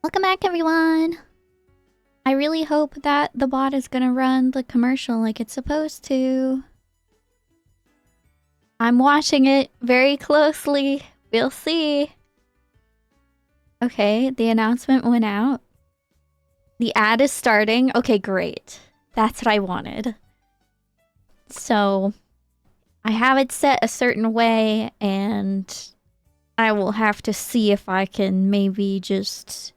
Welcome back, everyone. I really hope that the bot is gonna run the commercial like it's supposed to. I'm watching it very closely. We'll see. Okay, the announcement went out. The ad is starting. Okay, great. That's what I wanted. So, I have it set a certain way, and I will have to see if I can maybe just...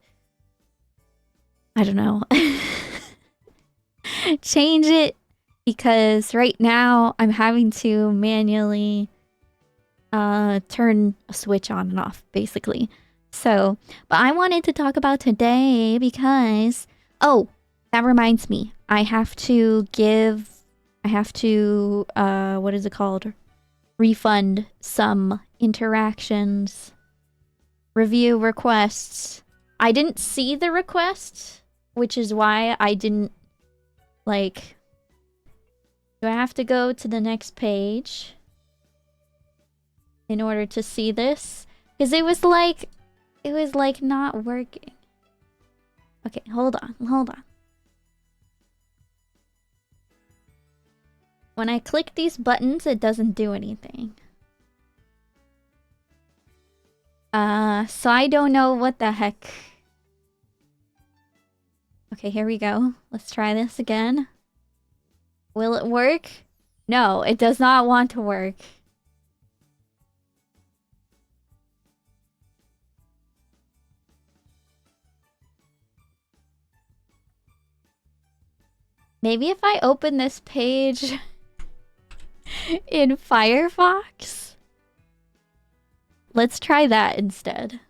I don't know. change it, because right now I'm having to manually turn a switch on and off, basically. So, but I wanted to talk about today because, oh, that reminds me. I have to, what is it called? Refund some interactions, review requests. I didn't see the request, which is why I didn't, like... Do I have to go to the next page in order to see this? Because it was like not working. Okay, hold on. When I click these buttons, it doesn't do anything. So I don't know what the heck. Okay, here we go. Let's try this again. Will it work? No, it does not want to work. Maybe if I open this page in Firefox? Let's try that instead.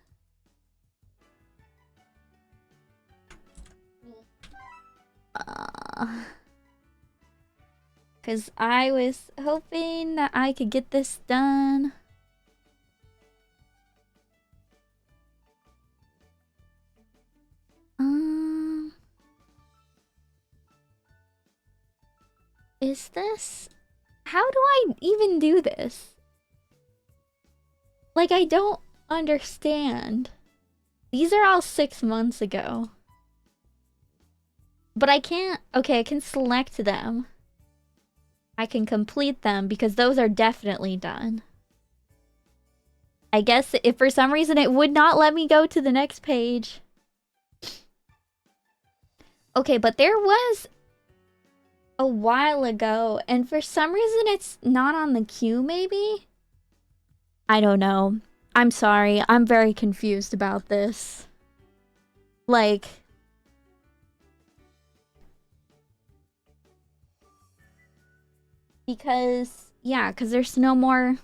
Because I was hoping that I could get this done. Is this... How do I even do this? Like, I don't understand. These are all 6 months ago. But I can't... Okay, I can select them. I can complete them because those are definitely done. I guess if for some reason it would not let me go to the next page. Okay, but there was a while ago, and for some reason it's not on the queue, maybe? I don't know. I'm sorry. I'm very confused about this. Like... Because, yeah, because there's no more...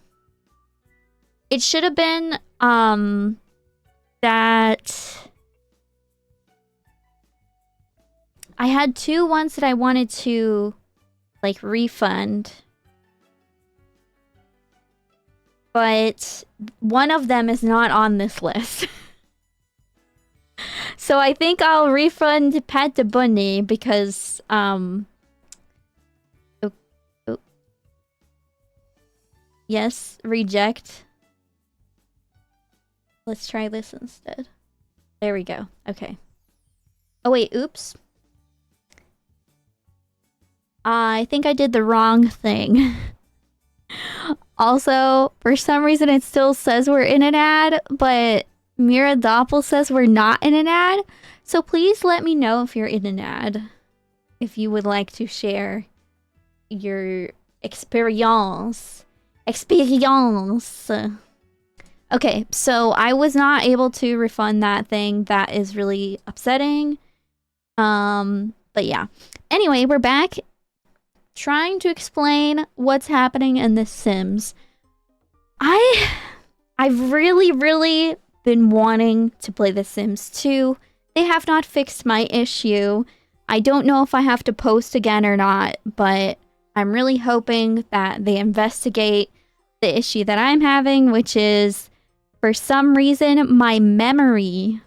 It should have been, that... I had 2 ones that I wanted to, like, refund. But one of them is not on this list. So I think I'll refund Pet de Bunny because, Yes, reject. Let's try this instead. There we go. Okay. Oh wait, oops. I think I did the wrong thing. Also, for some reason it still says we're in an ad, but Mira Doppel says we're not in an ad. So please let me know if you're in an ad. If you would like to share your experience. Okay, so I was not able to refund that thing. That is really upsetting. But yeah. Anyway, we're back trying to explain what's happening in The Sims. I've really been wanting to play The Sims 2. They have not fixed my issue. I don't know if I have to post again or not, but I'm really hoping that they investigate the issue that I'm having, which is, for some reason, my memory,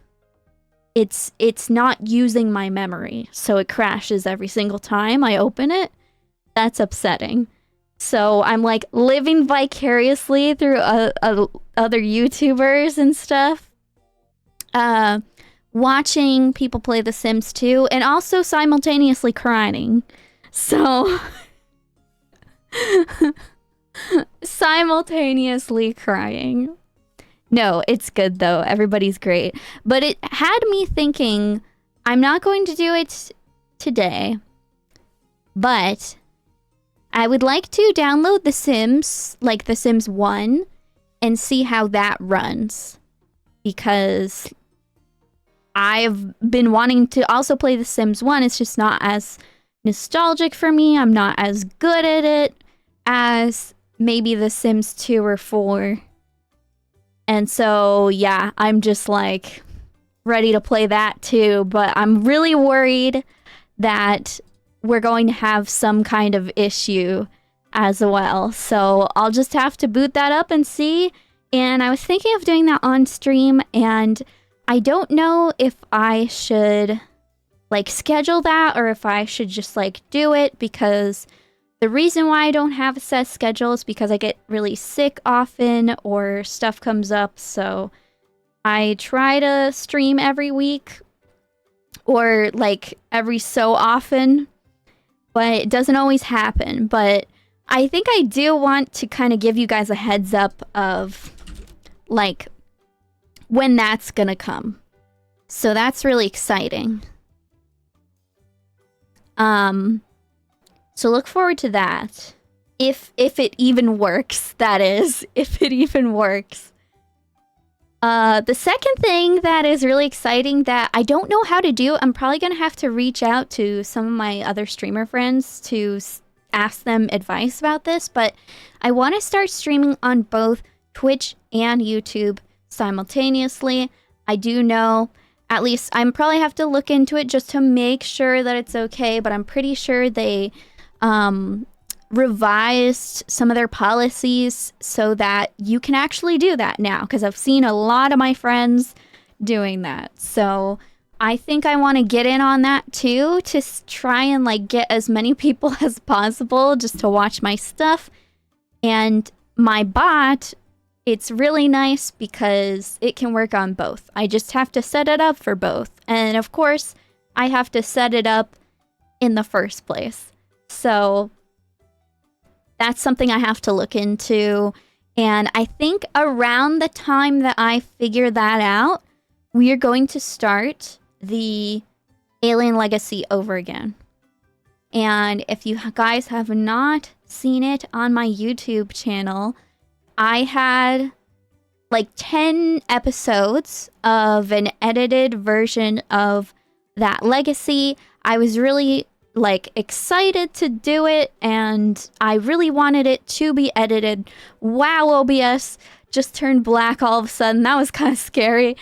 it's not using my memory, so it crashes every single time I open it. That's upsetting. So I'm like living vicariously through other YouTubers and stuff. watching people play The Sims 2 and also simultaneously crying. So simultaneously crying. No, it's good though. Everybody's great. But it had me thinking, I'm not going to do it today, but I would like to download The Sims, like The Sims 1, and see how that runs. Because I've been wanting to also play The Sims 1. It's just not as nostalgic for me. I'm not as good at it as maybe The Sims 2 or 4. And so, yeah, I'm just like ready to play that too. But I'm really worried that we're going to have some kind of issue as well. So I'll just have to boot that up and see. And I was thinking of doing that on stream, and I don't know if I should like schedule that or if I should just like do it, because the reason why I don't have a set schedule is because I get really sick often or stuff comes up. So I try to stream every week or like every so often, but it doesn't always happen. But I think I do want to kind of give you guys a heads up of like when that's gonna come. So that's really exciting. So look forward to that. If it even works, that is. If it even works. The second thing that is really exciting that I don't know how to do, I'm probably going to have to reach out to some of my other streamer friends to ask them advice about this, but I want to start streaming on both Twitch and YouTube simultaneously. I do know, at least I'm probably have to look into it just to make sure that it's okay, but I'm pretty sure they revised some of their policies so that you can actually do that now, because I've seen a lot of my friends doing that. So I think I want to get in on that too, to try and like get as many people as possible just to watch my stuff. And my bot, it's really nice because it can work on both. I just have to set it up for both. And of course, I have to set it up in the first place. So that's something I have to look into. And I think around the time that I figure that out, we are going to start the Alien Legacy over again. And if you guys have not seen it on my YouTube channel, I had like 10 episodes of an edited version of that legacy. I was really like excited to do it, and I really wanted it to be edited. Wow, OBS just turned black all of a sudden. That was kind of scary.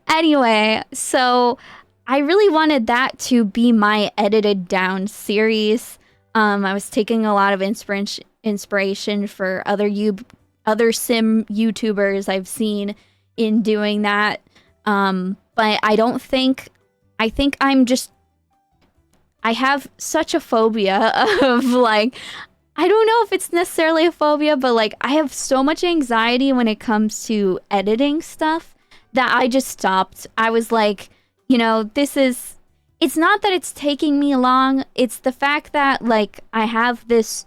Anyway, so I really wanted that to be my edited down series. I was taking a lot of inspiration for other sim YouTubers I've seen in doing that. But I think I have such a phobia of like, I don't know if it's necessarily a phobia, but like I have so much anxiety when it comes to editing stuff that I just stopped. I was like, you know, it's not that it's taking me long. It's the fact that like I have this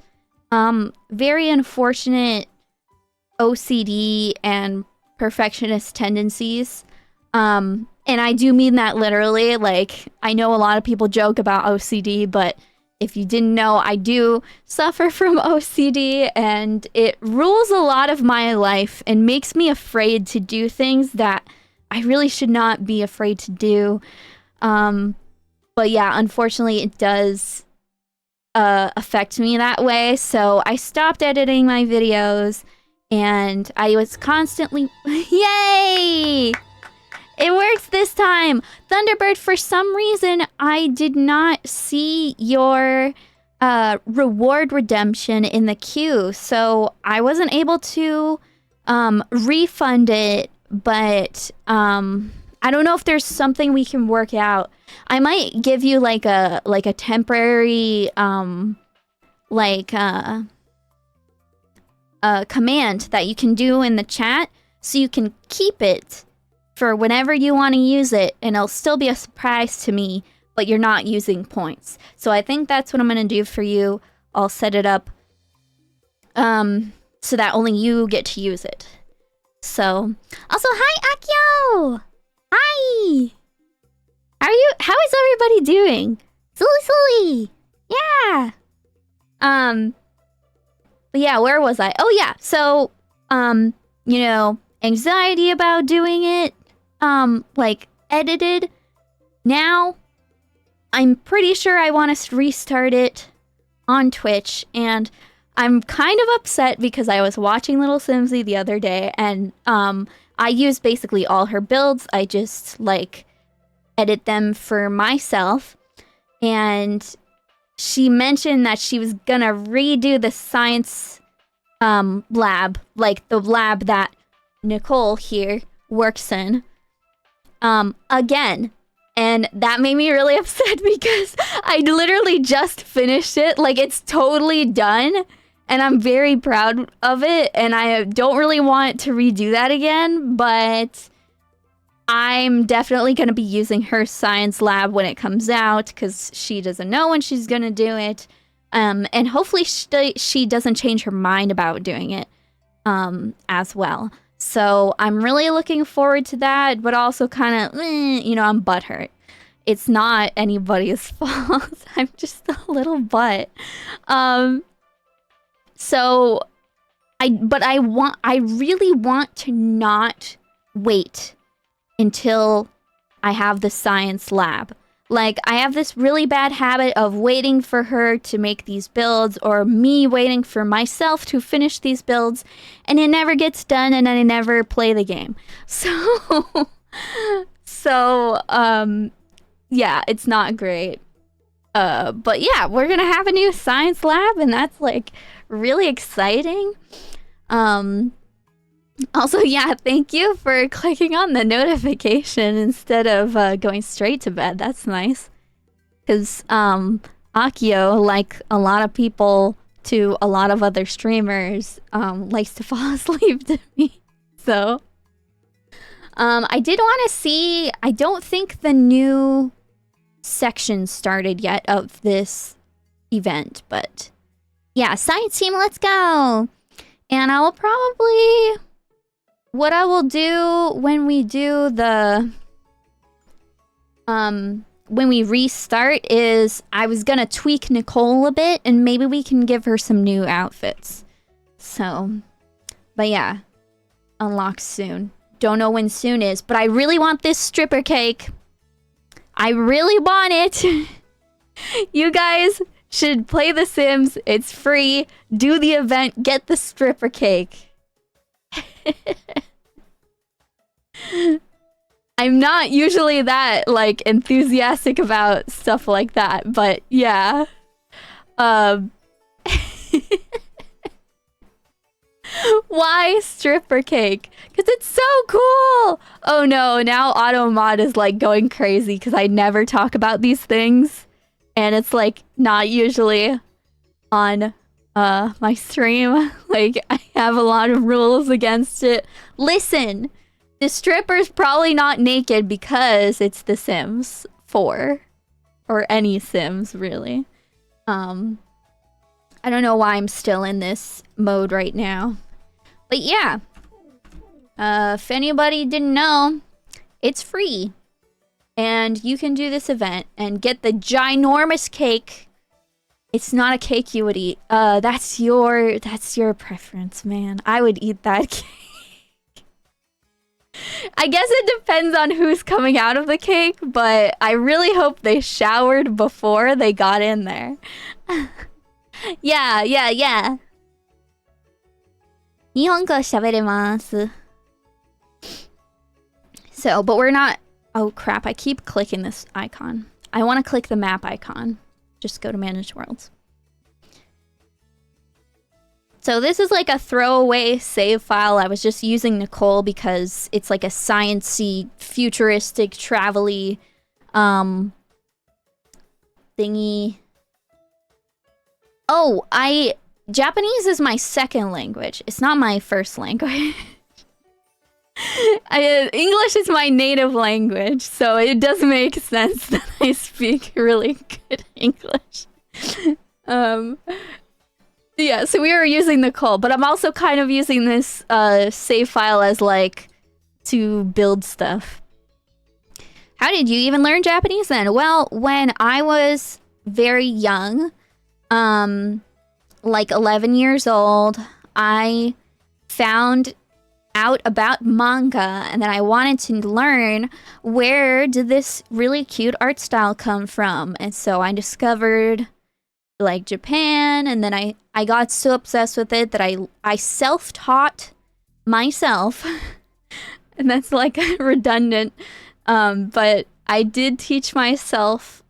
very unfortunate OCD and perfectionist tendencies. And I do mean that literally. Like, I know a lot of people joke about OCD, but if you didn't know, I do suffer from OCD, and it rules a lot of my life and makes me afraid to do things that I really should not be afraid to do. But yeah, unfortunately, it does affect me that way. So I stopped editing my videos, and I was constantly... Yay! It works this time! Thunderbird, for some reason, I did not see your reward redemption in the queue, so I wasn't able to refund it, but I don't know if there's something we can work out. I might give you like a temporary a command that you can do in the chat so you can keep it for whenever you want to use it, and it'll still be a surprise to me, but you're not using points. So I think that's what I'm going to do for you. I'll set it up so that only you get to use it. So, also, hi, Akio! Hi! How is everybody doing? Silly! Yeah! But yeah, where was I? Oh yeah, so, you know, anxiety about doing it, like, edited. Now, I'm pretty sure I want to restart it on Twitch, and I'm kind of upset because I was watching Little Simsy the other day, and I use basically all her builds. I just, like, edit them for myself, and she mentioned that she was gonna redo the science lab, like the lab that Nicole here works in, again. And that made me really upset because I literally just finished it. Like, it's totally done. And I'm very proud of it. And I don't really want to redo that again. But I'm definitely going to be using her science lab when it comes out, because she doesn't know when she's going to do it. And hopefully she doesn't change her mind about doing it as well. So I'm really looking forward to that, but also kind of, you know, I'm butthurt. It's not anybody's fault. I'm just a little butt. So I really want to not wait until I have the science lab. Like, I have this really bad habit of waiting for her to make these builds, or me waiting for myself to finish these builds, and it never gets done, and I never play the game. So, yeah, it's not great. But yeah, we're gonna have a new science lab, and that's, like, really exciting. Also, yeah, thank you for clicking on the notification instead of going straight to bed. That's nice. Because Akio, like a lot of people to a lot of other streamers, likes to fall asleep to me. So, I did want to see, I don't think the new section started yet of this event, but yeah, science team, let's go. And I will probably... What I will do when we do the... when we restart is I was gonna tweak Nicole a bit, and maybe we can give her some new outfits. So, but yeah, unlock soon. Don't know when soon is, but I really want this stripper cake. I really want it. You guys should play The Sims. It's free. Do the event. Get the stripper cake. I'm not usually that, like, enthusiastic about stuff like that, but yeah. Why stripper cake? Because it's so cool! Oh no, now Automod is, like, going crazy because I never talk about these things. And it's, like, not usually on my stream. Like, I have a lot of rules against it. Listen! The stripper's probably not naked because it's The Sims 4. Or any Sims, really. I don't know why I'm still in this mode right now. But yeah. If anybody didn't know, it's free. And you can do this event and get the ginormous cake. It's not a cake you would eat. That's your preference, man. I would eat that cake. I guess it depends on who's coming out of the cake, but I really hope they showered before they got in there. Yeah. 日本語喋れます. So, but we're not... Oh crap, I keep clicking this icon. I want to click the map icon. Just go to Manage Worlds. So this is like a throwaway save file. I was just using Nicole because it's like a science-y, futuristic, travel-y thingy. Oh, Japanese is my second language. It's not my first language. English is my native language, so it does make sense that I speak really good English. Yeah, so we were using the call, but I'm also kind of using this save file as like to build stuff. How did you even learn Japanese then? Well, when I was very young, like 11 years old, I found out about manga, and then I wanted to learn where did this really cute art style come from. And so I discovered like Japan, and then I got so obsessed with it that I self-taught myself. And that's like redundant, but I did teach myself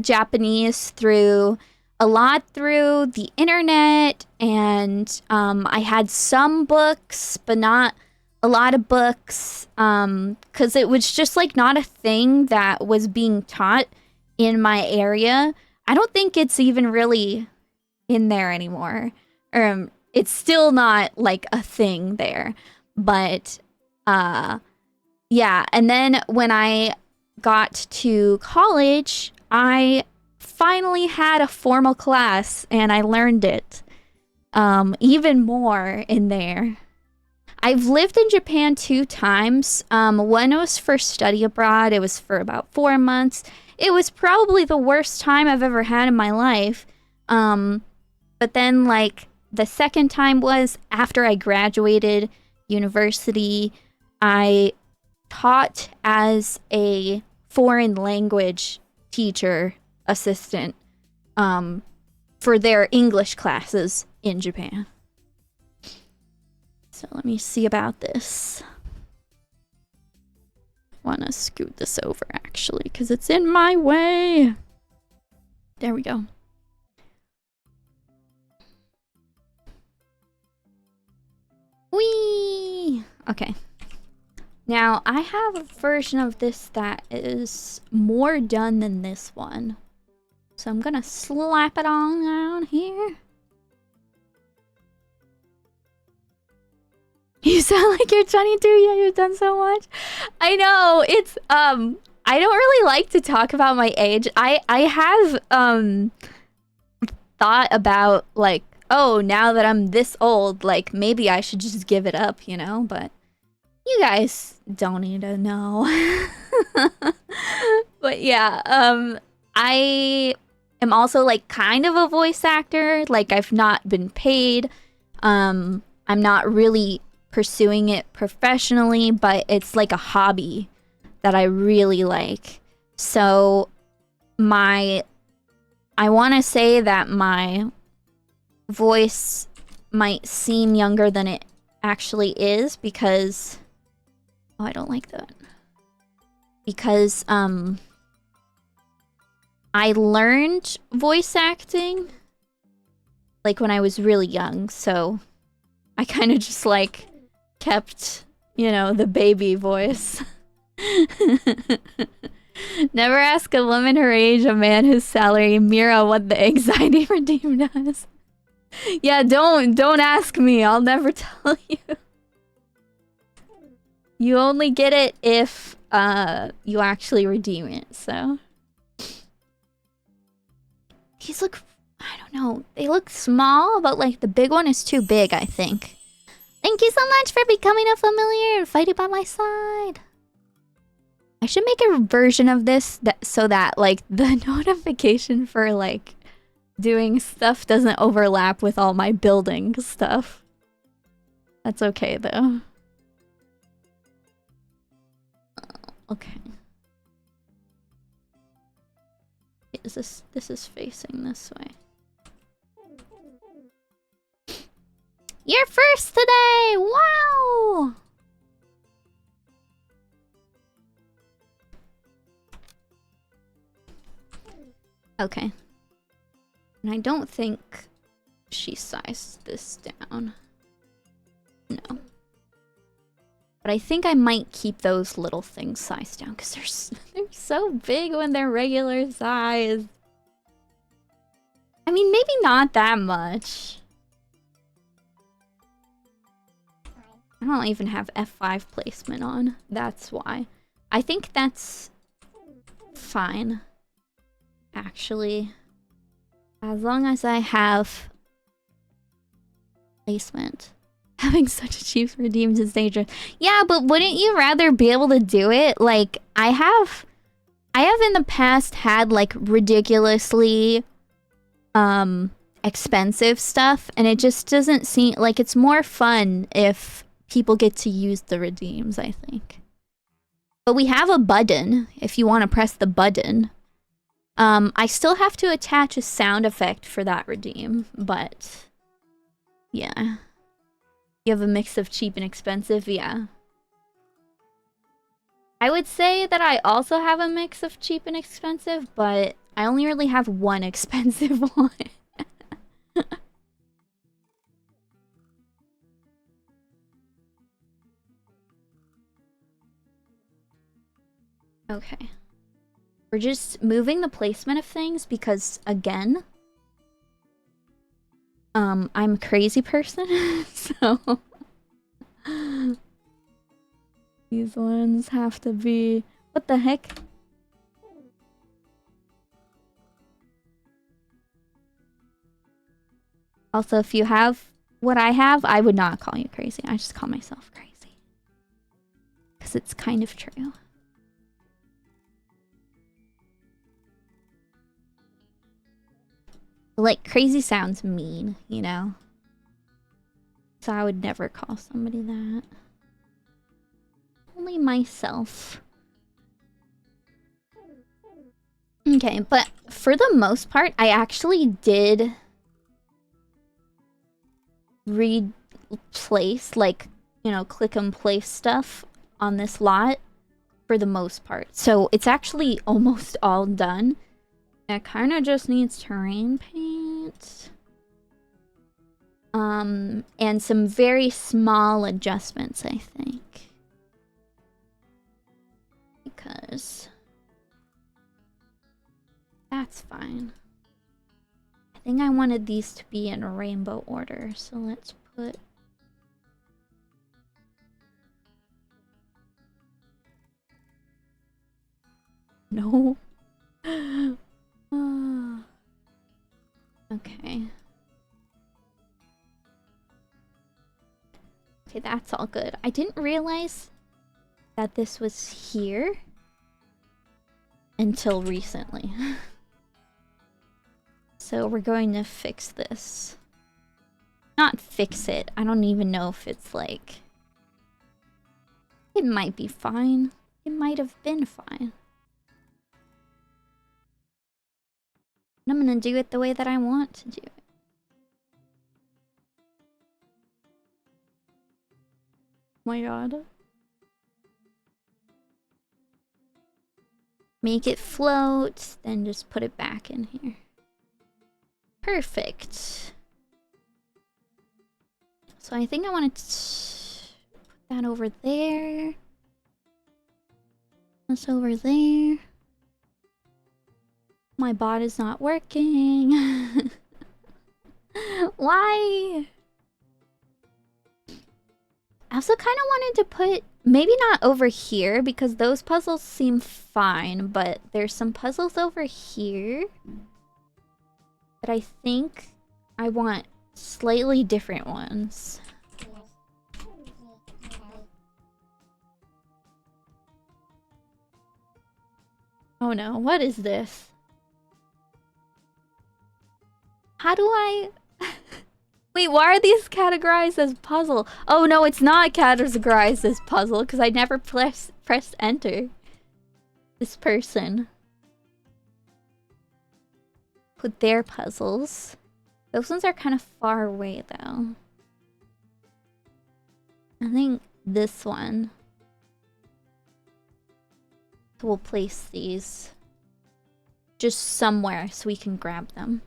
Japanese through the internet, and I had some books, but not a lot of books, because it was just like not a thing that was being taught in my area. I don't think it's even really in there anymore. It's still not like a thing there, but yeah. And then when I got to college, I finally had a formal class and I learned it even more in there. I've lived in Japan 2 times. One was for study abroad. It was for about 4 months. It was probably the worst time I've ever had in my life. But then like the second time was after I graduated university. I taught as a foreign language teacher assistant for their English classes in Japan. So let me see about this. I want to scoot this over actually because it's in my way. There we go. Whee! Okay. Now, I have a version of this that is more done than this one. So I'm gonna slap it on down here. You sound like you're 22. Yeah, you've done so much. I know, it's, I don't really like to talk about my age. I have, thought about, like, oh, now that I'm this old, like, maybe I should just give it up, you know? But you guys don't need to know. But yeah, I am also, like, kind of a voice actor. Like, I've not been paid. I'm not really pursuing it professionally, but it's like a hobby that I really like. So I want to say that my voice might seem younger than it actually is because I don't like that. Because I learned voice acting like when I was really young, so I kind of just like kept, you know, the baby voice. Never ask a woman her age, a man his salary. Mira, what the anxiety redeem does. Yeah, don't ask me. I'll never tell you. You only get it if you actually redeem it. So these look, I don't know. They look small, but like the big one is too big, I think. Thank you so much for becoming a familiar and fighting by my side. I should make a version of this so that like the notification for like doing stuff doesn't overlap with all my building stuff. That's okay though. Okay. This is facing this way. You're first today! Wow! Okay. And I don't think she sized this down. No. But I think I might keep those little things sized down because they're so big when they're regular size. I mean, maybe not that much. I don't even have F5 placement on. That's why. I think that's fine. Actually. As long as I have placement. Having such a cheap redeems is dangerous. Yeah, but wouldn't you rather be able to do it? Like, I have in the past had like ridiculously expensive stuff, and it just doesn't seem like it's more fun if people get to use the redeems, I think. But we have a button if you want to press the button. I still have to attach a sound effect for that redeem, but yeah. You have a mix of cheap and expensive, yeah. I would say that I also have a mix of cheap and expensive, but I only really have one expensive one. Okay. We're just moving the placement of things because, again, I'm a crazy person, so these ones have to be... What the heck? Also, if you have what I have, I would not call you crazy. I just call myself crazy. Because it's kind of true. Like, crazy sounds mean, you know? So I would never call somebody that. Only myself. Okay, but for the most part, I actually did replace, like, you know, click and place stuff on this lot for the most part. So it's actually almost all done. It kind of just needs terrain paint. And some very small adjustments, I think. Because that's fine. I think I wanted these to be in a rainbow order, so let's put... No. Okay. Okay, that's all good. I didn't realize that this was here until recently. So we're going to fix this. Not fix it. I don't even know if it's like... It might be fine. It might have been fine. And I'm gonna do it the way that I want to do it. Oh my god. Make it float, then just put it back in here. Perfect. So I think I want to put that over there. This over there. My bot is not working. Why? I also kind of wanted to put, maybe not over here, because those puzzles seem fine, but there's some puzzles over here that I think I want slightly different ones. Oh no, what is this? How do I... Wait, why are these categorized as puzzle? Oh no, it's not categorized as puzzle because I never pressed enter. This person. Put their puzzles. Those ones are kind of far away though. I think this one. So we'll place these just somewhere so we can grab them.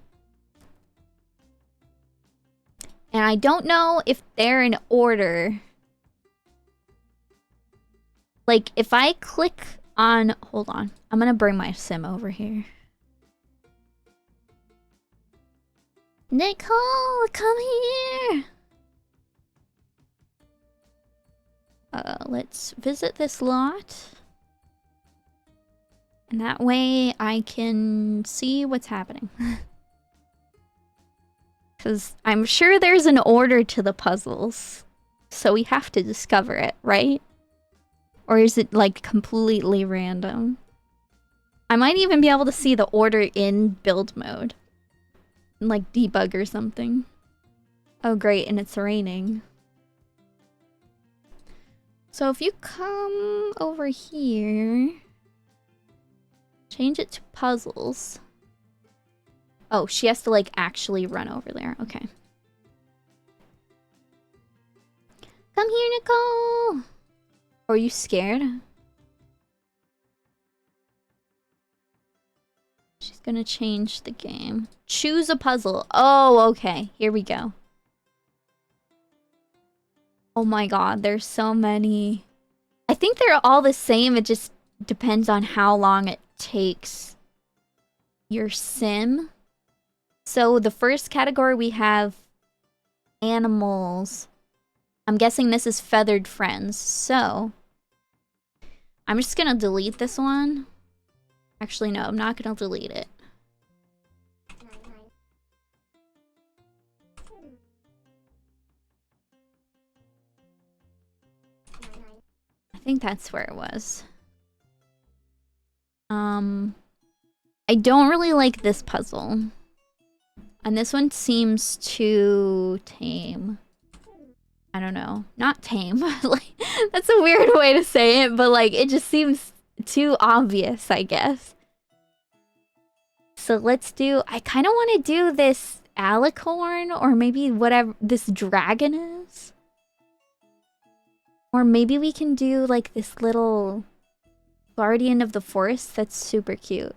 And I don't know if they're in order. Like, if I click on... Hold on. I'm gonna bring my sim over here. Nicole, come here! let's visit this lot. And that way I can see what's happening. Because I'm sure there's an order to the puzzles. So we have to discover it, right? Or is it like completely random? I might even be able to see the order in build mode. Like debug or something. Oh great, and it's raining. So if you come over here... Change it to puzzles. Oh, she has to like actually run over there. Okay. Come here, Nicole! Are you scared? She's gonna change the game. Choose a puzzle. Oh, okay. Here we go. Oh my god, there's so many. I think they're all the same. It just depends on how long it takes your sim. So the first category we have animals. I'm guessing this is feathered friends. So I'm just gonna delete this one. Actually, no, I'm not gonna delete it. I think that's where it was. I don't really like this puzzle. And this one seems too tame. I don't know. Not tame. Like, that's a weird way to say it, but like, it just seems too obvious, I guess. So let's do... I kind of want to do this alicorn, or maybe whatever this dragon is. Or maybe we can do like this little guardian of the forest that's super cute.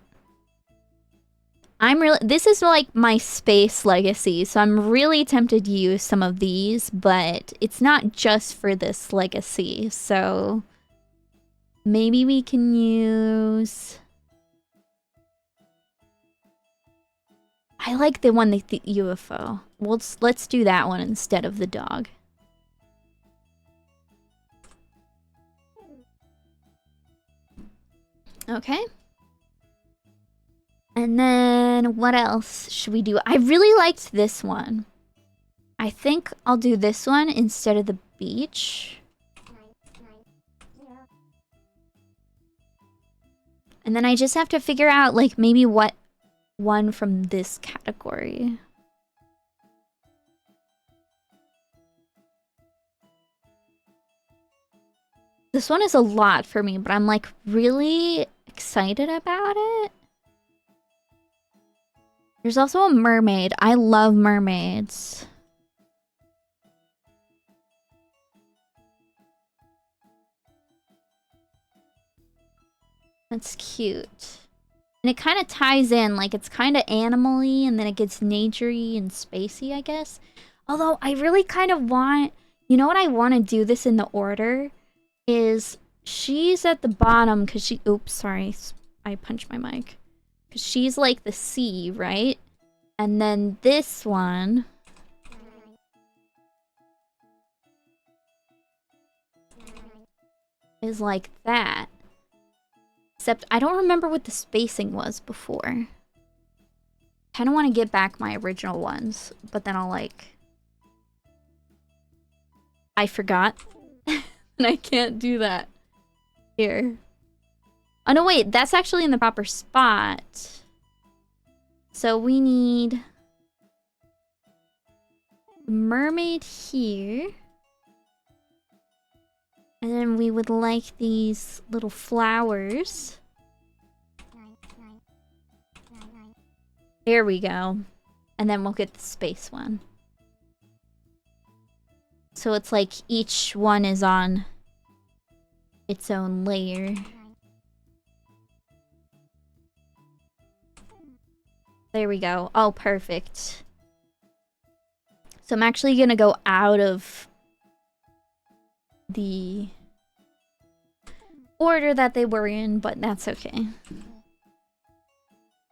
This is like my space legacy, so I'm really tempted to use some of these, but it's not just for this legacy, so maybe we can use... I like the one, the UFO. Let's do that one instead of the dog. Okay. And then what else should we do? I really liked this one. I think I'll do this one instead of the beach. And then I just have to figure out like maybe what one from this category. This one is a lot for me, but I'm like really excited about it. There's also a mermaid. I love mermaids. That's cute. And it kind of ties in, like it's kind of animal-y and then it gets nature-y and spacey, I guess. Although I really kind of want... You know what I want to do this in the order? Is she's at the bottom because she... Oops, sorry. I punched my mic. Because she's like the sea, right? And then this one... is like that. Except I don't remember what the spacing was before. Kind of want to get back my original ones, but then I'll like... I forgot. And I can't do that here. Oh no, wait, that's actually in the proper spot. So we need... the mermaid here. And then we would like these little flowers. There we go. And then we'll get the space one. So it's like each one is on its own layer. There we go. Oh, perfect. So I'm actually gonna go out of the order that they were in, but that's okay.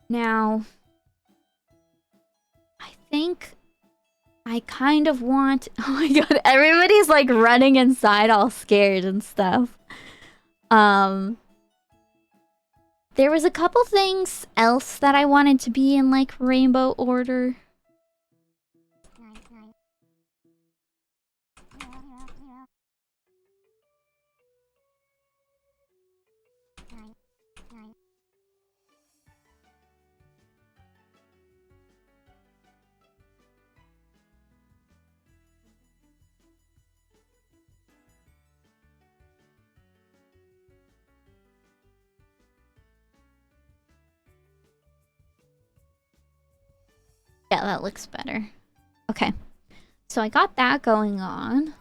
Now, I think I I kind of want... Oh my god, everybody's like running inside all scared and stuff. There was a couple things else that I wanted to be in like rainbow order. Yeah, that looks better. Okay. So I got that going on.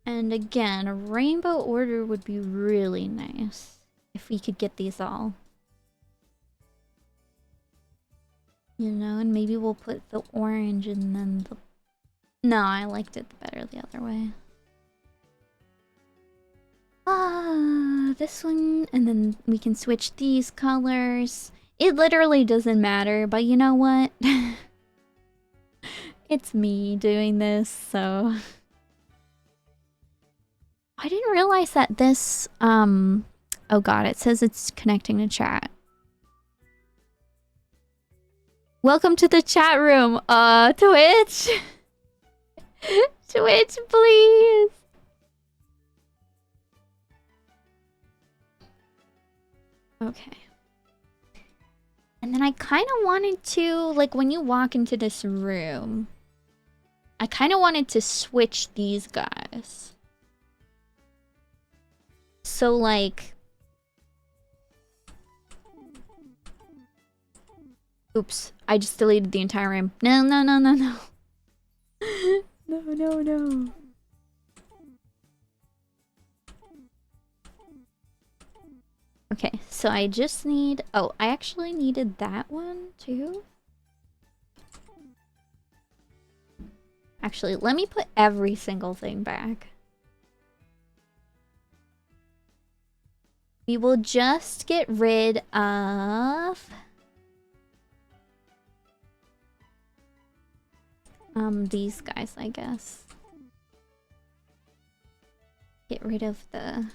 And again, a rainbow order would be really nice if we could get these all. You know, and maybe we'll put the orange and then the... No, I liked it better the other way. This one, and then we can switch these colors. It literally doesn't matter, but you know what? It's me doing this, so... I didn't realize that this, oh god, it says it's connecting to chat. Welcome to the chat room, Twitch! Twitch, please! Okay. And then I kind of wanted to, like, when you walk into this room, I kind of wanted to switch these guys. So, like... Oops, I just deleted the entire room. No, no, no, no, no. No, no, no. Okay, so I just need... Oh, I actually needed that one, too. Actually, let me put every single thing back. We will just get rid of... these guys, I guess. Get rid of the...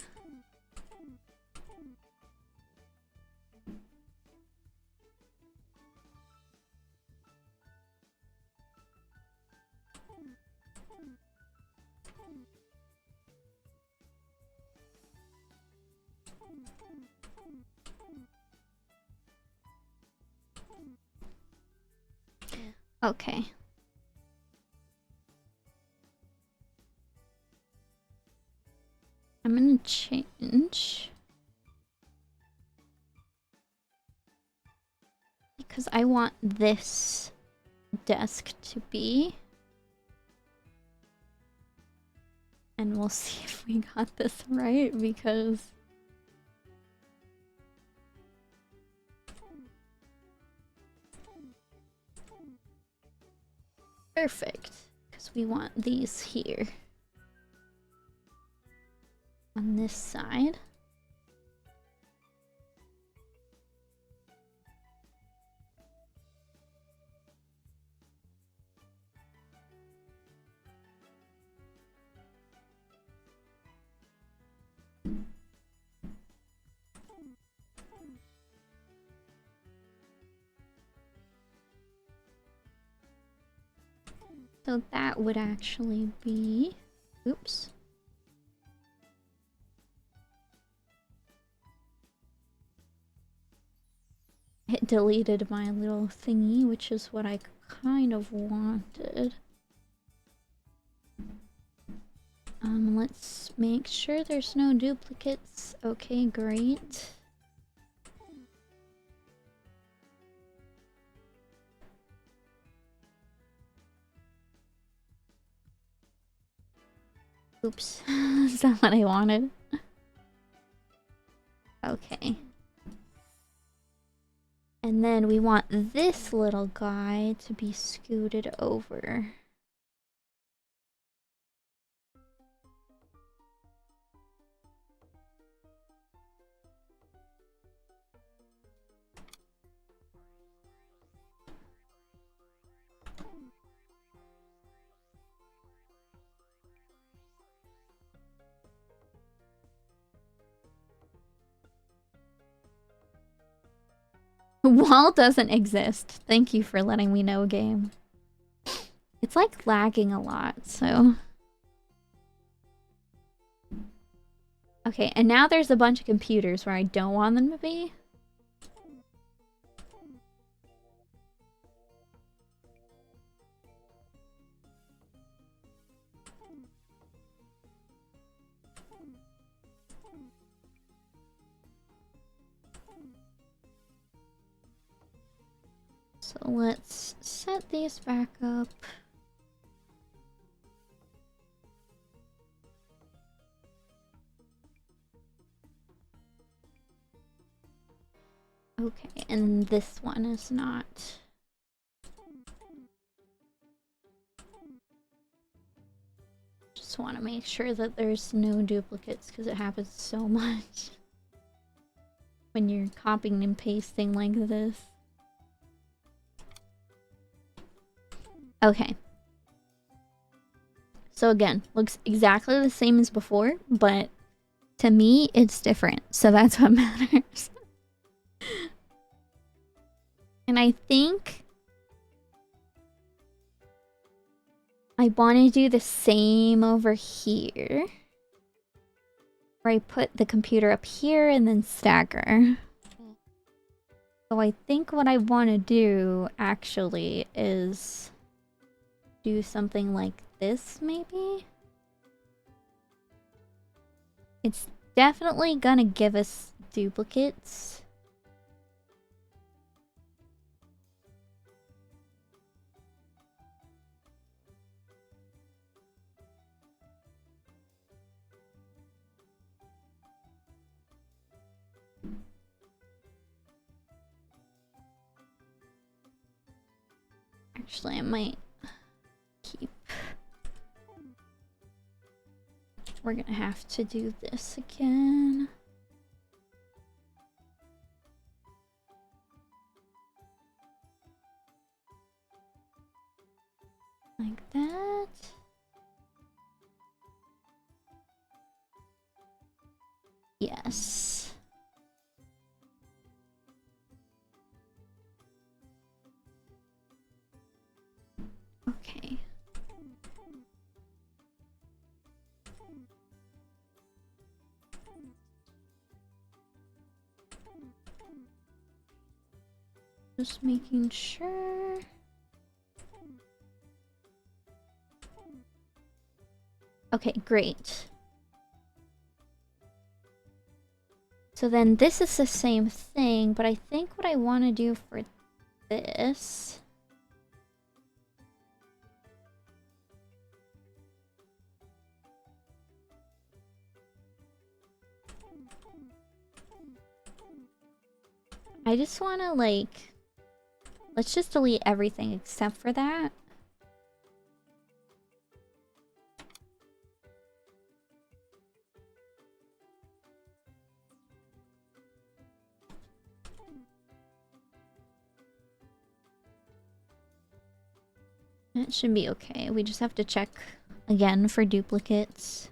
Okay. I'm gonna change. Because I want this desk to be. And we'll see if we got this right, because... Perfect. Because we want these here. On this side. So that would actually be... Oops. It deleted my little thingy, which is what I kind of wanted. Let's make sure there's no duplicates. Okay, great. Oops, that's not what I wanted. Okay. And then we want this little guy to be scooted over. Wall doesn't exist. Thank you for letting me know, game. It's like lagging a lot, so... Okay, and now there's a bunch of computers where I don't want them to be. So let's set these back up. Okay, and this one is not. Just want to make sure that there's no duplicates because it happens so much when you're copying and pasting like this. Okay. So again, looks exactly the same as before, but to me, it's different. So that's what matters. And I think I want to do the same over here. Where I put the computer up here and then stagger. So I think what I want to do, actually, is do something like this, maybe? It's definitely gonna give us duplicates. Actually, I might keep... We're gonna have to do this again. Like that. Yes. Okay. Just making sure. Okay, great. So then this is the same thing, but I think what I want to do for this... I just want to, like... Let's just delete everything except for that. That should be okay. We just have to check again for duplicates.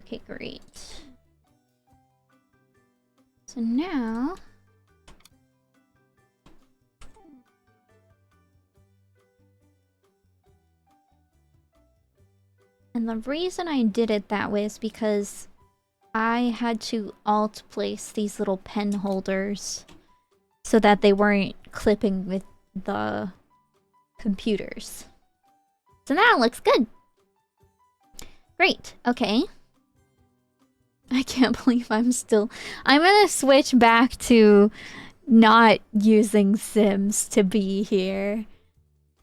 Okay, great. So now... And the reason I did it that way is because I had to alt place these little pen holders so that they weren't clipping with the computers. So now it looks good. Great, okay. I can't believe I'm gonna switch back to not using Sims to be here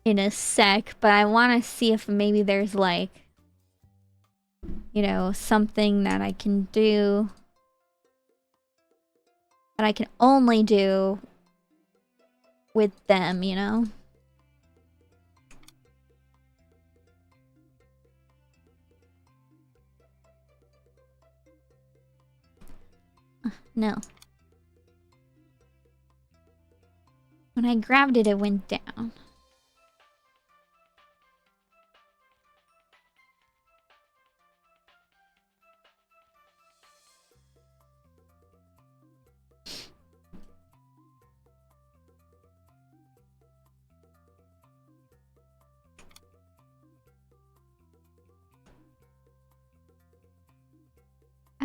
in a sec, but I want to see if maybe there's like, you know, something that I can do that I can only do with them, you know? No. When I grabbed it, it went down.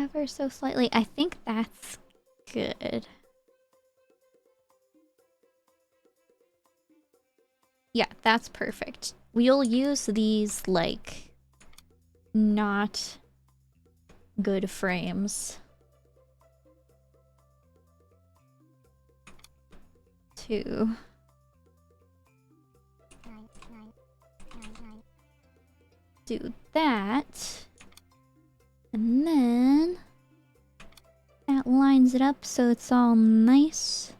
ever so slightly. I think that's good. Yeah, that's perfect. We'll use these, like, not good frames to do that. And then that lines it up so it's all nice.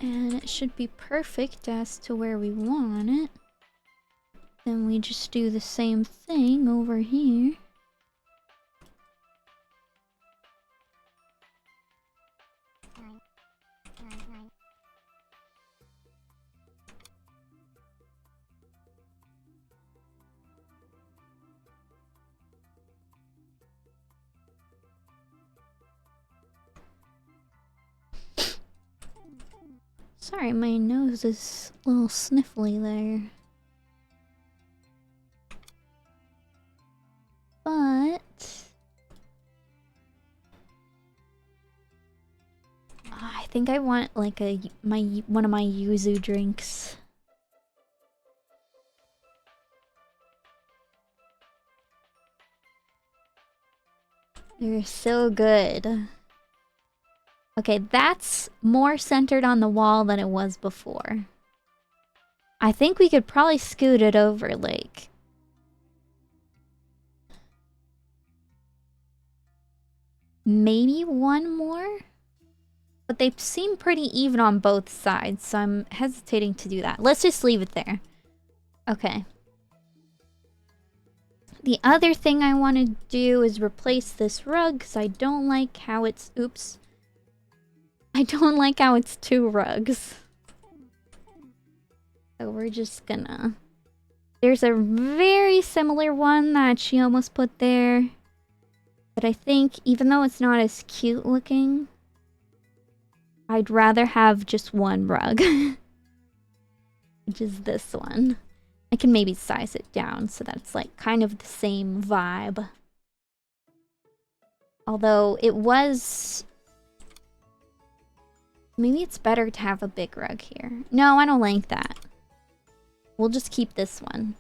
And it should be perfect as to where we want it. Then we just do the same thing over here. Sorry, my nose is a little sniffly there. But I think I want like one of my yuzu drinks. They're so good. Okay, that's more centered on the wall than it was before. I think we could probably scoot it over, like... maybe one more? But they seem pretty even on both sides, so I'm hesitating to do that. Let's just leave it there. Okay. The other thing I want to do is replace this rug, because I don't like how it's... oops. I don't like how it's two rugs. So we're just gonna... There's a very similar one that she almost put there. But I think, even though it's not as cute looking, I'd rather have just one rug. Which is this one. I can maybe size it down so that's like kind of the same vibe. Although it was... maybe it's better to have a big rug here. No, I don't like that. We'll just keep this one.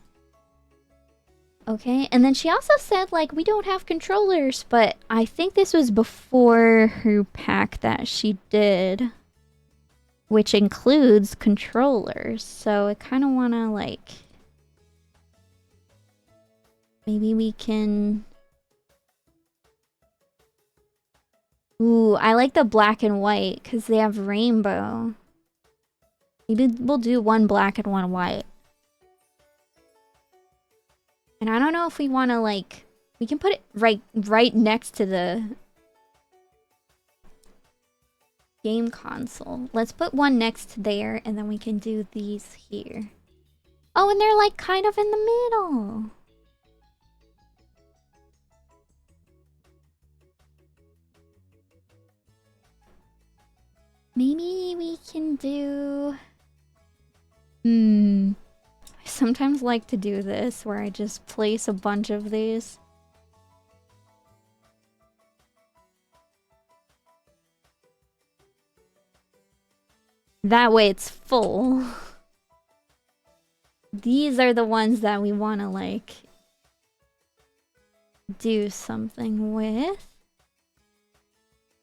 Okay, and then she also said, like, we don't have controllers, but I think this was before her pack that she did. Which includes controllers, so I kind of want to, like... maybe we can... Ooh, I like the black and white, because they have rainbow. Maybe we'll do one black and one white. And I don't know if we want to, like... we can put it right next to the... game console. Let's put one next to there, and then we can do these here. Oh, and they're, like, kind of in the middle. Maybe we can do... I sometimes like to do this, where I just place a bunch of these. That way it's full. These are the ones that we want to, like... do something with.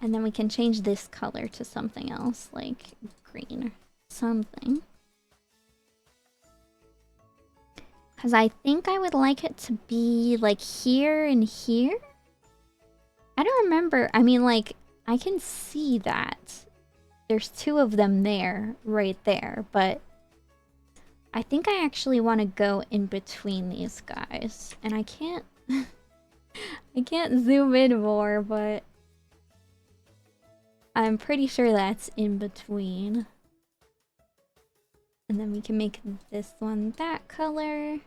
And then we can change this color to something else, like green or something. Because I think I would like it to be, like, here and here. I don't remember. I mean, like, I can see that. There's two of them there, right there, but... I think I actually want to go in between these guys. And I can't... I can't zoom in more, but... I'm pretty sure that's in between. And then we can make this one that color.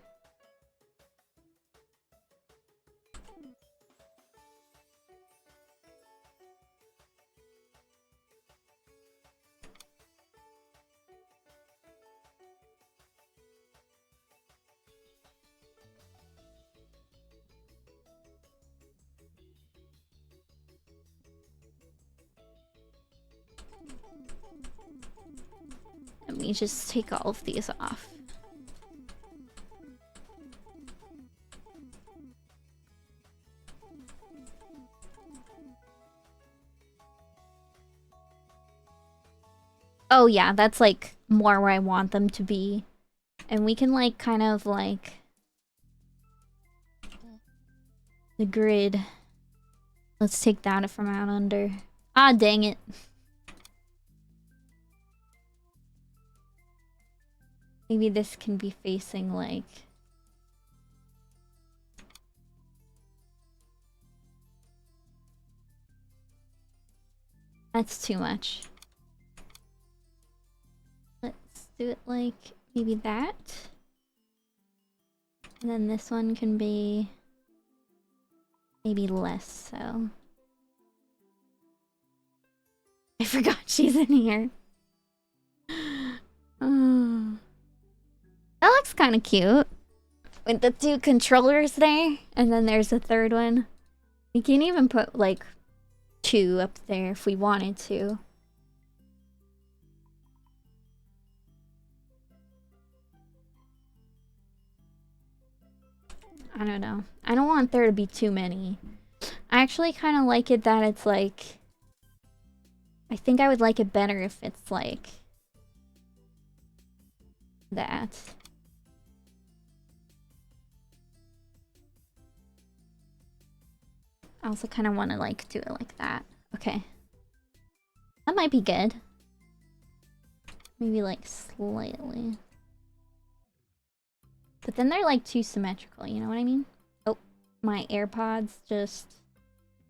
Let me just take all of these off. Oh yeah, that's like more where I want them to be. And we can like kind of like the grid. Let's take that from out under. Ah, dang it. Maybe this can be facing like... That's too much. Let's do it like maybe that. And then this one can be maybe less so. I forgot she's in here. Oh. That looks kind of cute. With the two controllers there. And then there's a third one. We can even put like 2 up there if we wanted to. I don't know. I don't want there to be too many. I actually kind of like it that it's like... I think I would like it better if it's like... that. I also kind of want to like do it like that. Okay. That might be good. Maybe like slightly. But then they're like too symmetrical, you know what I mean? Oh, my AirPods just...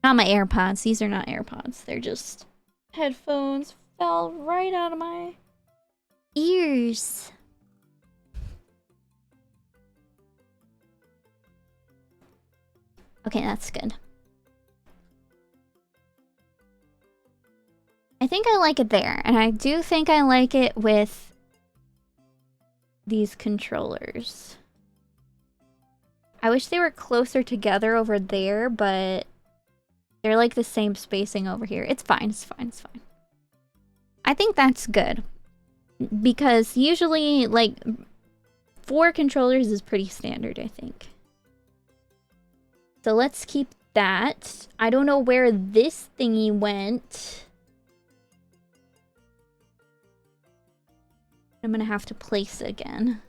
Not my AirPods, these are not AirPods. They're just... Headphones fell right out of my... ears. Okay, that's good. I think I like it there, and I do think I like it with these controllers. I wish they were closer together over there, but they're like the same spacing over here. It's fine, it's fine, it's fine. I think that's good. Because usually, like, 4 controllers is pretty standard, I think. So let's keep that. I don't know where this thingy went. I'm gonna have to place it again.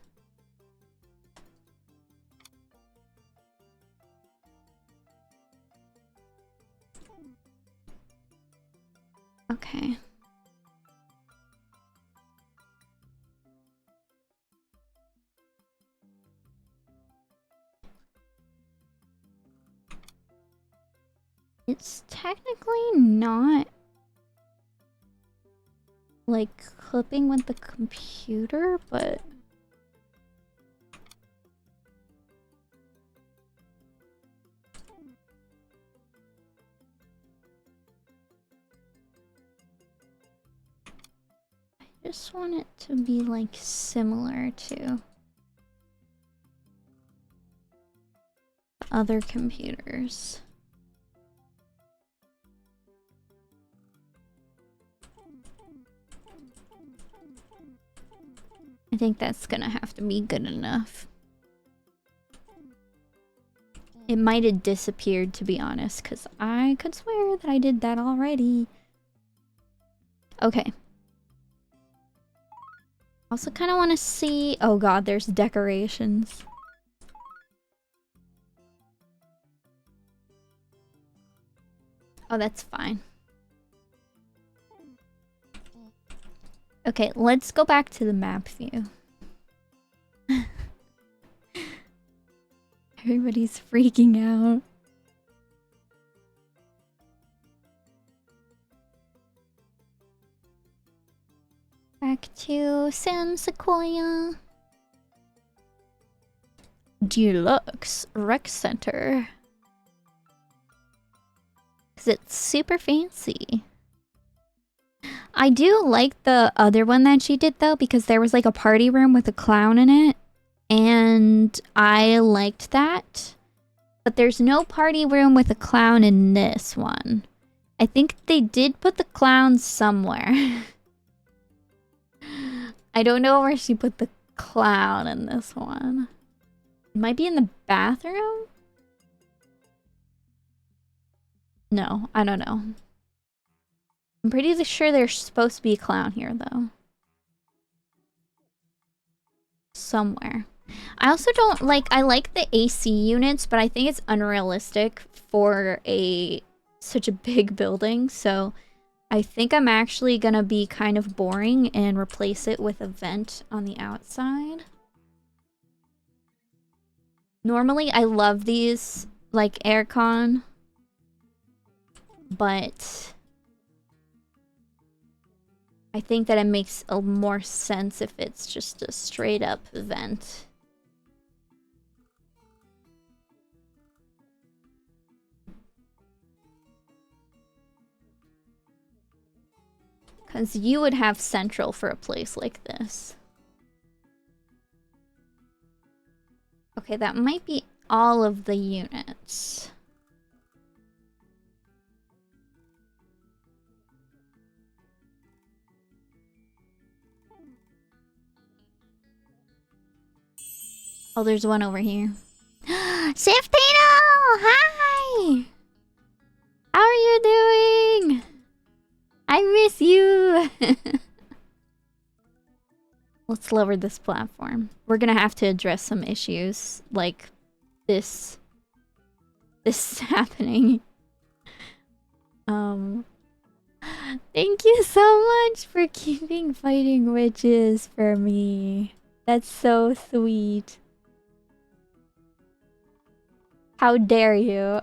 Okay. It's technically not like clipping with the computer, but I just want it to be like similar to other computers. I think that's gonna have to be good enough. It might have disappeared, to be honest, because I could swear that I did that already. Okay. Also kind of want to see... Oh god, there's decorations. Oh, that's fine. Okay, let's go back to the map view. Everybody's freaking out. Back to San Sequoia. Deluxe Rec Center. 'Cause it's super fancy. I do like the other one that she did though, because there was like a party room with a clown in it. And I liked that. But there's no party room with a clown in this one. I think they did put the clown somewhere. I don't know where she put the clown in this one. It might be in the bathroom? No, I don't know. I'm pretty sure there's supposed to be a clown here, though. Somewhere. I also don't like... I like the AC units, but I think it's unrealistic for such a big building, so... I think I'm actually gonna be kind of boring and replace it with a vent on the outside. Normally, I love these, like, aircon. But... I think that it makes more sense if it's just a straight-up vent. Because you would have central for a place like this. Okay, that might be all of the units. Oh, there's one over here. Shiftino! Hi! How are you doing? I miss you! Let's lower this platform. We're gonna have to address some issues like this happening. Thank you so much for keeping fighting witches for me. That's so sweet. How dare you?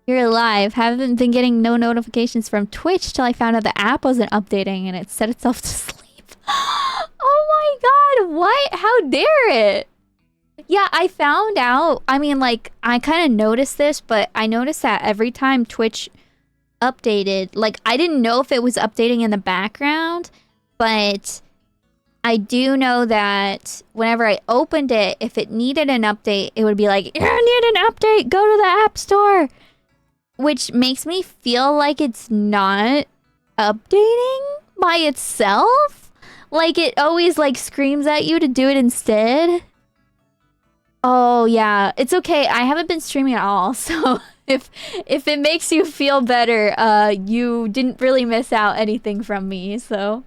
You're alive. Haven't been getting no notifications from Twitch till I found out the app wasn't updating and it set itself to sleep. Oh my god, what? How dare it? Yeah, I found out. I mean, like, I kind of noticed this, but I noticed that every time Twitch updated, like, I didn't know if it was updating in the background, but I do know that whenever I opened it, if it needed an update, it would be like, you need an update, go to the App Store. Which makes me feel like it's not updating by itself. Like, it always, like, screams at you to do it instead. Oh, yeah. It's okay. I haven't been streaming at all, so if it makes you feel better, you didn't really miss out anything from me, so...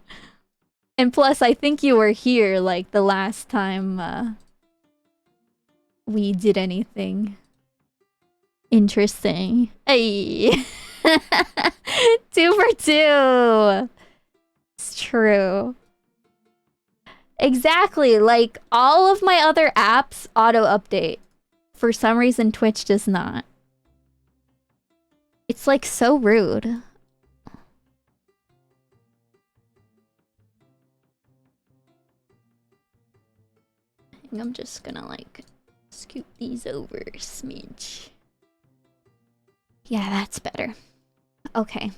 And plus, I think you were here, like, the last time, we did anything interesting. Hey! 2 for 2! It's true. Exactly, like, all of my other apps auto-update. For some reason, Twitch does not. It's, like, so rude. I think I'm just gonna, like, scoot these over a smidge. Yeah, that's better. Okay.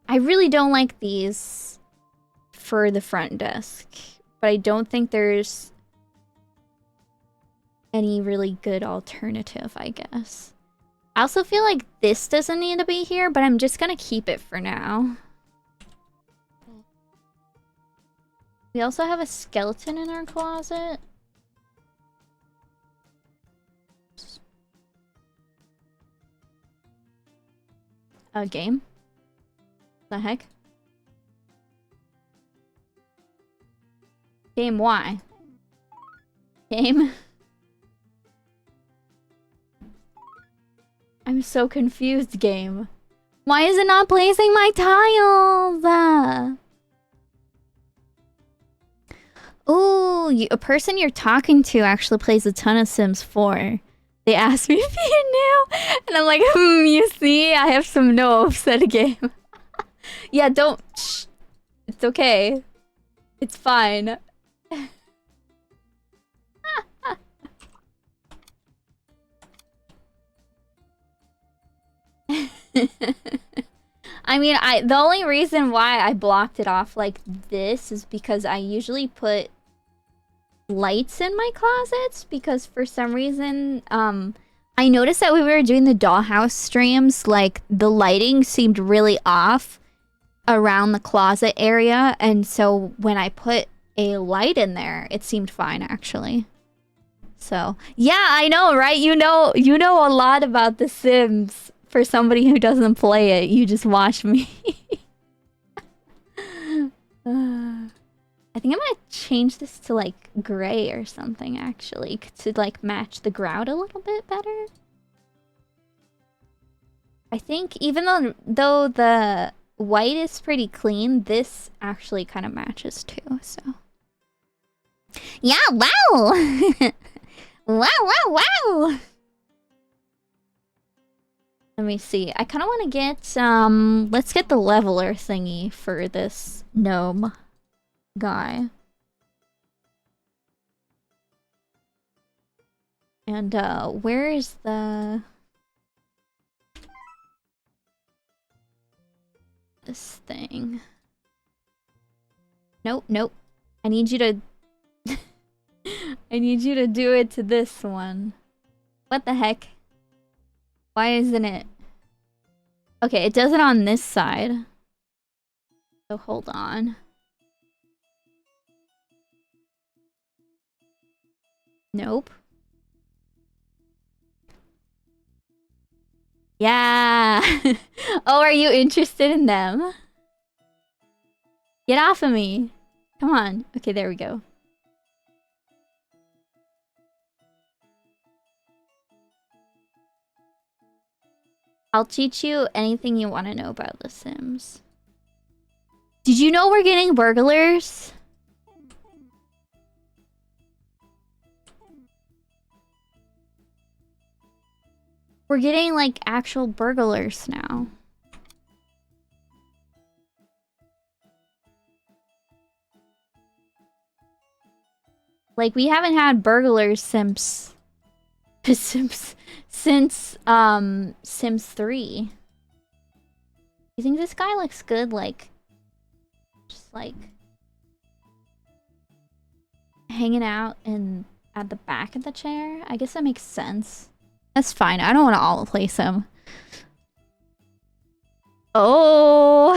I really don't like these for the front desk, but I don't think there's any really good alternative, I guess. I also feel like this doesn't need to be here, but I'm just gonna keep it for now. We also have a skeleton in our closet. A game? The heck? Game, why? Game? I'm so confused, game. Why is it not placing my tiles? Ooh, a person you're talking to actually plays a ton of Sims 4. They asked me if you knew, and I'm like, you see, I have some notes at a game. Yeah, don't, shh. It's okay. It's fine. I mean, the only reason why I blocked it off like this is because I usually put lights in my closets because for some reason, I noticed that when we were doing the dollhouse streams, like, the lighting seemed really off around the closet area, and so when I put a light in there, it seemed fine, actually. So, yeah, I know, right? You know a lot about The Sims. For somebody who doesn't play it, you just watch me. I think I'm gonna change this to, like, gray or something, actually, to, like, match the grout a little bit better. I think even though the white is pretty clean, this actually kind of matches too, so. Yeah, wow! Wow! Let me see. I kind of want to get, let's get the leveler thingy for this gnome guy. And, where is the... this thing? Nope. I need you to... I need you to do it to this one. What the heck? Why isn't it? Okay, it does it on this side. So hold on. Nope. Yeah! Oh, are you interested in them? Get off of me. Come on. Okay, there we go. I'll teach you anything you want to know about The Sims. Did you know we're getting burglars? We're getting, like, actual burglars now. Like, we haven't had burglars since... since, Sims 3. You think this guy looks good, like... just, like... hanging out at the back of the chair? I guess that makes sense. That's fine. I don't want to all place him. Oh!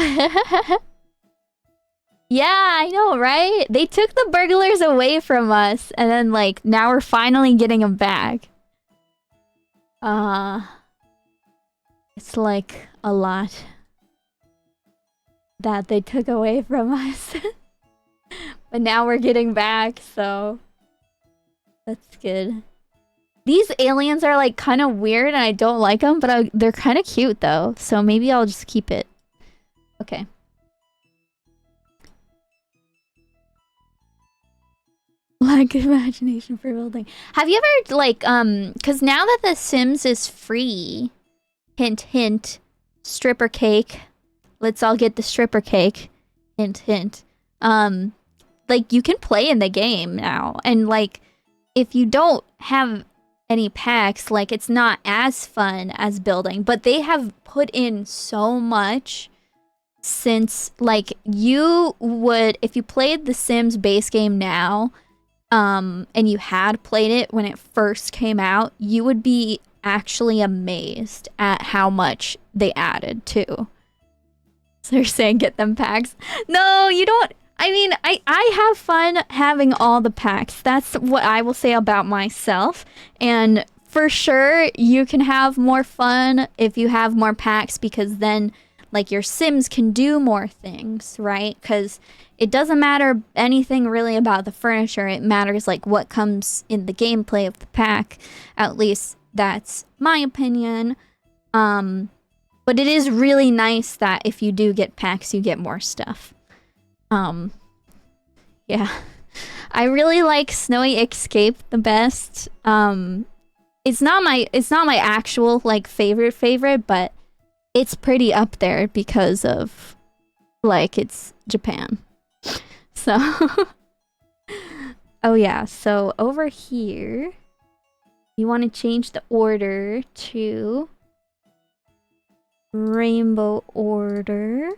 Yeah, I know, right? They took the burglars away from us, and then, like, now we're finally getting them back. It's, like, a lot that they took away from us. But now we're getting back, so... that's good. These aliens are, like, kind of weird, and I don't like them, but they're kind of cute, though. So maybe I'll just keep it. Okay. Lack of imagination for building. Have you ever, like, because now that The Sims is free, hint, hint, stripper cake. Let's all get the stripper cake. Hint, hint. Like, you can play in the game now. And, like, if you don't have any packs, like, it's not as fun as building. But they have put in so much since, like, you would, if you played The Sims base game now, and you had played it when it first came out, you would be actually amazed at how much they added too. So you're saying get them packs? No, you don't. I mean, I have fun having all the packs. That's what I will say about myself. And for sure, you can have more fun if you have more packs, because then, like, your Sims can do more things, right? Because it doesn't matter anything really about the furniture. It matters, like, what comes in the gameplay of the pack. At least that's my opinion. But it is really nice that if you do get packs, you get more stuff. Yeah. I really like Snowy Escape the best. It's not my actual, like, favorite, but it's pretty up there because of, like, it's Japan. So, oh yeah, so over here, you want to change the order to rainbow order,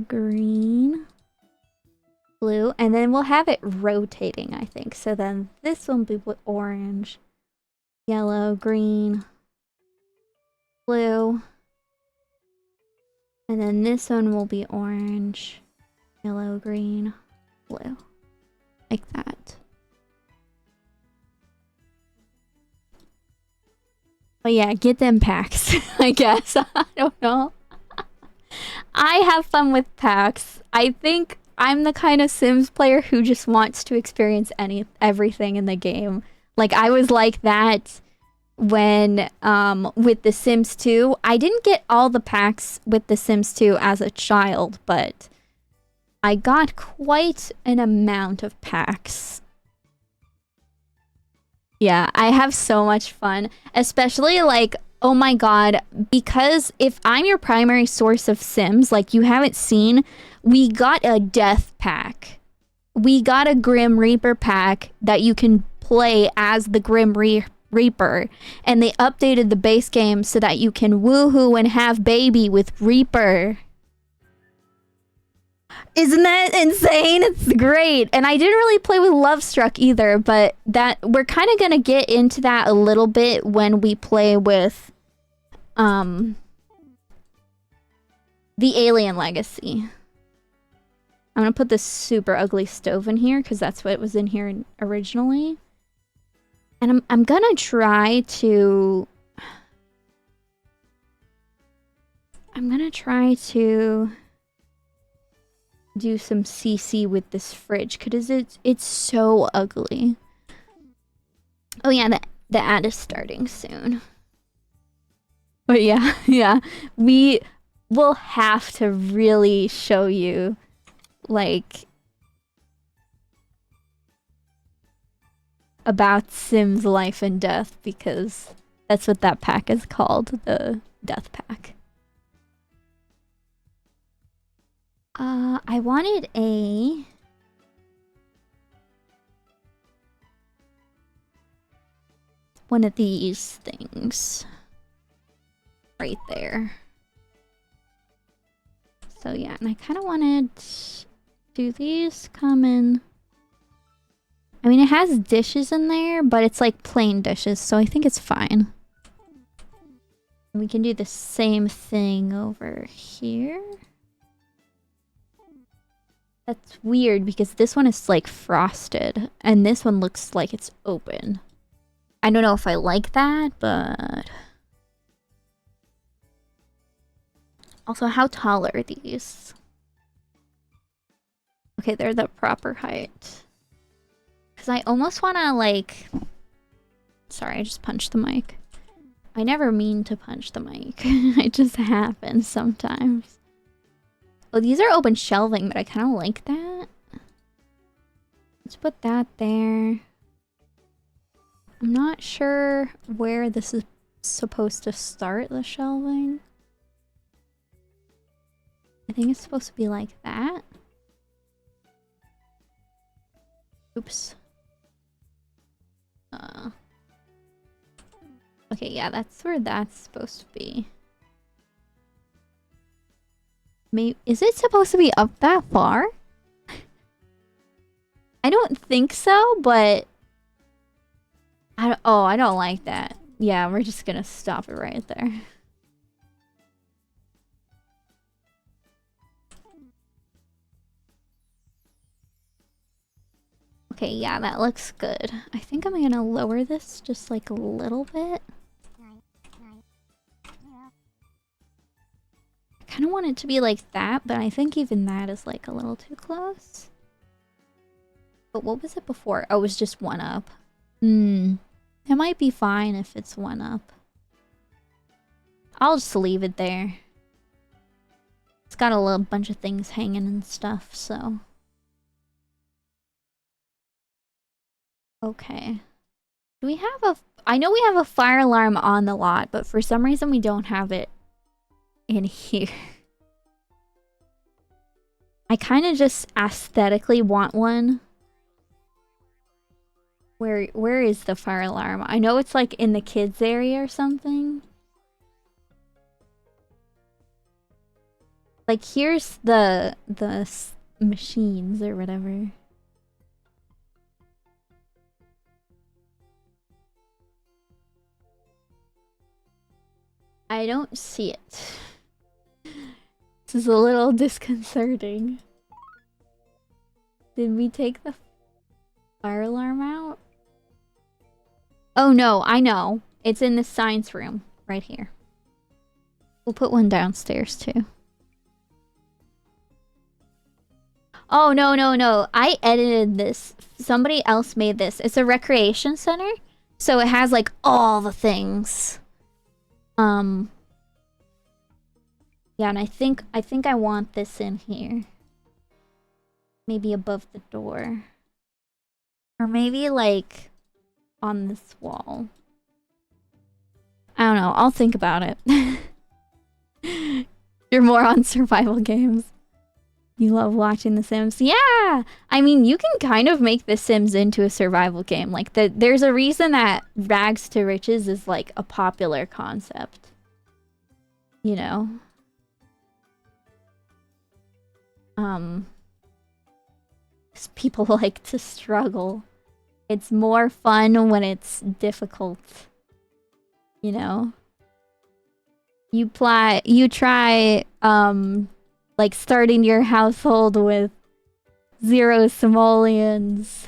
green, blue, and then we'll have it rotating, I think. So then this one will be orange, yellow, green, blue. And then this one will be orange, yellow, green, blue. Like that. But yeah, get them packs, I guess. I don't know. I have fun with packs. I think I'm the kind of Sims player who just wants to experience everything in the game. Like, I was like that when with The Sims 2. I didn't get all the packs with The Sims 2 as a child, but I got quite an amount of packs. Yeah, I have so much fun, especially like, oh my god, because if I'm your primary source of Sims, like you haven't seen, we got a death pack. We got a Grim Reaper pack that you can play as the Grim Reaper, and they updated the base game so that you can woohoo and have baby with Reaper. Isn't that insane? It's great. And I didn't really play with Lovestruck either, but that we're kind of going to get into that a little bit when we play with the Alien Legacy. I'm going to put this super ugly stove in here because that's what was in here originally. And I'm going to try to do some CC with this fridge because it's so ugly. Oh yeah, the ad is starting soon. But yeah, yeah, we will have to really show you like about Sims life and death because that's what that pack is called, the death pack. I wanted one of these things right there. So yeah, and I kind of wanted, do these come in? I mean, it has dishes in there, but it's like plain dishes, so I think it's fine. And we can do the same thing over here. That's weird because this one is like frosted and this one looks like it's open. I don't know if I like that, but... Also, how tall are these? Okay, they're the proper height. Because I almost want to like... Sorry, I just punched the mic. I never mean to punch the mic. It just happens sometimes. Oh, these are open shelving, but I kind of like that. Let's put that there. I'm not sure where this is supposed to start, the shelving. I think it's supposed to be like that. Oops. Okay, yeah, that's where that's supposed to be. Maybe, is it supposed to be up that far? I don't think so, but... I don't like that. Yeah, we're just gonna stop it right there. Okay, yeah, that looks good. I think I'm gonna lower this just like a little bit. I kind of want it to be like that, but I think even that is like a little too close. But what was it before? Oh, it was just 1UP. It might be fine if it's 1UP. I'll just leave it there. It's got a little bunch of things hanging and stuff, so... Okay. Do we have a... I know we have a fire alarm on the lot, but for some reason we don't have it in here. I kind of just aesthetically want one. Where is the fire alarm? I know it's like in the kids area or something. Like here's the machines or whatever. I don't see it. This is a little disconcerting. Did we take the fire alarm out? Oh no, I know. It's in the science room right here. We'll put one downstairs too. Oh, no, no, no. I edited this. Somebody else made this. It's a recreation center. So it has like all the things. Yeah, and I think I want this in here. Maybe above the door. Or maybe like on this wall. I don't know. I'll think about it. You're more on survival games. You love watching The Sims. Yeah! I mean, you can kind of make The Sims into a survival game. Like, there's a reason that Rags to Riches is, like, a popular concept. You know? 'Cause people like to struggle. It's more fun when it's difficult. You know? You try, like starting your household with 0 simoleons.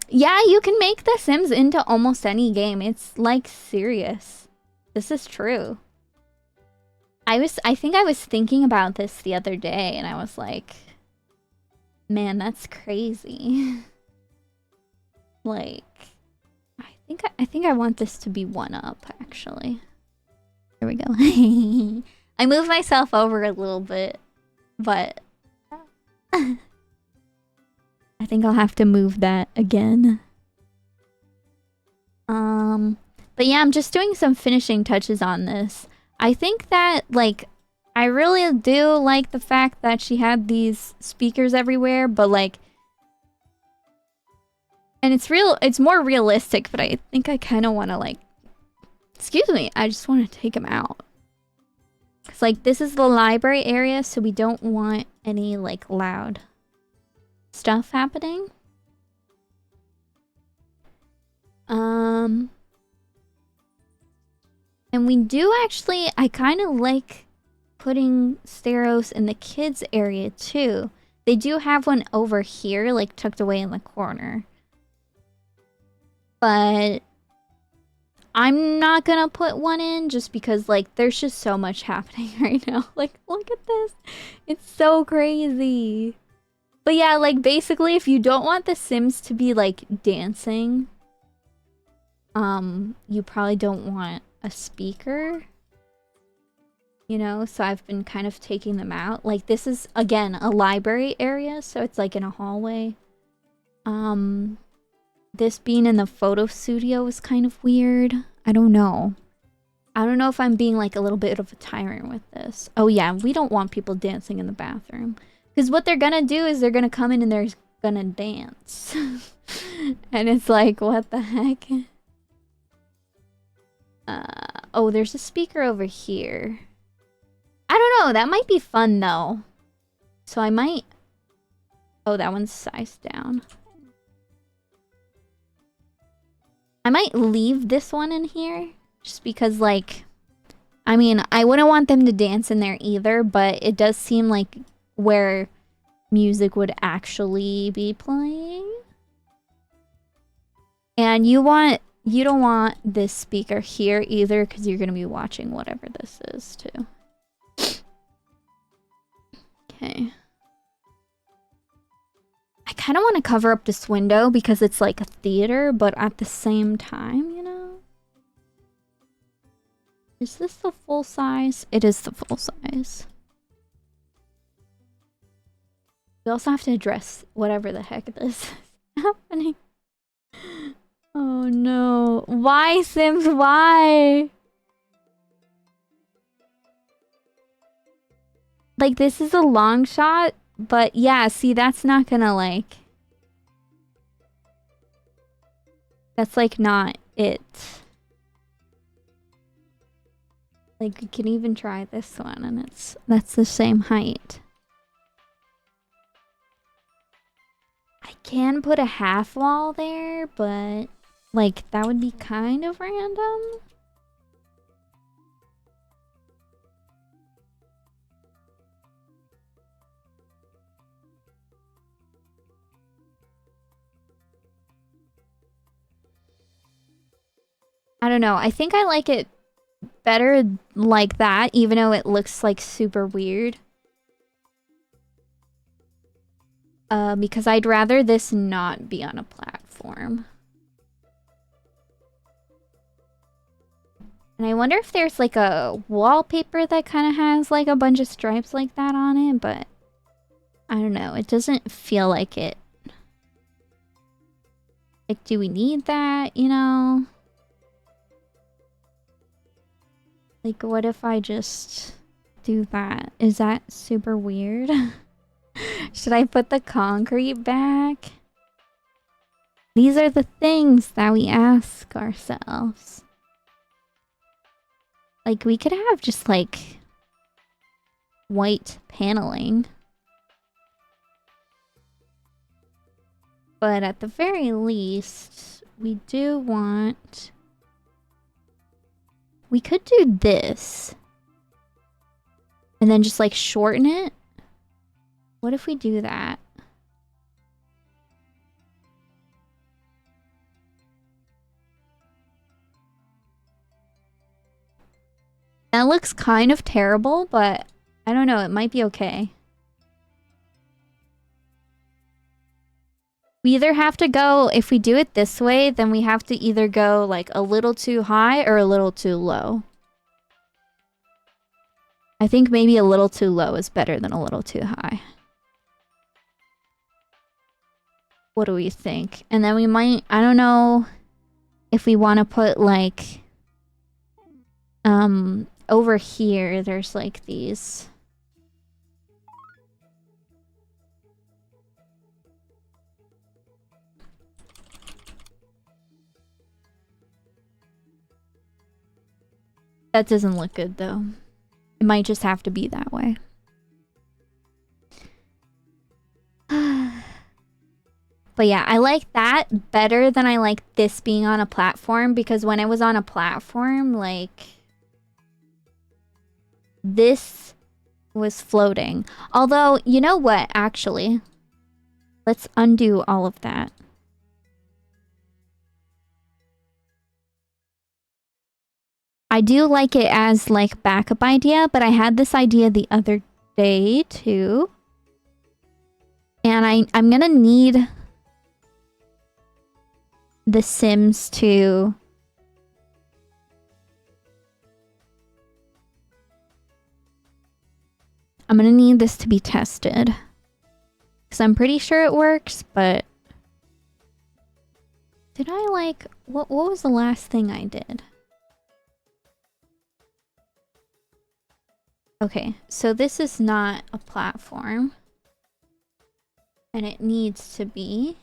Yeah, you can make The Sims into almost any game. It's like serious. This is true. I think I was thinking about this the other day and I was like, man, that's crazy. Like, I think I want this to be 1-up actually. There we go. I moved myself over a little bit, but I think I'll have to move that again. But yeah, I'm just doing some finishing touches on this. I think that, like, I really do like the fact that she had these speakers everywhere, but like, and it's more realistic, but I think I kind of want to like, excuse me, I just want to take them out. Cause like, this is the library area, so we don't want any like loud stuff happening. And we do actually, I kind of like putting stereos in the kids area too. They do have one over here, like tucked away in the corner. But I'm not gonna put one in just because like there's just so much happening right now. Like, look at this. It's so crazy. But yeah, like basically if you don't want the Sims to be like dancing, you probably don't want a speaker. You know, so I've been kind of taking them out. Like this is again a library area, so it's like in a hallway. This being in the photo studio is kind of weird. I don't know. I don't know if I'm being like a little bit of a tyrant with this. Oh yeah, we don't want people dancing in the bathroom. Because what they're gonna do is they're gonna come in and they're gonna dance. And it's like, what the heck? Oh, there's a speaker over here. I don't know, that might be fun though. So I might... Oh, that one's sized down. I might leave this one in here. Just because, like... I mean, I wouldn't want them to dance in there either, but it does seem like where music would actually be playing. And you don't want this speaker here either, because you're going to be watching whatever this is, too. Okay. I kind of want to cover up this window because it's like a theater, but at the same time, you know? Is this the full size? It is the full size. We also have to address whatever the heck this is happening. Oh no. Why, Sims? Why? Like, this is a long shot, but yeah, see, that's not gonna, like... That's, like, not it. Like, we can even try this one, and that's the same height. I can put a half wall there, but Like, that would be kind of random. I don't know. I think I like it better like that, even though it looks like super weird. Because I'd rather this not be on a platform. And I wonder if there's like a wallpaper that kind of has like a bunch of stripes like that on it, but I don't know. It doesn't feel like it. Like, do we need that, you know? Like, what if I just do that? Is that super weird? Should I put the concrete back? These are the things that we ask ourselves. Like, we could have just, like, white paneling. But at the very least, we do want... We could do this. And then just, like, shorten it. What if we do that? That looks kind of terrible, but I don't know. It might be okay. We either have to go, if we do it this way, then we have to either go like a little too high or a little too low. I think maybe a little too low is better than a little too high. What do we think? And then we might, I don't know if we want to put like, over here, there's like these. That doesn't look good though. It might just have to be that way. But yeah, I like that better than I like this being on a platform, because when it was on a platform, like, this was floating. Although, you know what, actually? Let's undo all of that. I do like it as, like, backup idea, but I had this idea the other day, too. And I'm gonna need The Sims to... I'm gonna need this to be tested. Because I'm pretty sure it works, but... Did I, like... What was the last thing I did? Okay, so this is not a platform. And it needs to be.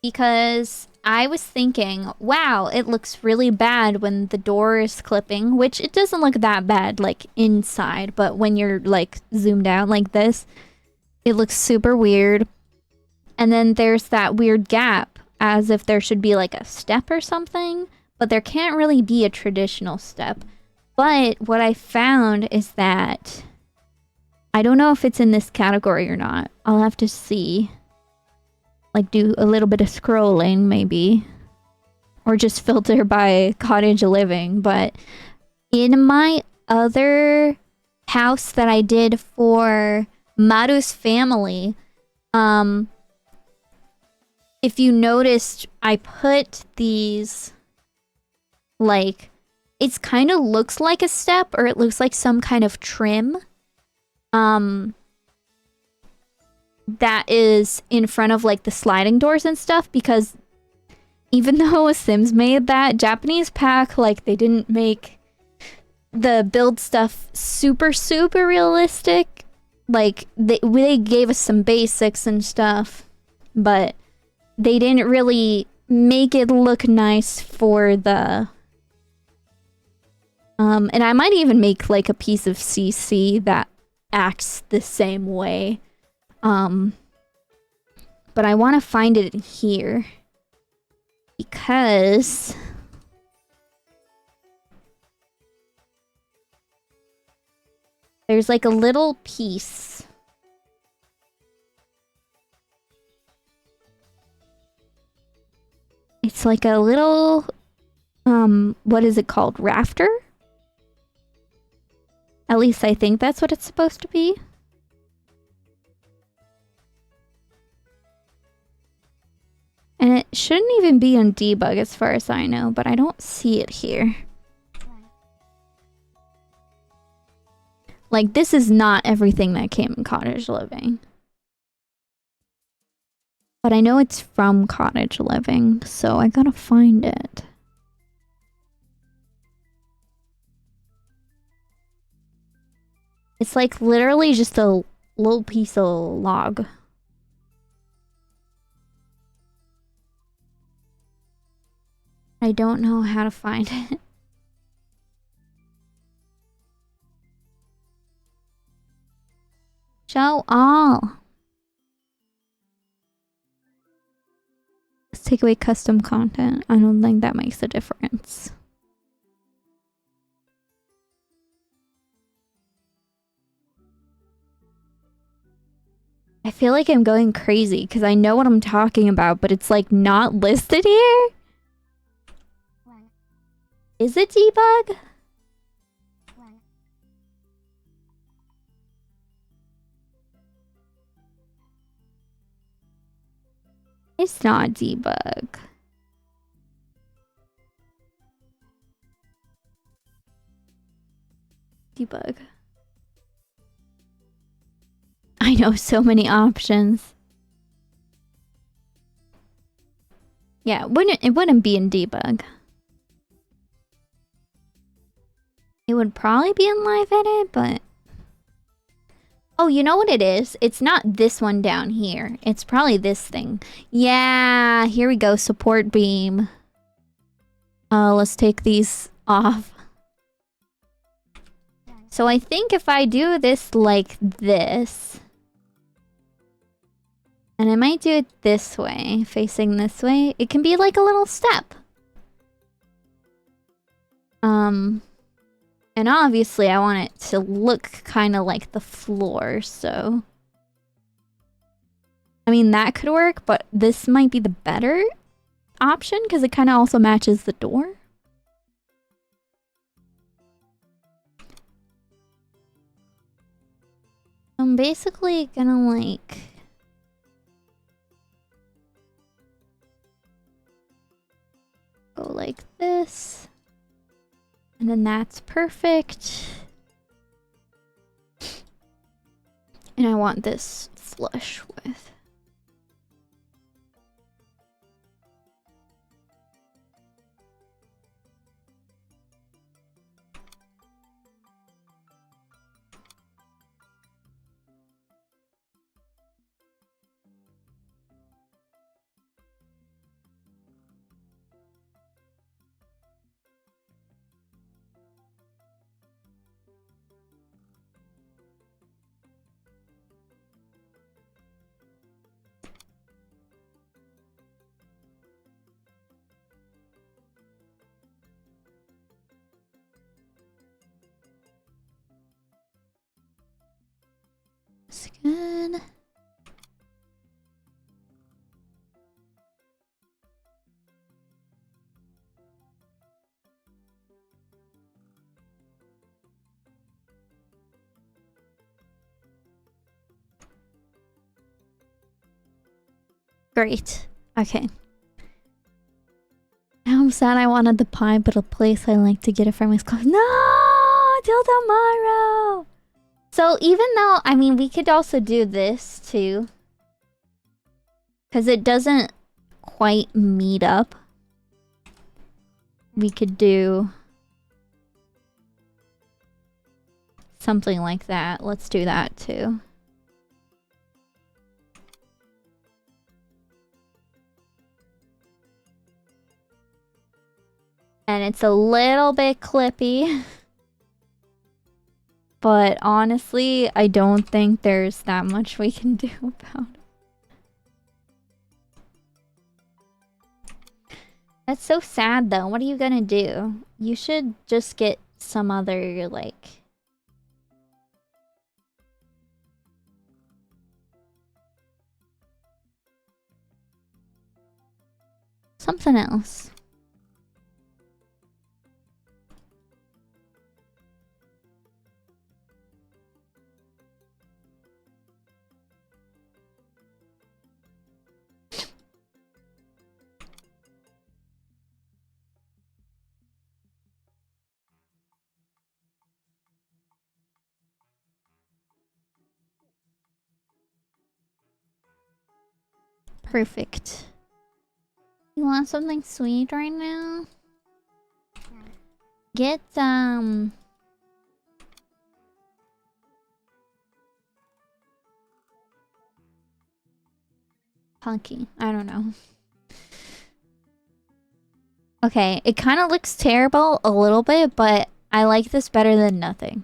Because I was thinking, wow, it looks really bad when the door is clipping, which it doesn't look that bad, like, inside, but when you're, like, zoomed out like this, it looks super weird. And then there's that weird gap, as if there should be, like, a step or something, but there can't really be a traditional step. But what I found is that... I don't know if it's in this category or not. I'll have to see. Like, do a little bit of scrolling, maybe. Or just filter by cottage living. But in my other house that I did for Maru's family, if you noticed, I put these, like, it's kind of looks like a step, or it looks like some kind of trim. That is in front of, like, the sliding doors and stuff, because even though Sims made that Japanese pack, like, they didn't make the build stuff super realistic. Like, they gave us some basics and stuff, but they didn't really make it look nice for the... and I might even make, like, a piece of CC that acts the same way. but I want to find it here. Because... there's like a little piece. It's like a little, what is it called? Rafter? At least I think that's what it's supposed to be. And it shouldn't even be in debug as far as I know, but I don't see it here. Like, this is not everything that came in Cottage Living. But I know it's from Cottage Living, so I gotta find it. It's like literally just a little piece of log. I don't know how to find it. Show all. Let's take away custom content. I don't think that makes a difference. I feel like I'm going crazy because I know what I'm talking about, but it's like not listed here. Is it debug? It's not debug. Debug. I know so many options. Yeah, it wouldn't be in debug. It would probably be in live edit, but... oh, you know what it is? It's not this one down here. It's probably this thing. Yeah, here we go. Support beam. Let's take these off. So I think if I do this like this... and I might do it this way, facing this way. It can be like a little step. And obviously I want it to look kind of like the floor, so... I mean, that could work, but this might be the better option because it kind of also matches the door. I'm basically gonna like... go like this. And then that's perfect. And I want this flush with. Good. Great. Okay. Now I'm sad I wanted the pie, but a place I like to get it from is closed. No! Till tomorrow! So even though, I mean, we could also do this too. Because it doesn't quite meet up. We could do something like that. Let's do that too. And it's a little bit clippy. But honestly, I don't think there's that much we can do about it. That's so sad though. What are you gonna do? You should just get some other, like... something else. Perfect. You want something sweet right now? Get, Punky. I don't know. Okay, it kind of looks terrible a little bit, but I like this better than nothing.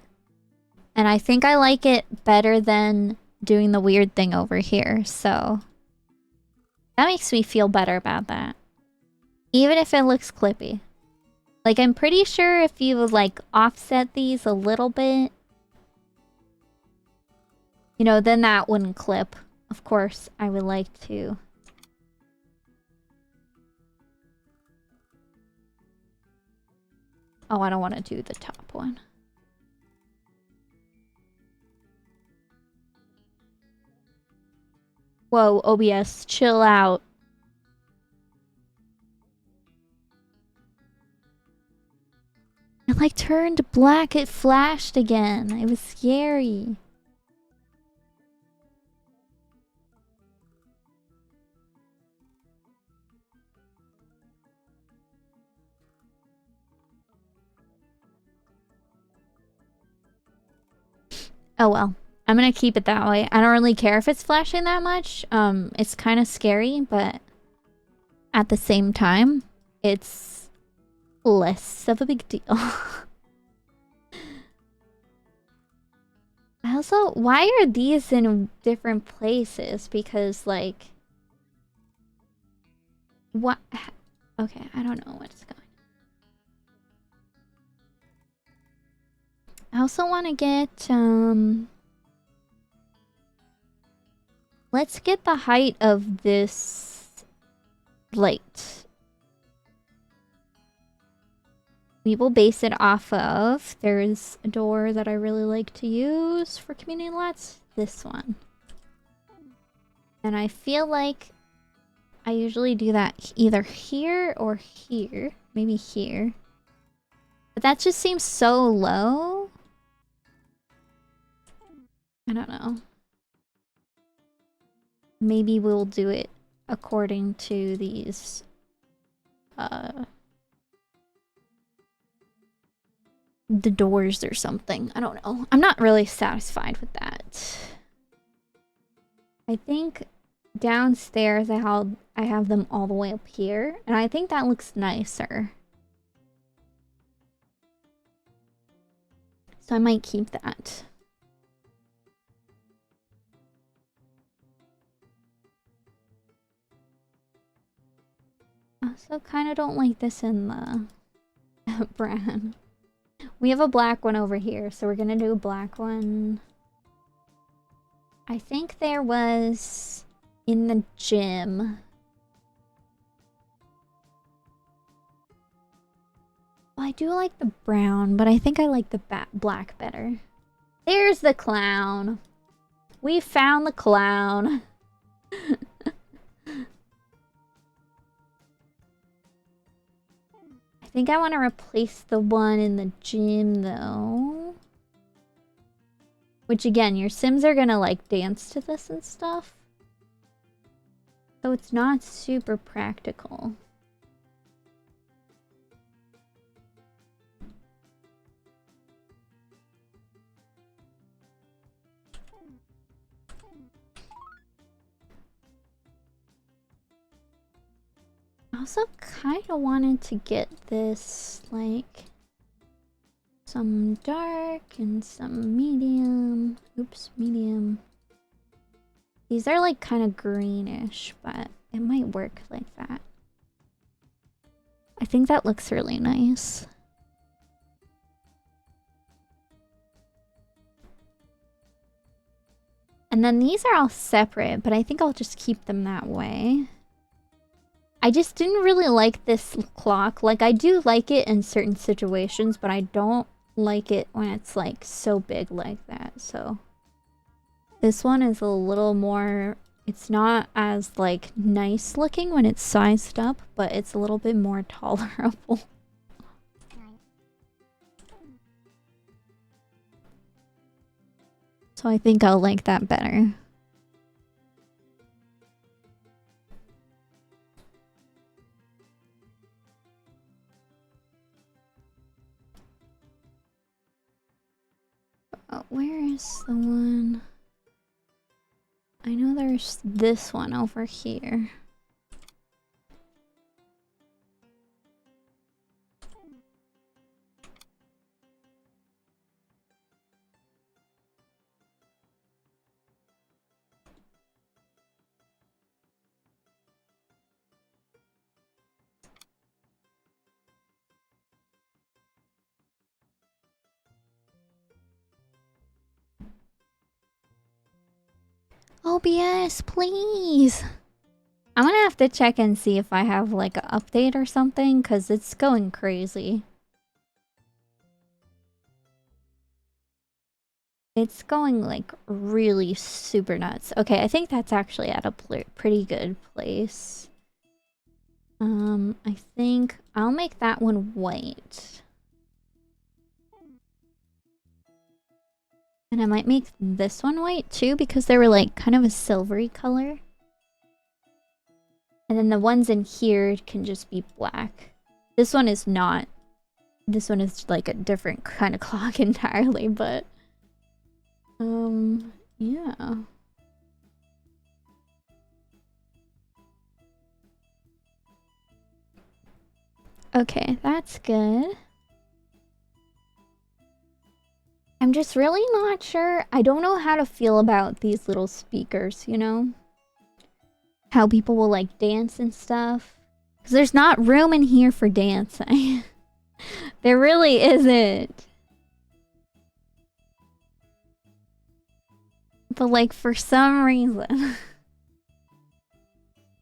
And I think I like it better than doing the weird thing over here, so... that makes me feel better about that. Even if it looks clippy. Like, I'm pretty sure if you would, like, offset these a little bit... you know, then that wouldn't clip. Of course, I would like to... oh, I don't want to do the top one. Whoa, OBS, chill out. It like turned black, it flashed again. It was scary. Oh well. I'm gonna keep it that way. I don't really care if it's flashing that much. It's kind of scary, but at the same time, it's less of a big deal. Also, why are these in different places? Because, like... what? Okay, I don't know what's going on. I also want to get, let's get the height of this light. We will base it off of... there's a door that I really like to use for community lots. This one. And I feel like I usually do that either here or here. Maybe here. But that just seems so low. I don't know. Maybe we'll do it according to these... the doors or something. I don't know. I'm not really satisfied with that. I think downstairs I have them all the way up here, and I think that looks nicer. So I might keep that. I also kind of don't like this in the brown. We have a black one over here, so we're gonna do a black one. I think there was in the gym. Well, I do like the brown, but I think I like the black better. There's the clown. We found the clown. I think I want to replace the one in the gym, though. Which, again, your Sims are gonna, like, dance to this and stuff. So it's not super practical. I also kind of wanted to get this, like, some dark and some medium. Oops, medium. These are, like, kind of greenish, but it might work like that. think that looks really nice. And then these are all separate, but I think I'll just keep them that way. I just didn't really like this clock. Like, I do like it in certain situations, but I don't like it when it's, like, so big like that, so... This one is a little more... It's not as, like, nice looking when it's sized up, but it's a little bit more tolerable. So I think I'll like that better. Oh, where is the one? I know there's this one over here. OBS, please! I'm gonna have to check and see if I have like an update or something, because it's going crazy. It's going like really super nuts. Okay, I think that's actually at a pretty good place. I think I'll make that one white. And I might make this one white too, because they were like kind of a silvery color. And then the ones in here can just be black. This one is not. This one is like a different kind of clock entirely, but... yeah. Okay, that's good. I'm just really not sure. I don't know how to feel about these little speakers, you know? How people will like dance and stuff. Because there's not room in here for dancing. There really isn't. But like for some reason...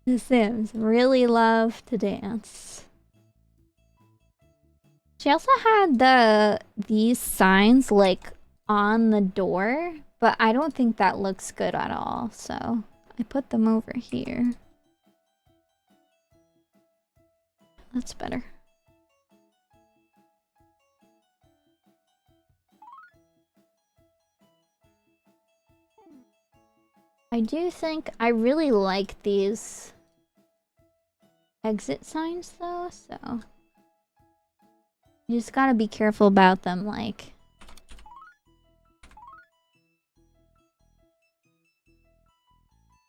The Sims really love to dance. She also had these signs like on the door, but I don't think that looks good at all, so I put them over here. That's better. I do think I really like these exit signs though, so you just gotta be careful about them, like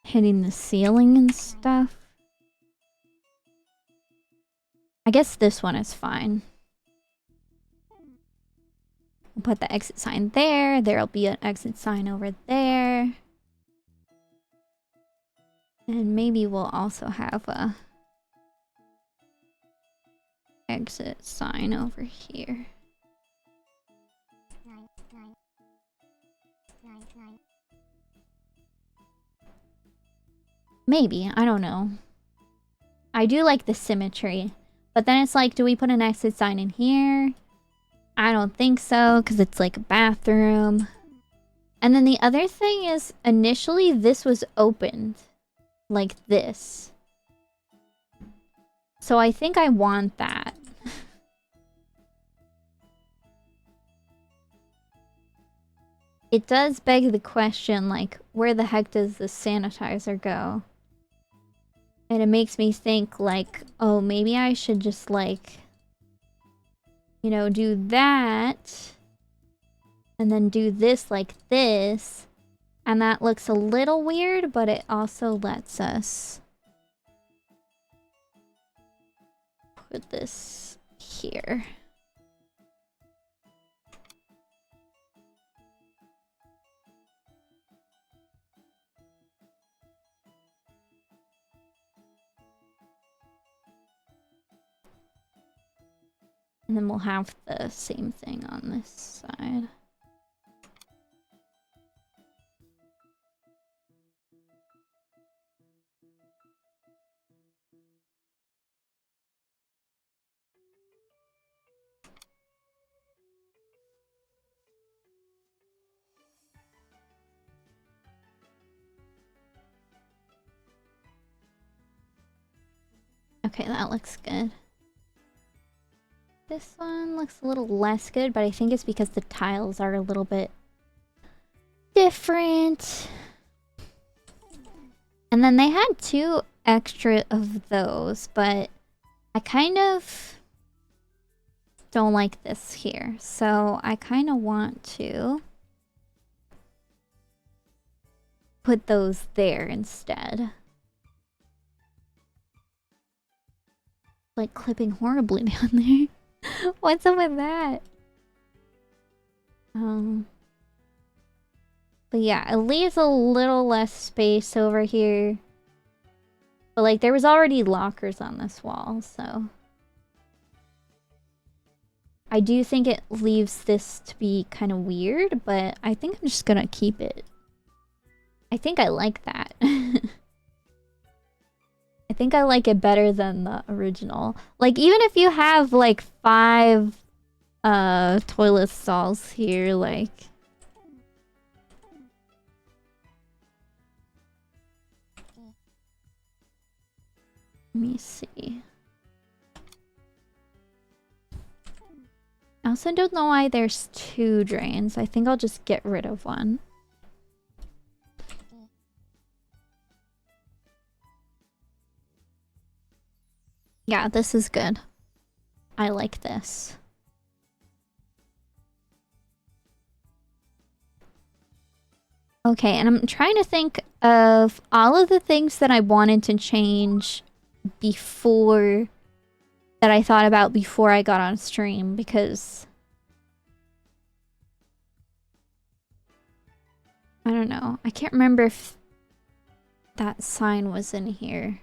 hitting the ceiling and stuff. I guess this one is fine. We'll put the exit sign there. There'll be an exit sign over there. And maybe we'll also have a exit sign over here. Maybe, I don't know. I do like the symmetry. But then it's like, do we put an exit sign in here? I don't think so, because it's like a bathroom. And then the other thing is, initially this was opened. Like this. So I think I want that. It does beg the question, like, where the heck does the sanitizer go? And it makes me think, like, oh, maybe I should just, like, you know, do that. And then do this like this. And that looks a little weird, but it also lets us put this here. And then we'll have the same thing on this side. Okay, that looks good. This one looks a little less good, but I think it's because the tiles are a little bit different. And then they had 2 extra of those, but I kind of don't like this here. So I kind of want to put those there instead. Like clipping horribly down there. What's up with that? But yeah, it leaves a little less space over here. But like there was already lockers on this wall, so I do think it leaves this to be kind of weird, but I think I'm just gonna keep it. I think I like that. I think I like it better than the original. Like, even if you have, like, 5 toilet stalls here, like... Let me see. I also don't know why there's 2 drains. I think I'll just get rid of one. Yeah, this is good. I like this. Okay, and I'm trying to think of all of the things that I wanted to change before... that I thought about before I got on stream, because... I don't know. I can't remember if that sign was in here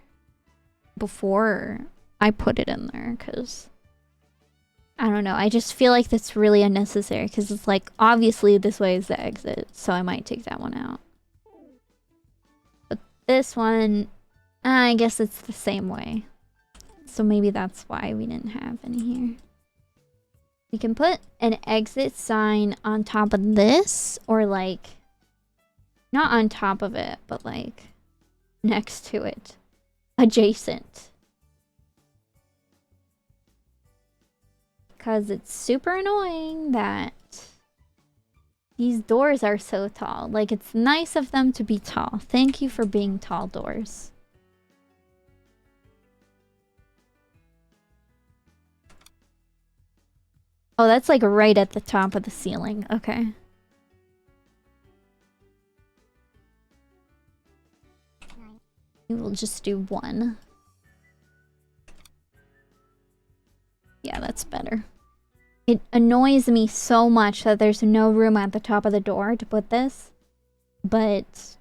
before I put it in there, because I don't know. I just feel like that's really unnecessary, because it's like, obviously this way is the exit, so I might take that one out. But this one, I guess it's the same way. So maybe that's why we didn't have any here. We can put an exit sign on top of this, or like, not on top of it, but like next to it, adjacent. Because it's super annoying that these doors are so tall. Like, it's nice of them to be tall. Thank you for being tall doors. Oh, that's like right at the top of the ceiling. Okay. We will just do 1. Yeah, that's better. It annoys me so much that there's no room at the top of the door to put this. But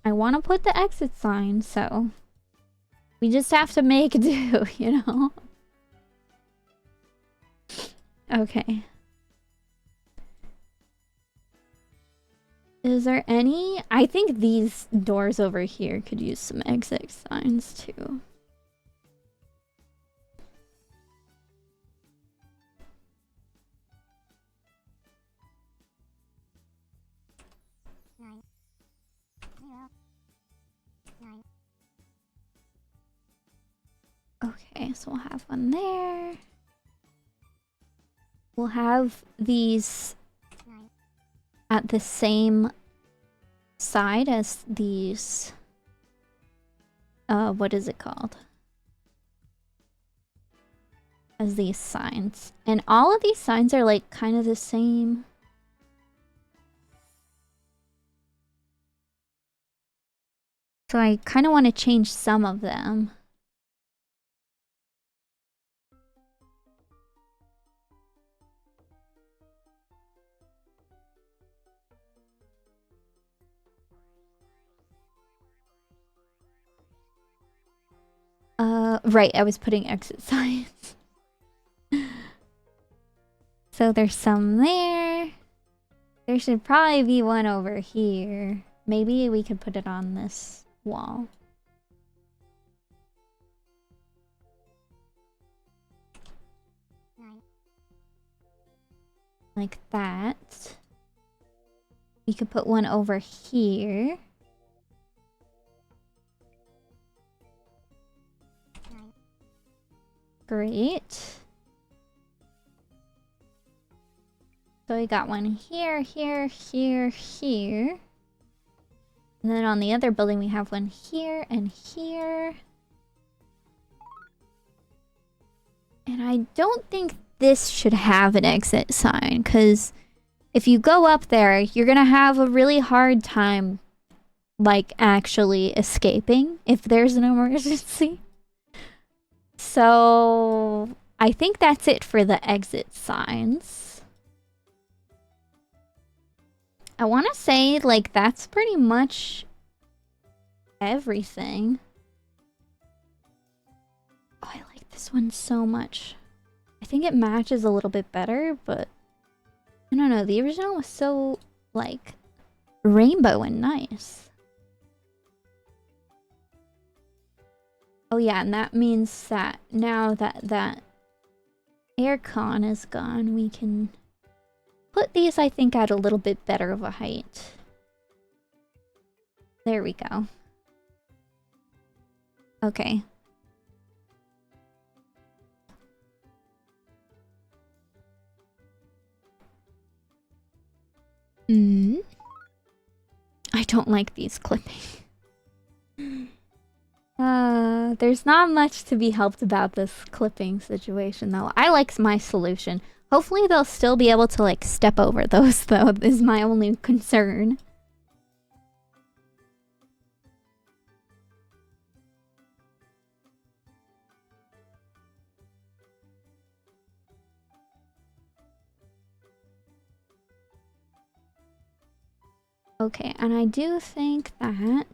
I want to put the exit sign, so we just have to make do, you know? Okay. Is there any? I think these doors over here could use some exit signs too. Okay, so we'll have one there. We'll have these at the same side as these... what is it called? As these signs. And all of these signs are like kind of the same. So I kind of want to change some of them. Right, I was putting exit signs. So there's some there. There should probably be one over here. Maybe we could put it on this wall. Like that. We could put one over here. Great. So we got one here, here, here, here. And then on the other building we have one here and here. And I don't think this should have an exit sign, because if you go up there, you're gonna have a really hard time, like, actually escaping if there's an emergency. So I think that's it for the exit signs. I want to say, like, that's pretty much everything. Oh, I like this one so much. I think it matches a little bit better, but I don't know. The original was so, like, rainbow and nice. Oh yeah, and that means that now that that aircon is gone, we can put these, I think, at a little bit better of a height. There we go. Okay. I don't like these clipping. There's not much to be helped about this clipping situation, though. I like my solution. Hopefully they'll still be able to, like, step over those, though, is my only concern. Okay, and I do think that...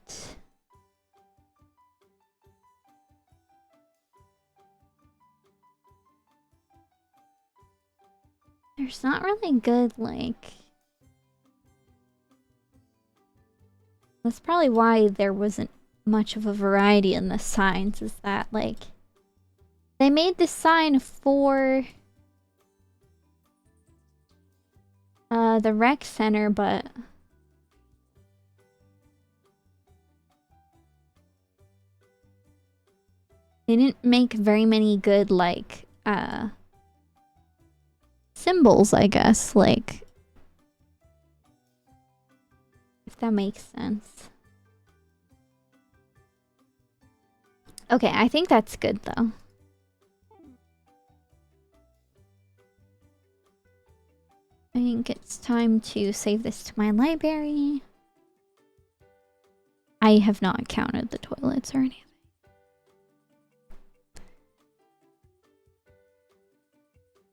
there's not really good, like... that's probably why there wasn't much of a variety in the signs, is that, like... they made this sign for... the rec center, but... they didn't make very many good, like, symbols, I guess, like... if that makes sense. Okay, I think that's good, though. I think it's time to save this to my library. I have not counted the toilets or anything.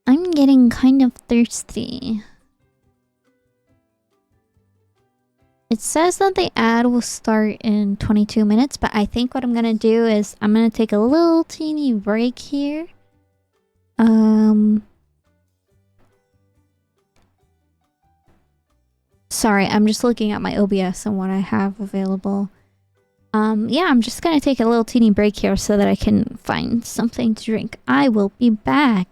I'm getting kind of thirsty. It says that the ad will start in 22 minutes, but I think what I'm gonna do is I'm gonna take a little teeny break here. Sorry, I'm just looking at my OBS and what I have available. Yeah, I'm just gonna take a little teeny break here so that I can find something to drink. I will be back.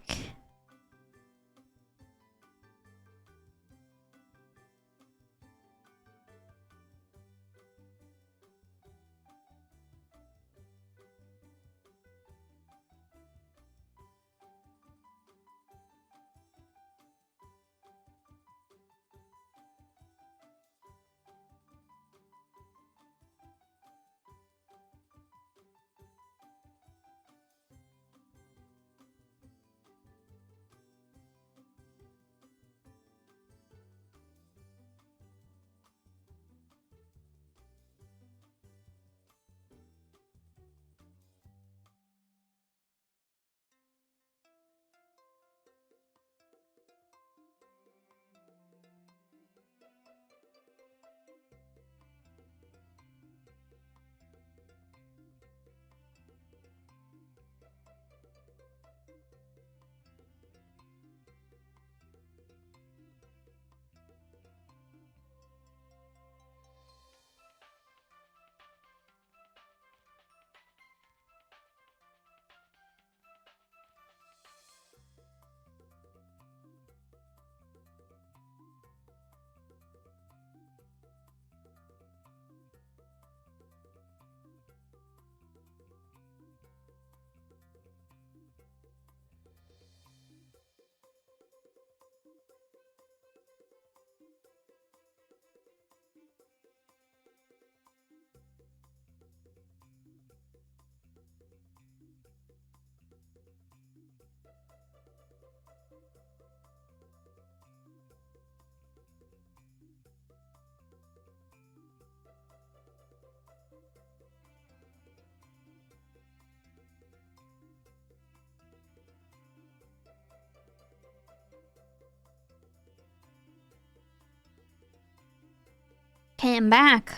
Okay, I'm back.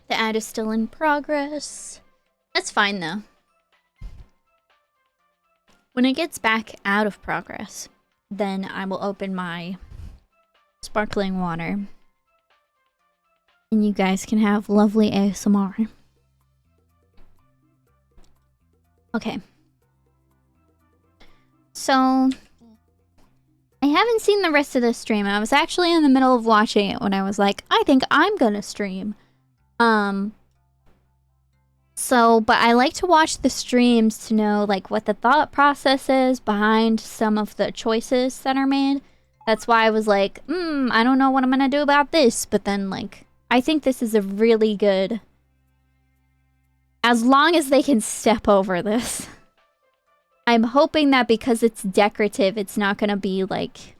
The ad is still in progress. That's fine though. When it gets back out of progress, then I will open my sparkling water. And you guys can have lovely ASMR. Okay. So, I haven't seen the rest of the stream. I was actually in the middle of watching it when I was like, I think I'm gonna stream. So, but I like to watch the streams to know like what the thought process is behind some of the choices that are made. That's why I was like, I don't know what I'm gonna do about this. But then like, I think this is a really good... As long as they can step over this. I'm hoping that because it's decorative, it's not gonna be like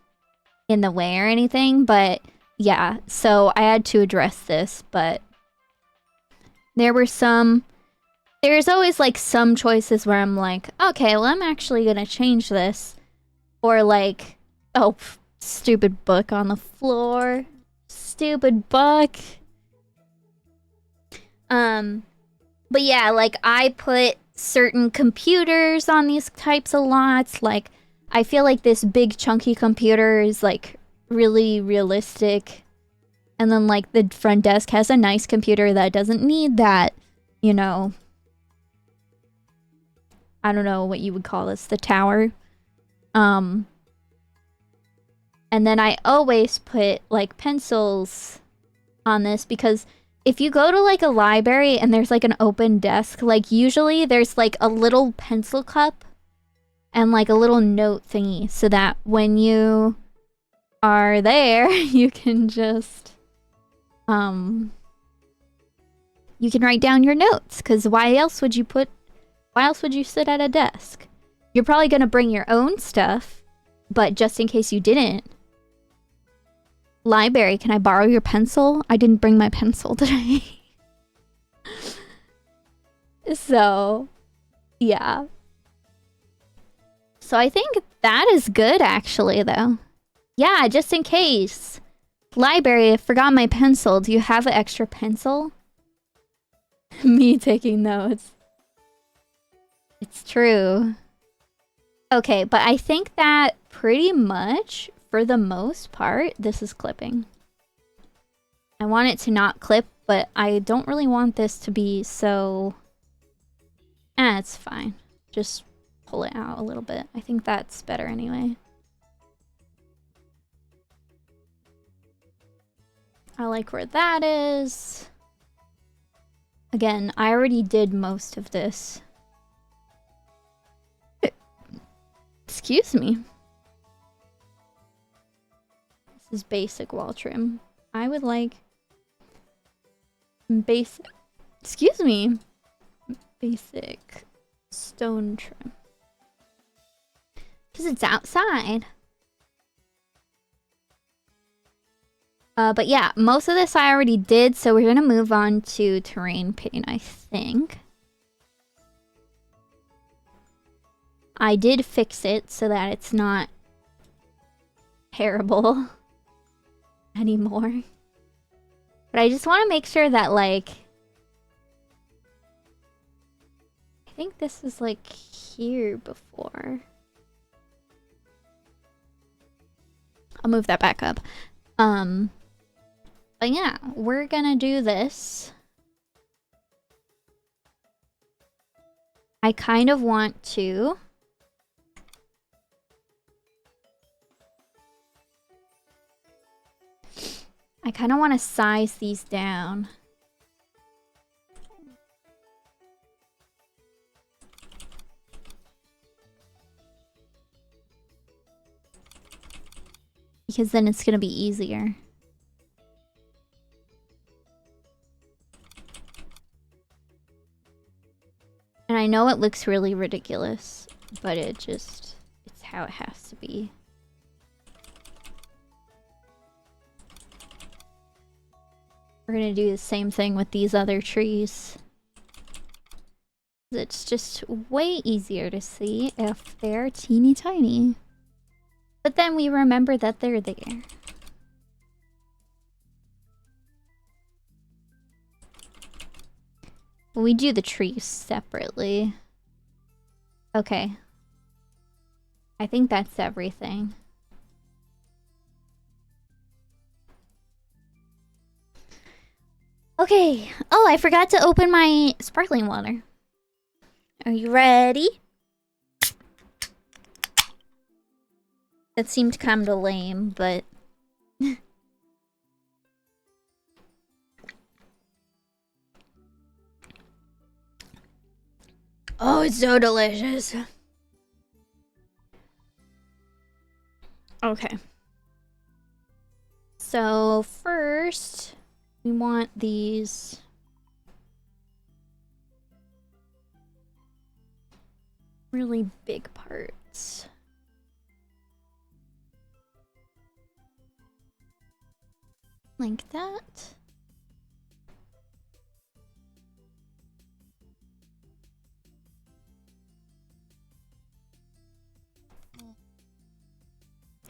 in the way or anything. But yeah, so I had to address this, but there were some... There's always like some choices where I'm like, okay, well I'm actually gonna change this. Or like, oh, stupid book on the floor. Stupid book. But yeah, like I put certain computers on these types of lots. Like, I feel like this big chunky computer is like really realistic. And then like the front desk has a nice computer that doesn't need that, you know. I don't know what you would call this, the tower. And then I always put like pencils on this because if you go to like a library and there's like an open desk, like usually there's like a little pencil cup and like a little note thingy so that when you are there, you can just, you can write down your notes, because why else would you sit at a desk? You're probably gonna bring your own stuff, but just in case you didn't. Library, can I borrow your pencil? I didn't bring my pencil today. So, yeah. So I think that is good, actually, though. Yeah, just in case. Library, I forgot my pencil. Do you have an extra pencil? Me taking notes. It's true. Okay, but I think that pretty much, for the most part, this is clipping. I want it to not clip, but I don't really want this to be so... it's fine. Just pull it out a little bit. I think that's better anyway. I like where that is. Again, I already did most of this. Excuse me. This is basic wall trim. I would like basic... Excuse me. Basic stone trim. Because it's outside. But yeah, most of this I already did, so we're gonna move on to terrain paint, I think. I did fix it so that it's not terrible anymore. But I just want to make sure that, like... I think this is, like, here before. I'll move that back up. But yeah, we're gonna do this. I kind of want to... I kind of want to size these down. Because then it's going to be easier. And I know it looks really ridiculous, but it's how it has to be. We're gonna do the same thing with these other trees. It's just way easier to see if they're teeny tiny. But then we remember that they're there. We do the trees separately. Okay. I think that's everything. Okay. Oh, I forgot to open my sparkling water. Are you ready? That seemed kind of lame, but... Oh, it's so delicious. Okay. So first, we want these really big parts. Like that.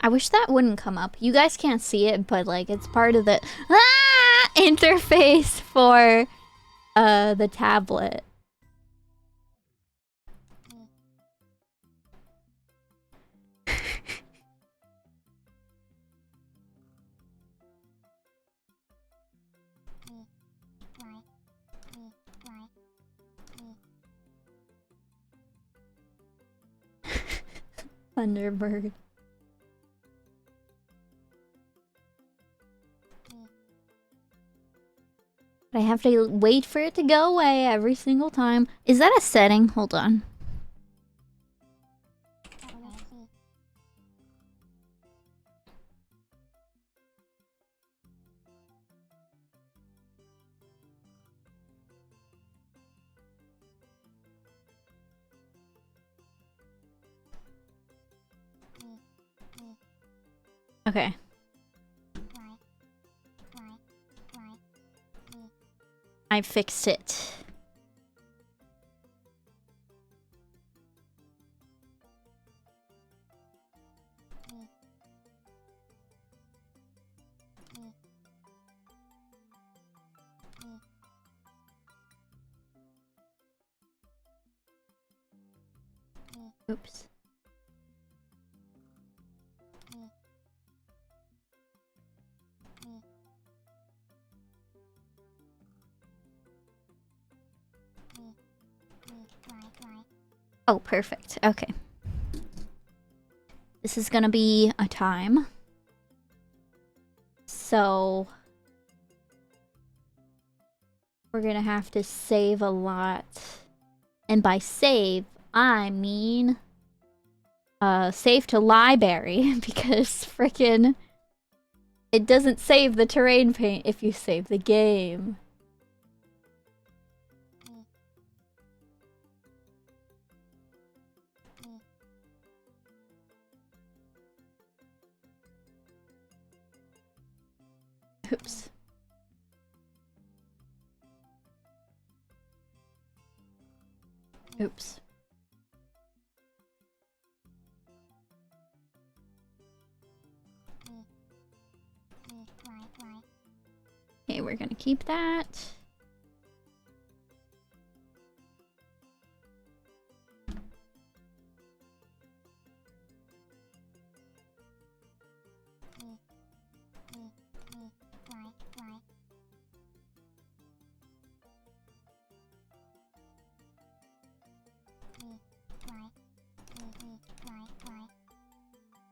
I wish that wouldn't come up. You guys can't see it, but like it's part of the interface for the tablet. Thunderbird. But I have to wait for it to go away every single time. Is that a setting? Hold on. Okay. I fixed it. Oops. Oh, perfect. Okay. This is gonna be a time. So... we're gonna have to save a lot. And by save, I mean... save to library, because frickin' it doesn't save the terrain paint if you save the game. Oops. Oops. Okay, we're gonna keep that.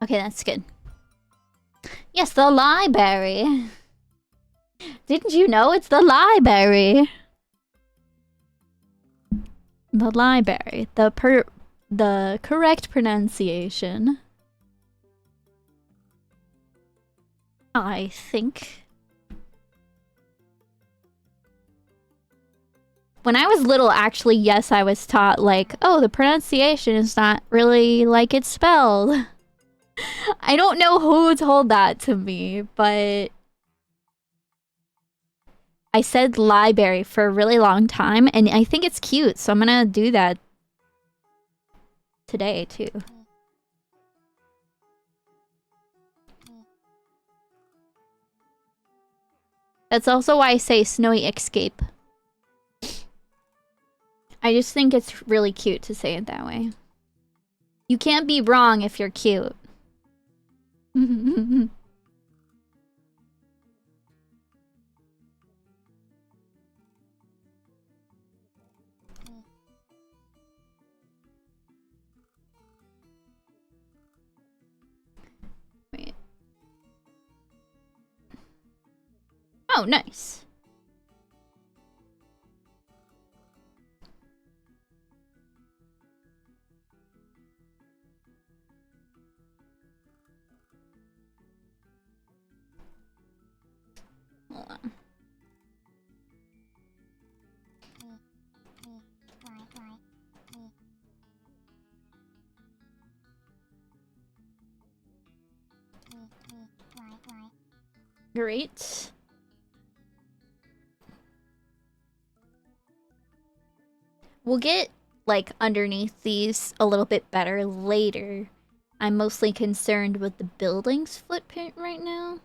Okay, that's good. Yes, the library. Didn't you know it's the library? The library. The correct pronunciation. I think. When I was little, actually, yes, I was taught, like, oh, the pronunciation is not really like it's spelled. I don't know who told that to me, but... I said library for a really long time, and I think it's cute, so I'm gonna do that today, too. That's also why I say snowy escape. I just think it's really cute to say it that way. You can't be wrong if you're cute. Wait. Oh, nice. Hold on. Great. We'll get, like, underneath these a little bit better later. I'm mostly concerned with the building's footprint right now.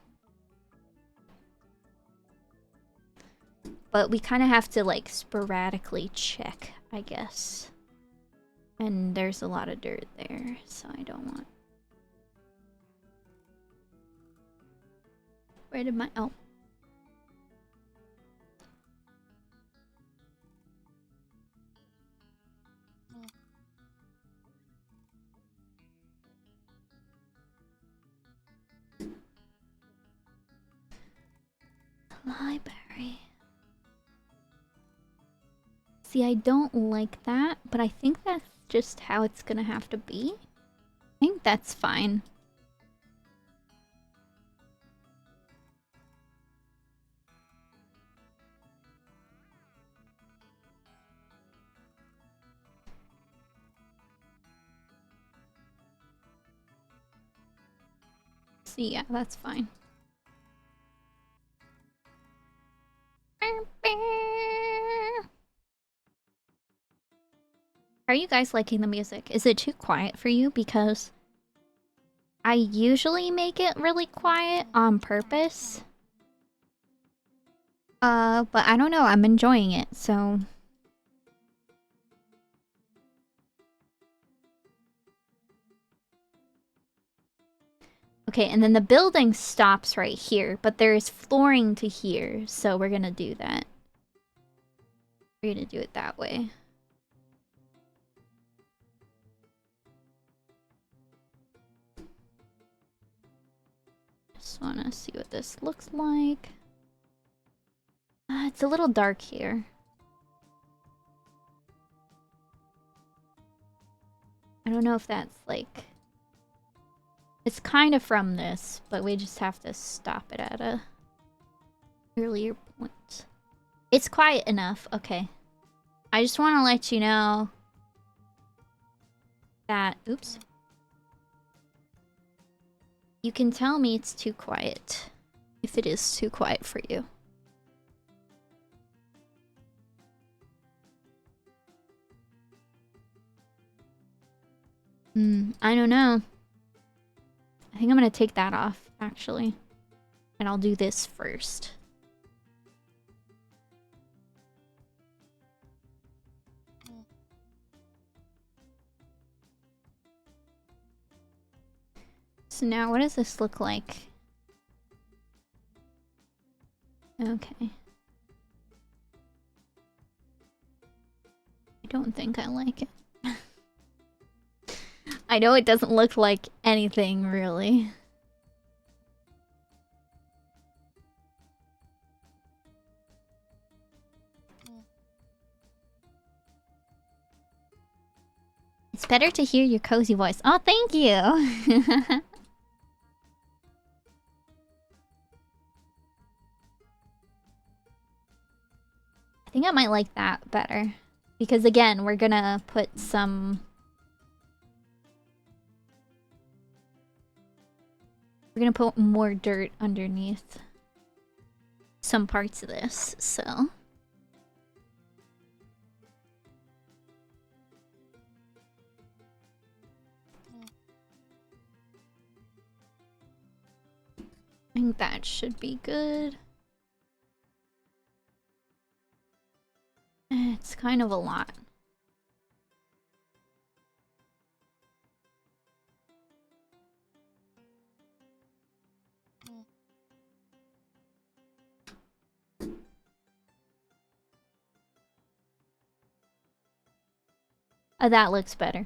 But we kind of have to, like, sporadically check, I guess. And there's a lot of dirt there, so I don't want... Where did my... Oh. Library. See, I don't like that, but I think that's just how it's gonna have to be. I think that's fine. See, yeah, that's fine. Are you guys liking the music? Is it too quiet for you? Because I usually make it really quiet on purpose. But I don't know, I'm enjoying it, so... Okay, and then the building stops right here, but there's flooring to here, so we're gonna do that. We're gonna do it that way. Just wanna see what this looks like. It's a little dark here. I don't know if that's like... It's kind of from this, but we just have to stop it at a earlier point. It's quiet enough. Okay. I just want to let you know that... Oops. You can tell me it's too quiet. If it is too quiet for you. I don't know. I think I'm gonna take that off, actually. And I'll do this first. So now, what does this look like? Okay. I don't think I like it. I know it doesn't look like anything, really. It's better to hear your cozy voice. Oh, thank you! I think I might like that better. Because again, we're gonna put some... We're gonna put more dirt underneath some parts of this, so... I think that should be good. It's kind of a lot. That looks better.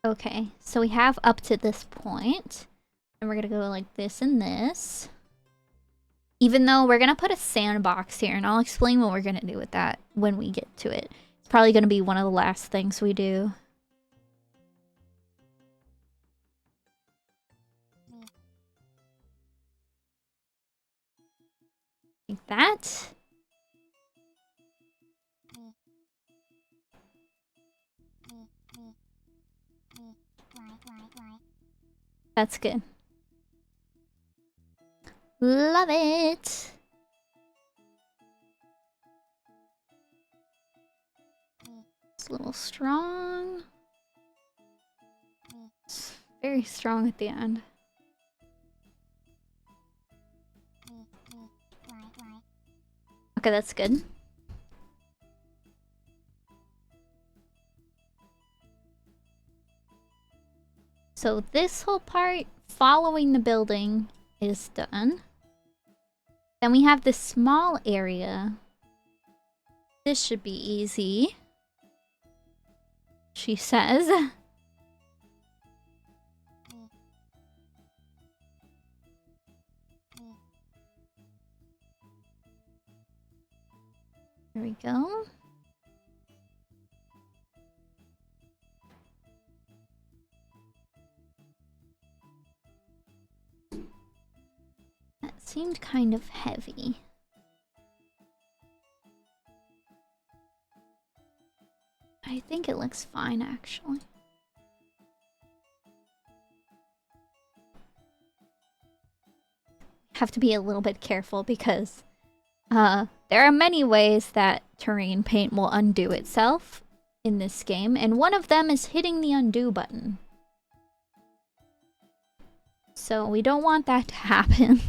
Okay, so we have up to this point. And we're gonna go like this and this. Even though we're gonna put a sandbox here, and I'll explain what we're gonna do with that when we get to it. It's probably gonna be one of the last things we do. Like that. That's good. Love it. It's a little strong. It's very strong at the end. Okay, that's good. So this whole part following the building is done. Then we have this small area. This should be easy, she says. There we go. That seemed kind of heavy. I think it looks fine, actually. Have to be a little bit careful because there are many ways that terrain paint will undo itself in this game, and one of them is hitting the undo button. So we don't want that to happen.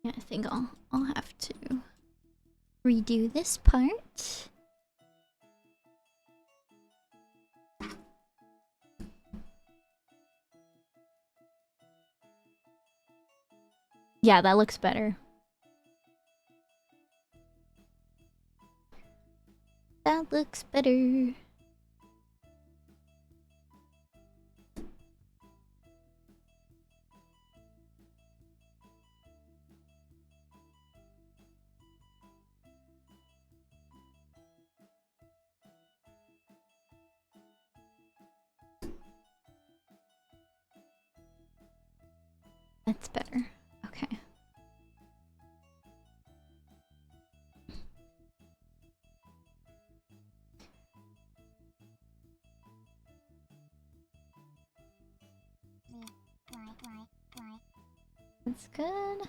Yeah, I think I'll have to redo this part. Yeah, that looks better. That looks better. That's better. Okay. That's good.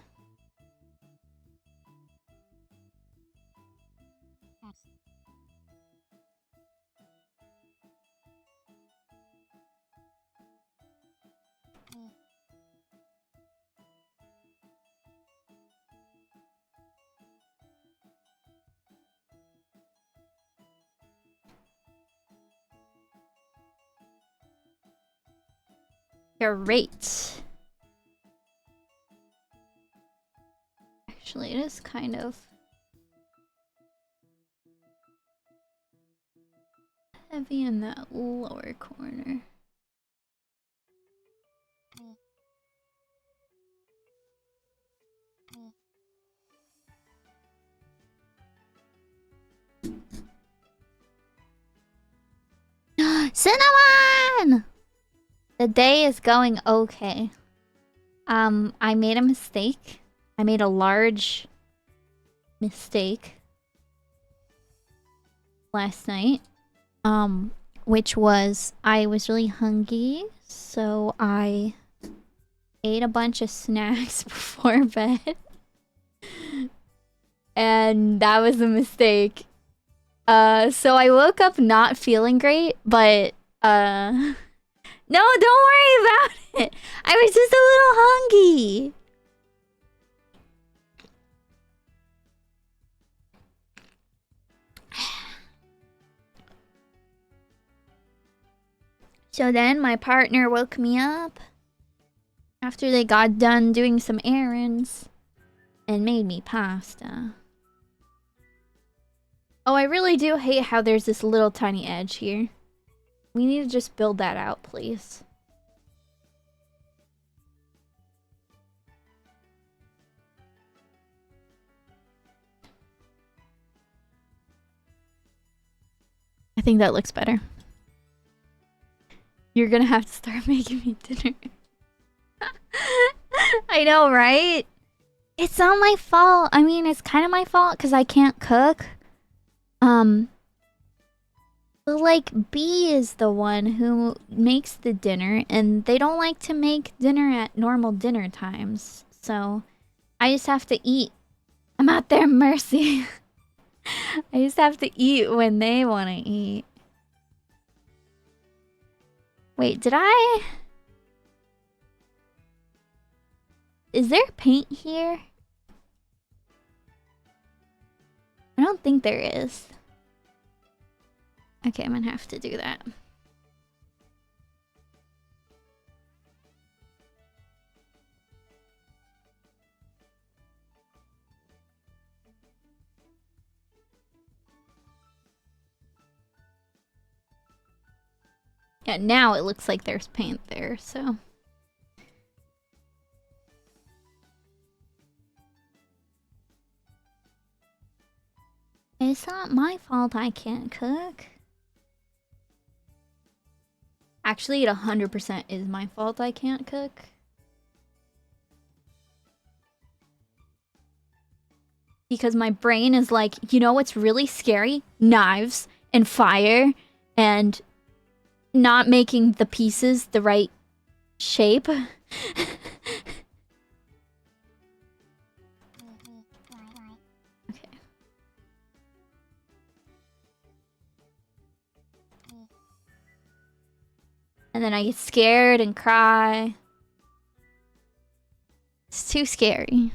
Great. Actually, it is kind of heavy in that lower corner. Cinnamon! The day is going okay. I made a mistake. I made a large mistake last night. Which was I was really hungry, so I ate a bunch of snacks before bed. And that was a mistake. So I woke up not feeling great, but no, don't worry about it. I was just a little hungry. So then my partner woke me up after they got done doing some errands and made me pasta. Oh, I really do hate how there's this little tiny edge here. We need to just build that out, please. I think that looks better. You're gonna have to start making me dinner. I know, right? It's not my fault. I mean, it's kind of my fault because I can't cook. But like, B is the one who makes the dinner, and they don't like to make dinner at normal dinner times. So, I just have to eat. I'm at their mercy. I just have to eat when they want to eat. Wait, did I... Is there paint here? I don't think there is. Okay, I'm gonna have to do that. Yeah, now it looks like there's paint there, so... It's not my fault I can't cook. Actually, it 100% is my fault I can't cook. Because my brain is like, you know what's really scary? Knives and fire and not making the pieces the right shape. And then I get scared and cry. It's too scary.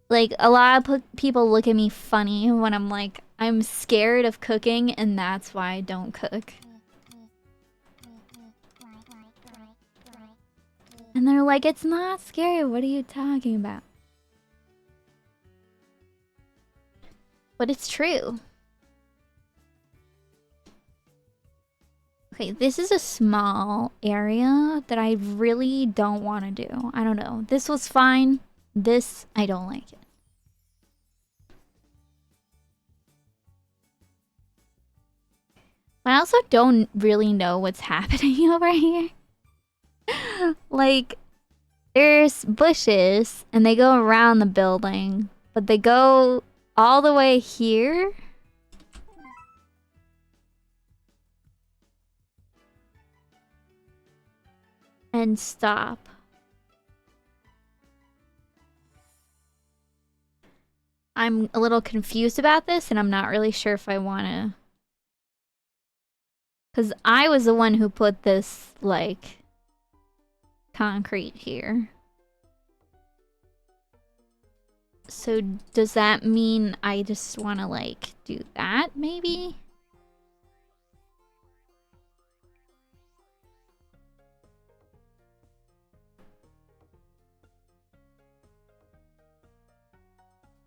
Like, a lot of people look at me funny when I'm like, I'm scared of cooking and that's why I don't cook. And they're like, it's not scary, what are you talking about? But it's true. Okay, this is a small area that I really don't want to do. I don't know. This was fine. This, I don't like it. But I also don't really know what's happening over here. Like, there's bushes, and they go around the building, but they go all the way here. And stop. I'm a little confused about this, and I'm not really sure if I want to... Because I was the one who put this, like, concrete here. So does that mean I just want to, like, do that, maybe?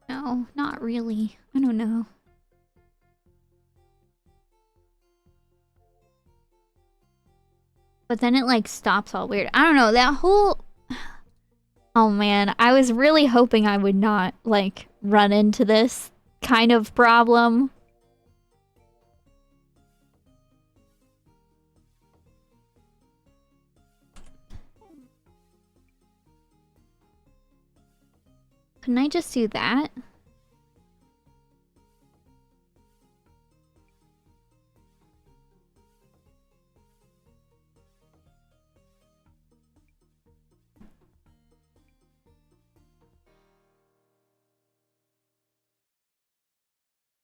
No, not really. I don't know. But then it like stops all weird. I don't know, that whole... Oh man, I was really hoping I would not like run into this kind of problem. Couldn't I just do that?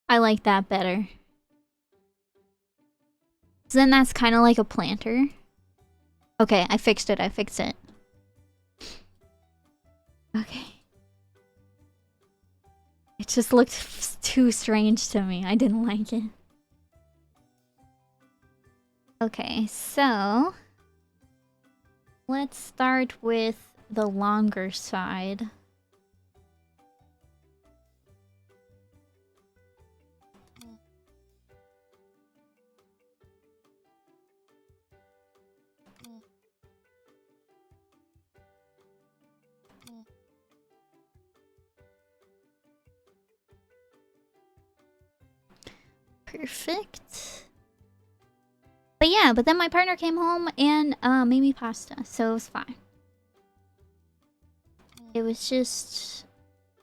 I like that better. So then that's kind of like a planter. Okay, I fixed it, I fixed it. Okay. It just looked too strange to me. I didn't like it. Okay, so let's start with the longer side. Perfect. But yeah, but then my partner came home and made me pasta, so it was fine. It was just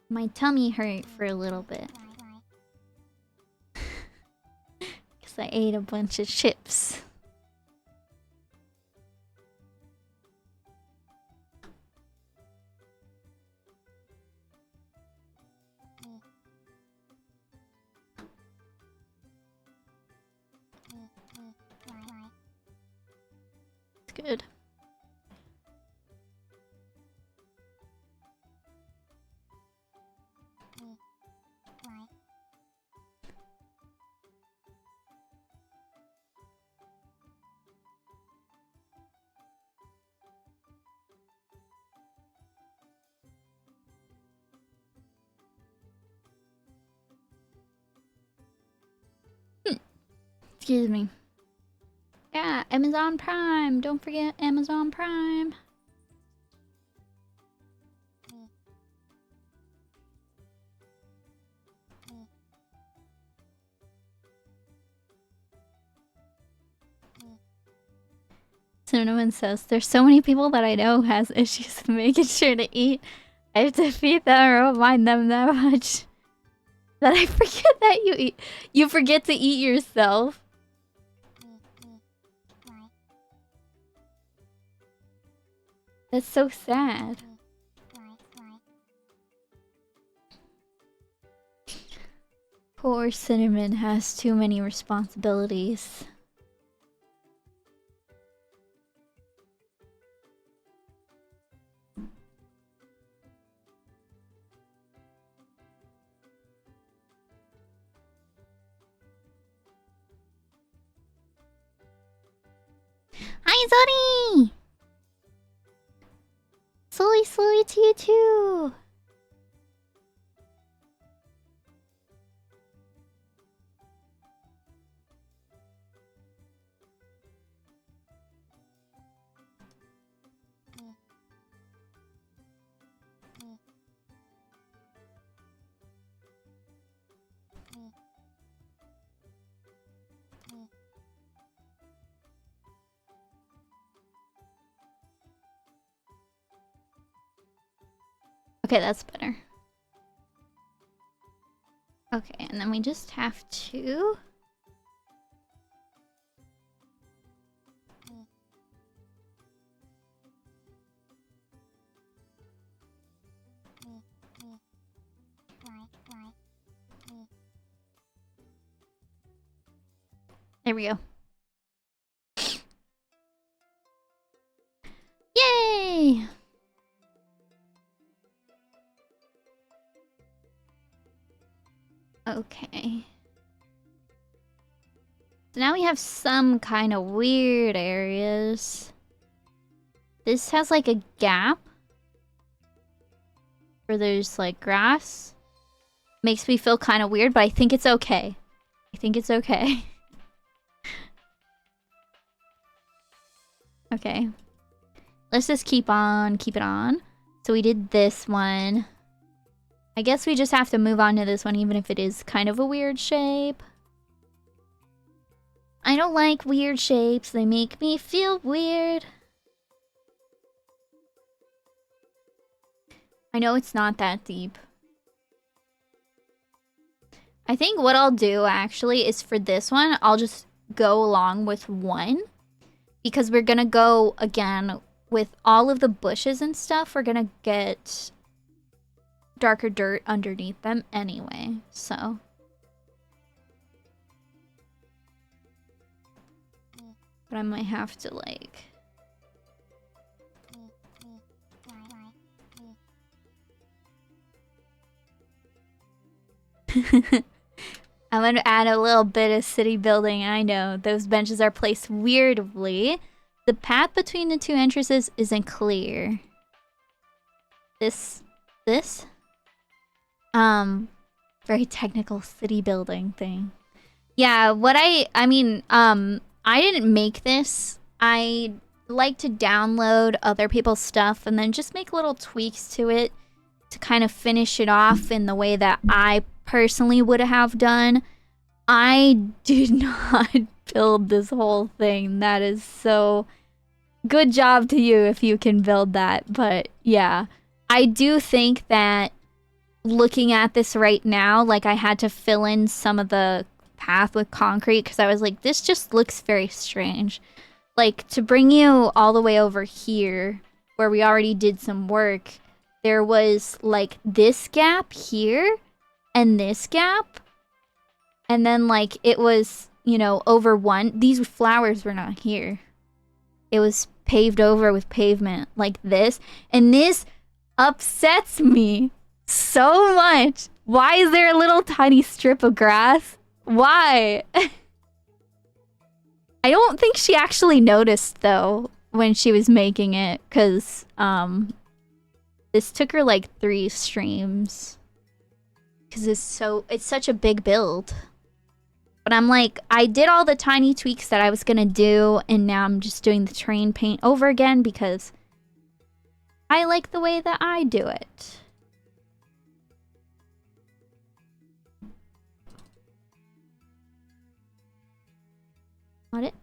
my tummy hurt for a little bit. Because I ate a bunch of chips. It's good. Excuse me. Yeah, Amazon Prime. Don't forget Amazon Prime. Cinnamon says, there's so many people that I know has issues with making sure to eat. I have to feed them or remind them that much. That I forget that you eat. You forget to eat yourself. That's so sad. Poor Cinnamon has too many responsibilities. Hi, Zoni! Slowly to you too! Okay, that's better. Okay, and then we just have to... There we go. Yay! Okay. So now we have some kind of weird areas. This has like a gap where there's like grass. Makes me feel kind of weird, but I think it's okay. I think it's okay. Okay. Let's just keep it on. So we did this one. I guess we just have to move on to this one, even if it is kind of a weird shape. I don't like weird shapes. They make me feel weird. I know it's not that deep. I think what I'll do, actually, is for this one, I'll just go along with one. Because we're gonna go, again, with all of the bushes and stuff, we're gonna get darker dirt underneath them anyway, so... But I might have to, like... I'm gonna add a little bit of city building. I know, those benches are placed weirdly. The path between the two entrances isn't clear. This? Very technical city building thing. Yeah, I mean, I didn't make this. I like to download other people's stuff and then just make little tweaks to it to kind of finish it off in the way that I personally would have done. I did not build this whole thing. That is so good job to you if you can build that. But yeah, I do think that looking at this right now, like I had to fill in some of the path with concrete because I was like, this just looks very strange. Like, to bring you all the way over here where we already did some work, there was like this gap here and this gap. And then like it was, you know, over one. These flowers were not here. It was paved over with pavement like this. And this upsets me so much. Why is there a little tiny strip of grass? Why? I don't think she actually noticed though when she was making it, because this took her like 3 streams. Because it's such a big build. But I'm like, I did all the tiny tweaks that I was gonna do, and now I'm just doing the terrain paint over again because I like the way that I do it. Got it?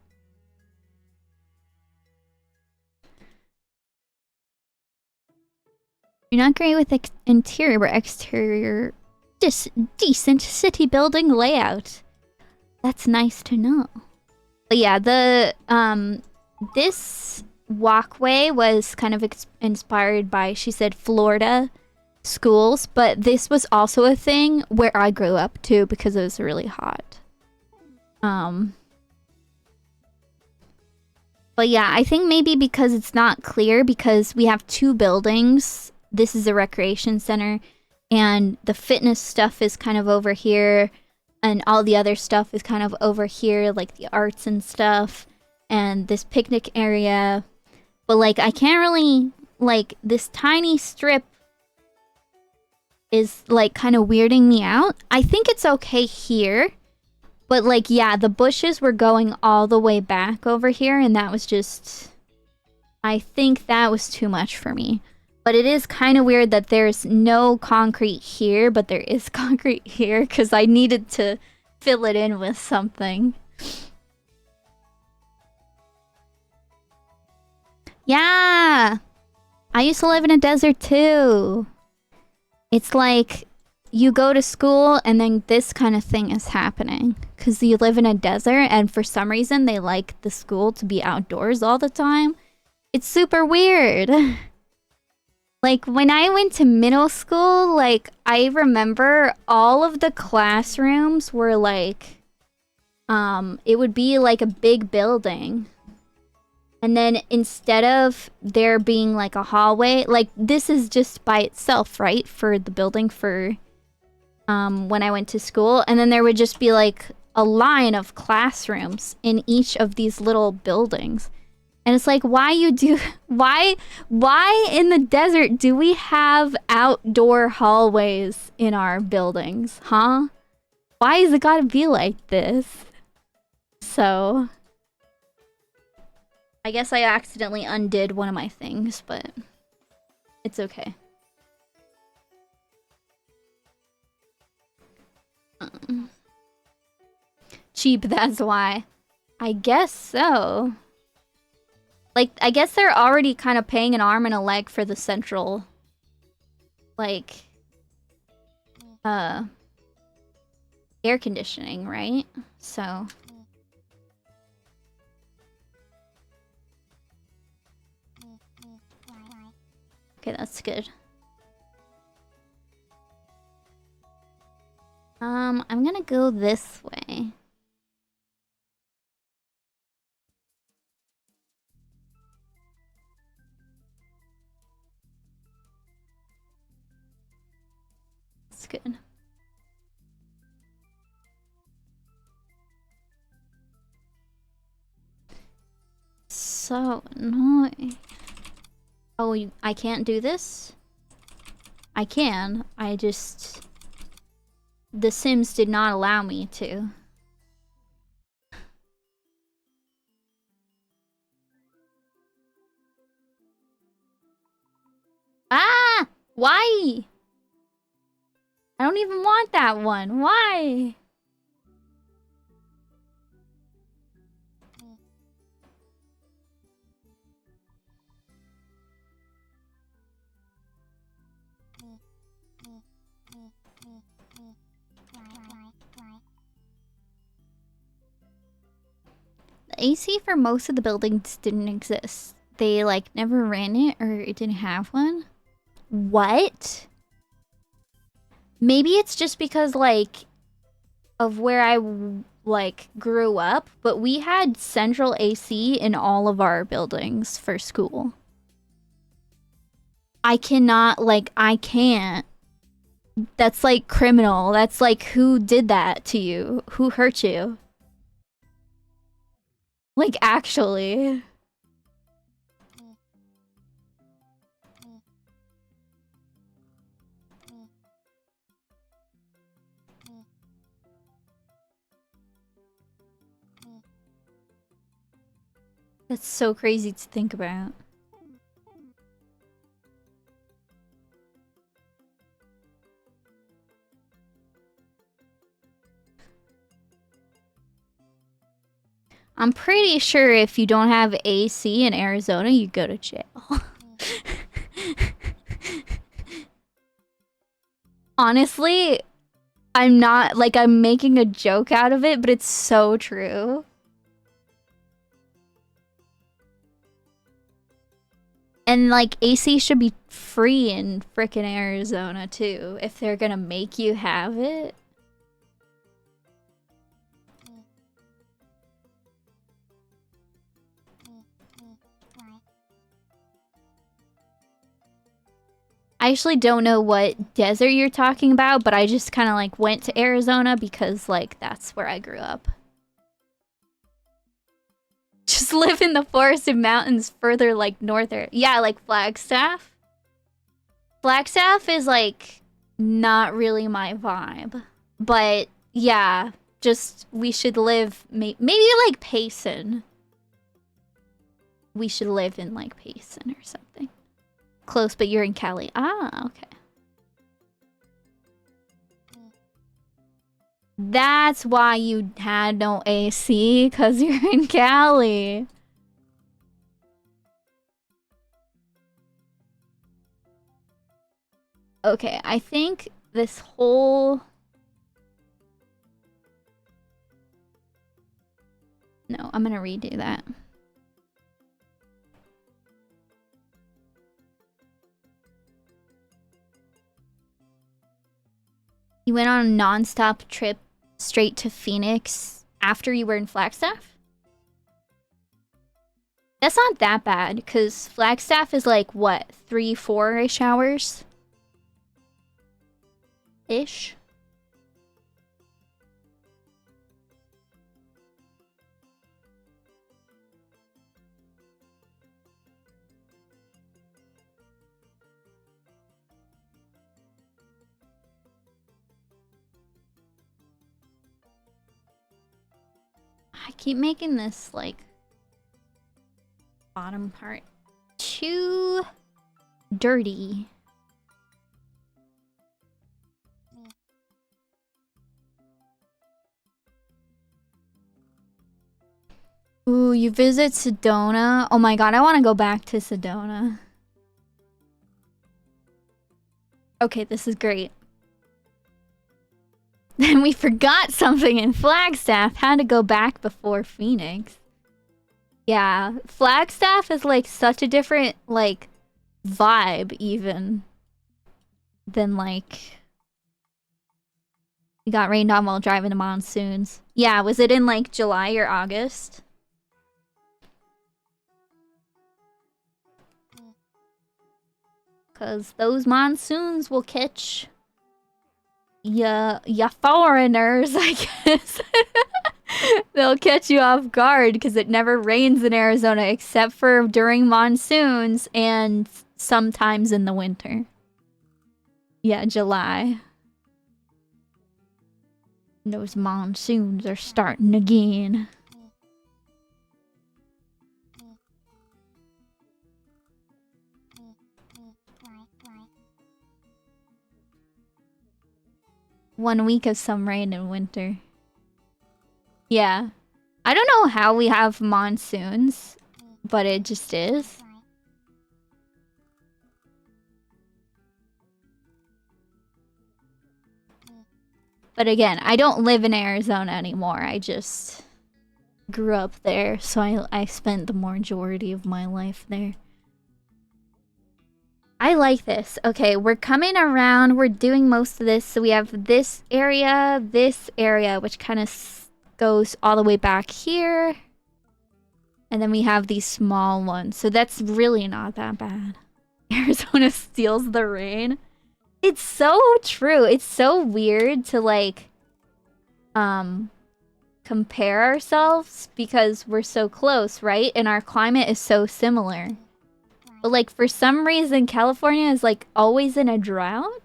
You're not great with interior, but exterior, decent city building layout. That's nice to know. But yeah, the this walkway was kind of inspired by, she said, Florida schools, but this was also a thing where I grew up too because it was really hot. But yeah, I think maybe because it's not clear because we have 2 buildings. This is a recreation center and the fitness stuff is kind of over here and all the other stuff is kind of over here, like the arts and stuff and this picnic area. But like I can't really, like, this tiny strip is like kind of weirding me out. I think it's okay here. But like, yeah, the bushes were going all the way back over here and that was just, I think that was too much for me. But it is kind of weird that there's no concrete here, but there is concrete here because I needed to fill it in with something. Yeah! I used to live in a desert too. It's like you go to school and then this kind of thing is happening because you live in a desert and for some reason they like the school to be outdoors all the time. It's super weird. Like, when I went to middle school, like, I remember all of the classrooms were, like, it would be, like, a big building. And then instead of there being, like, a hallway, like, this is just by itself, right? For the building for, when I went to school. And then there would just be, like, a line of classrooms in each of these little buildings. And it's like, why in the desert do we have outdoor hallways in our buildings, huh? Why is it gotta be like this? So, I guess I accidentally undid one of my things, but it's okay. Cheap, that's why. I guess so. Like, I guess they're already kind of paying an arm and a leg for the central, like, air conditioning, right? So. Okay, that's good. I'm gonna go this way. Good. so annoying. Oh, I can't do this? I can. I just... The Sims did not allow me to. Ah! Why? I don't even want that one. Why? The AC for most of the buildings didn't exist. They, like, never ran it or it didn't have one. What? Maybe it's just because, like, of where I, like, grew up, but we had central AC in all of our buildings for school. I cannot, like, I can't. That's, like, criminal. That's, like, who did that to you? Who hurt you? Like, actually. That's so crazy to think about. I'm pretty sure if you don't have AC in Arizona, you go to jail. Honestly, I'm not, like, I'm making a joke out of it, but it's so true. And, like, AC should be free in frickin' Arizona, too, if they're gonna make you have it. I actually don't know what desert you're talking about, but I just kind of, like, went to Arizona because, like, that's where I grew up. Just live in the forested mountains further, like, northern. Yeah, like Flagstaff. Flagstaff is, like, not really my vibe. But, yeah, just, we should live, maybe, like, Payson. We should live in, like, Payson or something. Close, but you're in Cali. Ah, okay. That's why you had no AC, because you're in Cali. Okay, I think this whole... No, I'm gonna redo that. You went on a non-stop trip straight to Phoenix after you were in Flagstaff? That's not that bad, because Flagstaff is like, what, 3-4-ish hours? Ish? I keep making this, like, bottom part too dirty. Ooh, you visit Sedona? Oh my god, I want to go back to Sedona. Okay, this is great. Then we forgot something in Flagstaff. Had to go back before Phoenix. Yeah, Flagstaff is like such a different, like, vibe even than, like, you got rained on while driving the monsoons. Yeah, was it in like July or August? Cause those monsoons will catch ya foreigners, I guess. They'll catch you off guard because it never rains in Arizona except for during monsoons and sometimes in the winter. Yeah, July. Those monsoons are starting again. One week of some rain in winter. Yeah. I don't know how we have monsoons, but it just is. But again, I don't live in Arizona anymore. I just grew up there, so I spent the majority of my life there. I like this. Okay, we're coming around. We're doing most of this. So we have this area, which kind of goes all the way back here. And then we have these small ones. So that's really not that bad. Arizona steals the rain. It's so true. It's so weird to like compare ourselves because we're so close, right? And our climate is so similar. But like for some reason California is like always in a drought.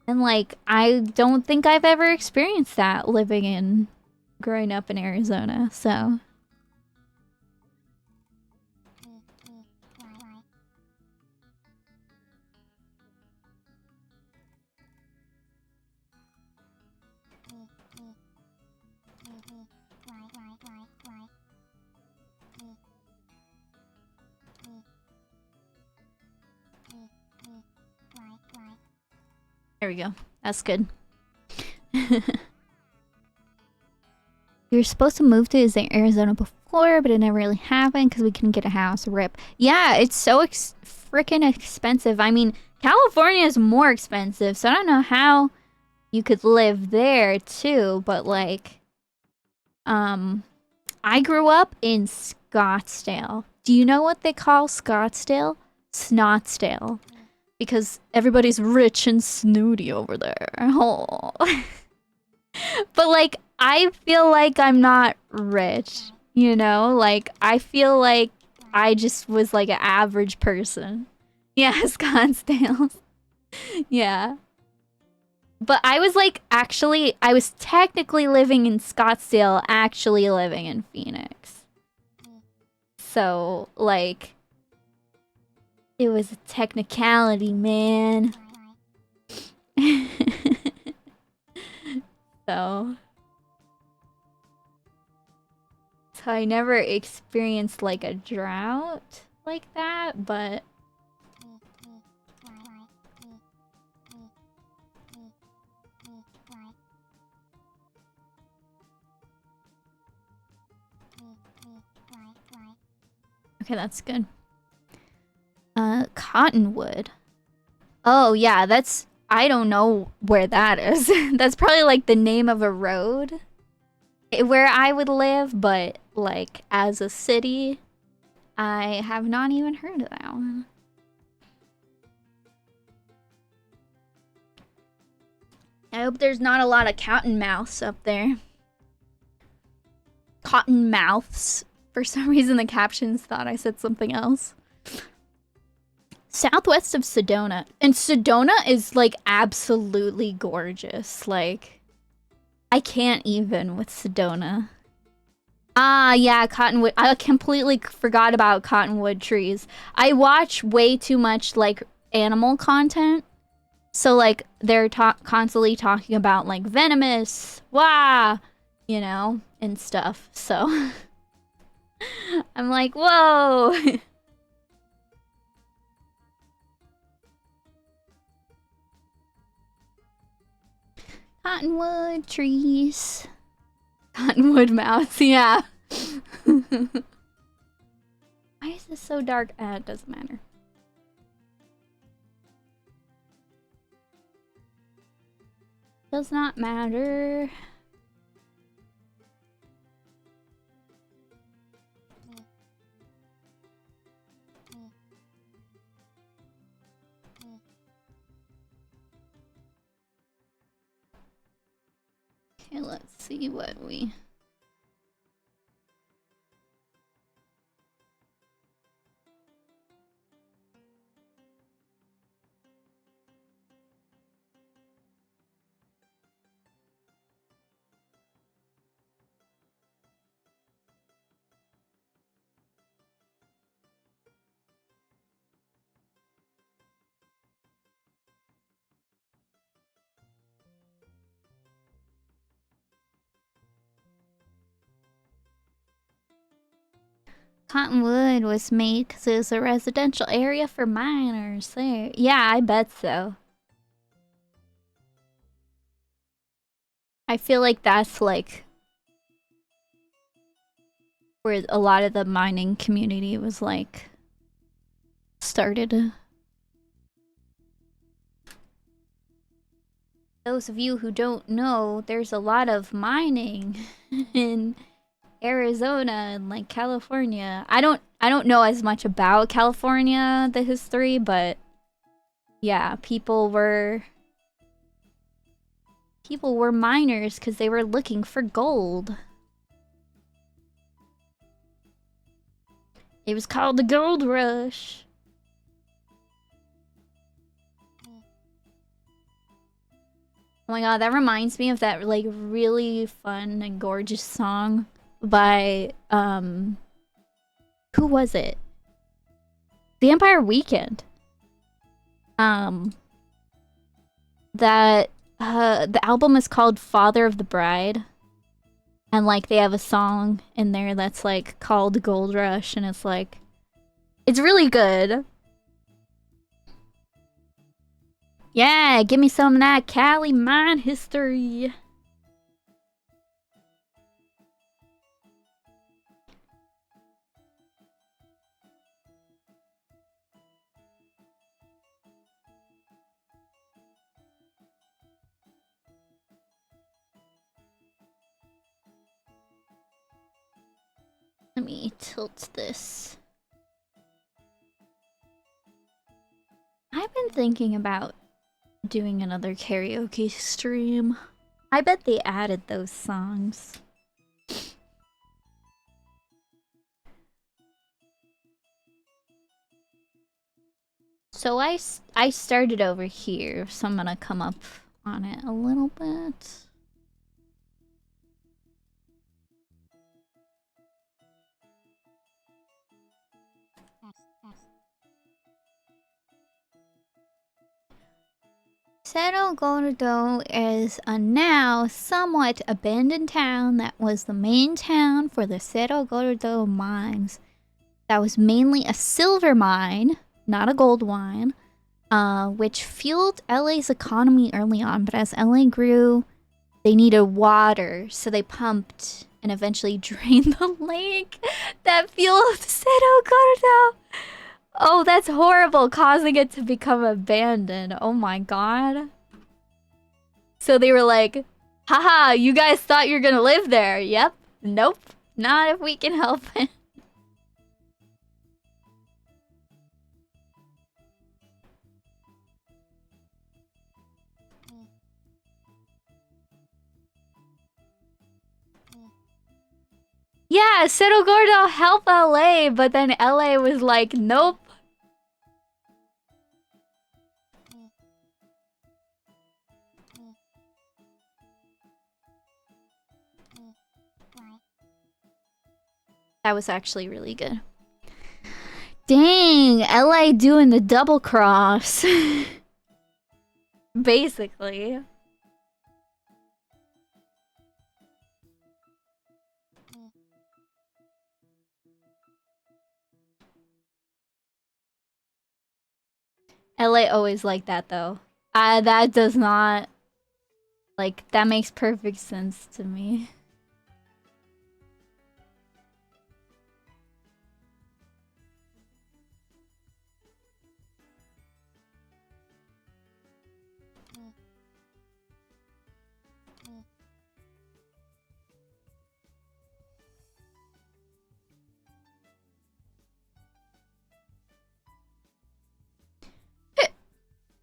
And like I don't think I've ever experienced that growing up in Arizona. So there we go. That's good. We were supposed to move to Arizona before, but it never really happened because we couldn't get a house. RIP. Yeah, it's so freaking expensive. I mean, California is more expensive, so I don't know how you could live there too, but like, I grew up in Scottsdale. Do you know what they call Scottsdale? Snotsdale. Because everybody's rich and snooty over there. Oh. But like, I feel like I'm not rich, you know? Like, I feel like I just was like an average person. Yeah, Scottsdale. Yeah. But I was like, actually, I was technically living in Scottsdale, actually living in Phoenix. So, like, it was a technicality, man. So I never experienced like a drought like that, but okay, that's good. Cottonwood. Oh yeah, I don't know where that is. That's probably like the name of a road where I would live, but like as a city, I have not even heard of that one. I hope there's not a lot of cottonmouths up there. Cottonmouths. For some reason, the captions thought I said something else. Southwest of Sedona. And Sedona is like absolutely gorgeous. Like, I can't even with Sedona. Ah, yeah, cottonwood. I completely forgot about cottonwood trees. I watch way too much like animal content. So like they're constantly talking about like venomous, wah, you know, and stuff. So I'm like, whoa. Cottonwood trees. Cottonwood mouths, yeah. Why is this so dark? It doesn't matter. Does not matter. Okay, let's see what we Cottonwood was made because it was a residential area for miners there. Yeah, I bet so. I feel like that's like where a lot of the mining community was like started. Those of you who don't know, there's a lot of mining in Arizona and like California. I don't know as much about California, the history, but yeah, people were miners because they were looking for gold. It was called the Gold Rush. Oh my god, that reminds me of that like really fun and gorgeous song by who was it? Vampire Weekend. That the album is called Father of the Bride. And like they have a song in there that's like called Gold Rush, and it's like it's really good. Yeah, give me some of that Cali mine history. Let me tilt this. I've been thinking about doing another karaoke stream. I bet they added those songs. So I started over here, so I'm gonna come up on it a little bit. Cerro Gordo is a now somewhat abandoned town that was the main town for the Cerro Gordo mines. That was mainly a silver mine, not a gold mine, which fueled LA's economy early on. But as LA grew, they needed water, so they pumped and eventually drained the lake that fueled Cerro Gordo. Oh, that's horrible, causing it to become abandoned. Oh my god. So they were like, haha, you guys thought you're gonna live there. Yep. Nope. Not if we can help it. Yeah, Cerro Gordo helped LA, but then LA was like, nope. That was actually really good. Dang, LA doing the double cross. Basically. LA always like that though. That does not, like, that makes perfect sense to me.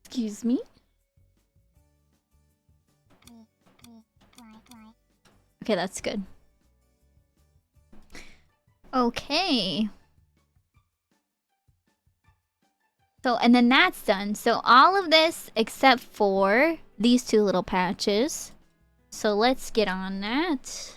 Excuse me. Okay, that's good. Okay. So, and then that's done. So all of this except for these two little patches. So let's get on that.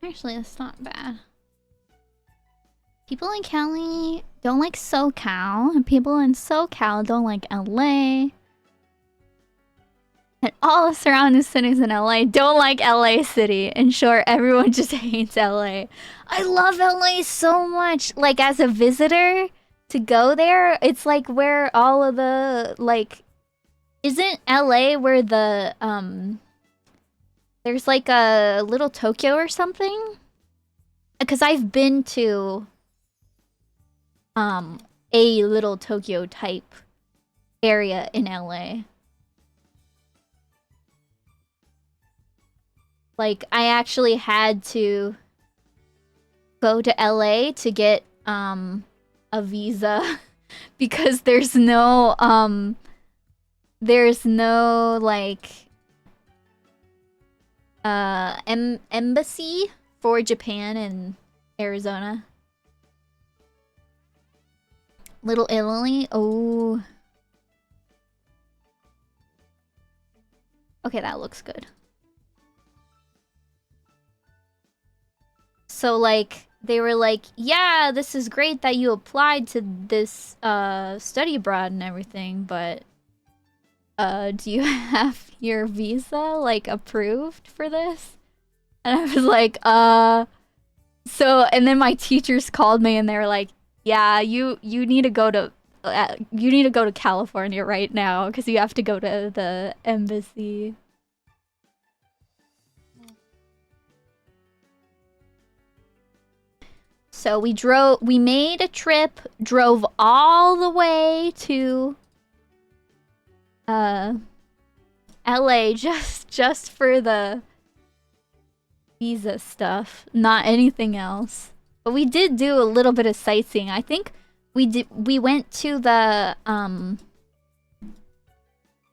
Actually, that's not bad. People in Cali don't like SoCal, and people in SoCal don't like LA. And all the surrounding cities in LA don't like LA City. In short, everyone just hates LA. I love LA so much. Like, as a visitor, to go there, it's like where all of the, like... Isn't LA where the, there's like a little Tokyo or something? Because I've been to, a little Tokyo type area in LA. Like, I actually had to go to LA to get, a visa because there's no, like, embassy for Japan in Arizona. Little Italy? Oh. Okay, that looks good. So, like, they were like, yeah, this is great that you applied to this, study abroad and everything, but, do you have your visa, like, approved for this? And I was like, so, and then my teachers called me and they were like, yeah, you need to go to, California right now because you have to go to the embassy. So we made a trip, drove all the way to LA just for the visa stuff, not anything else. But we did do a little bit of sightseeing. I think we went to the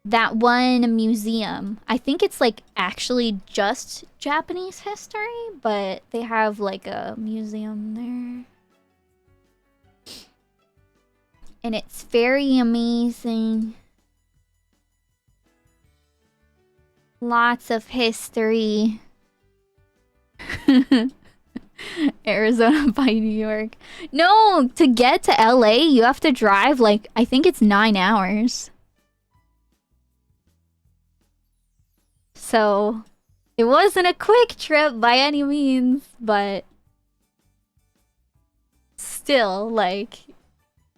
that one museum. I think it's like actually just Japanese history, but they have like a museum there. And it's very amazing. Lots of history. Arizona by New York. No, to get to LA, you have to drive like, I think it's 9 hours. So, it wasn't a quick trip by any means, but still, like,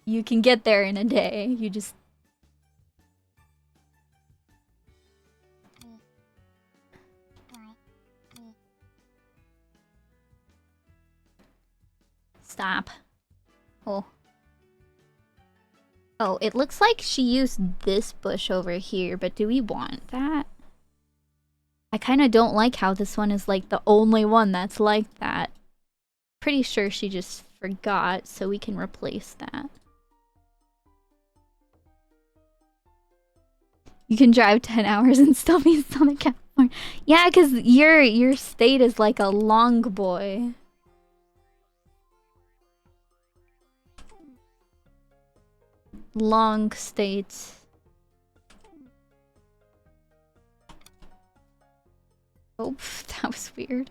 you can get there in a day. You just... Stop. Oh. Oh, it looks like she used this bush over here, but do we want that? I kind of don't like how this one is like the only one that's like that. Pretty sure she just forgot, so we can replace that. You can drive 10 hours and still be in Southern California. Yeah, because your state is like a long boy. Long state. Oh, that was weird.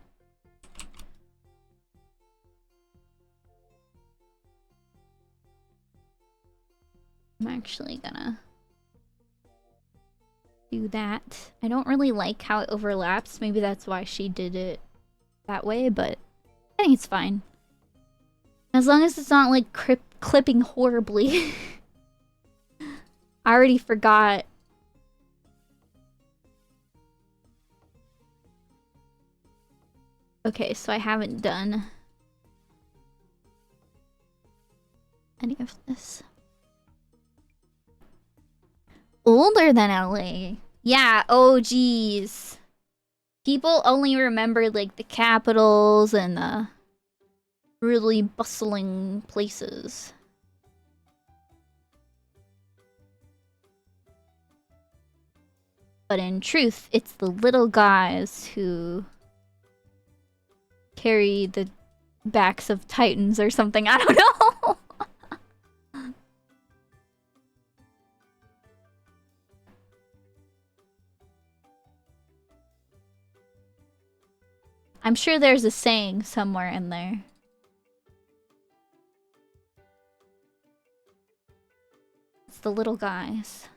I'm actually gonna do that. I don't really like how it overlaps. Maybe that's why she did it that way, but I think it's fine. As long as it's not like clipping horribly. I already forgot. Okay, so I haven't done any of this. Older than LA. Yeah, oh geez. People only remember like the capitals and the really bustling places. But in truth, it's the little guys who carry the backs of titans or something. I don't know. I'm sure there's a saying somewhere in there. It's the little guys.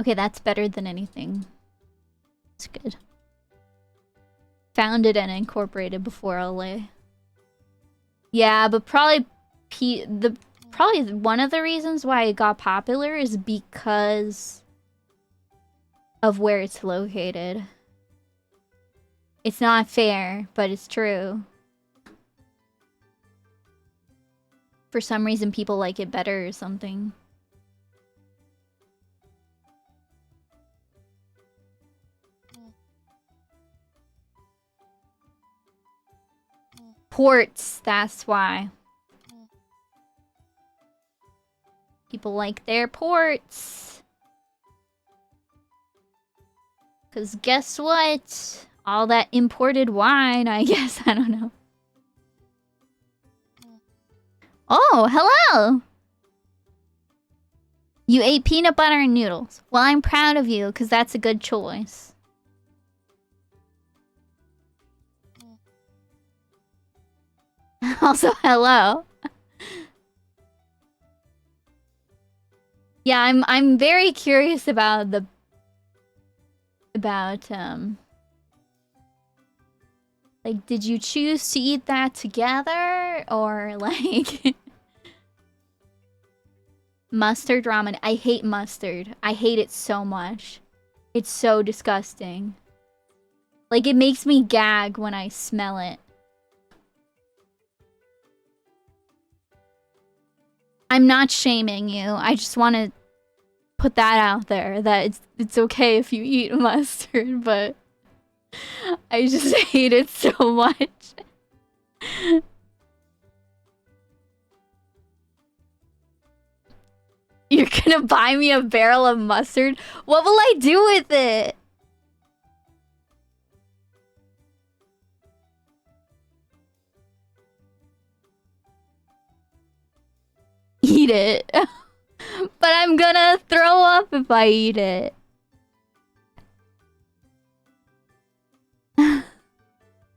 Okay, that's better than anything. It's good. Founded and incorporated before LA. Yeah, but probably one of the reasons why it got popular is because of where it's located. It's not fair, but it's true. For some reason, people like it better or something. Ports, that's why. People like their ports. Because guess what? All that imported wine, I guess. I don't know. Oh, hello! You ate peanut butter and noodles. Well, I'm proud of you, because that's a good choice. Also, hello. Yeah, I'm very curious about like, did you choose to eat that together or like mustard ramen? I hate mustard. I hate it so much. It's so disgusting. Like, it makes me gag when I smell it. I'm not shaming you. I just want to put that out there, that it's okay if you eat mustard, but I just hate it so much. You're gonna buy me a barrel of mustard? What will I do with it? Eat it. But I'm gonna throw up if I eat it.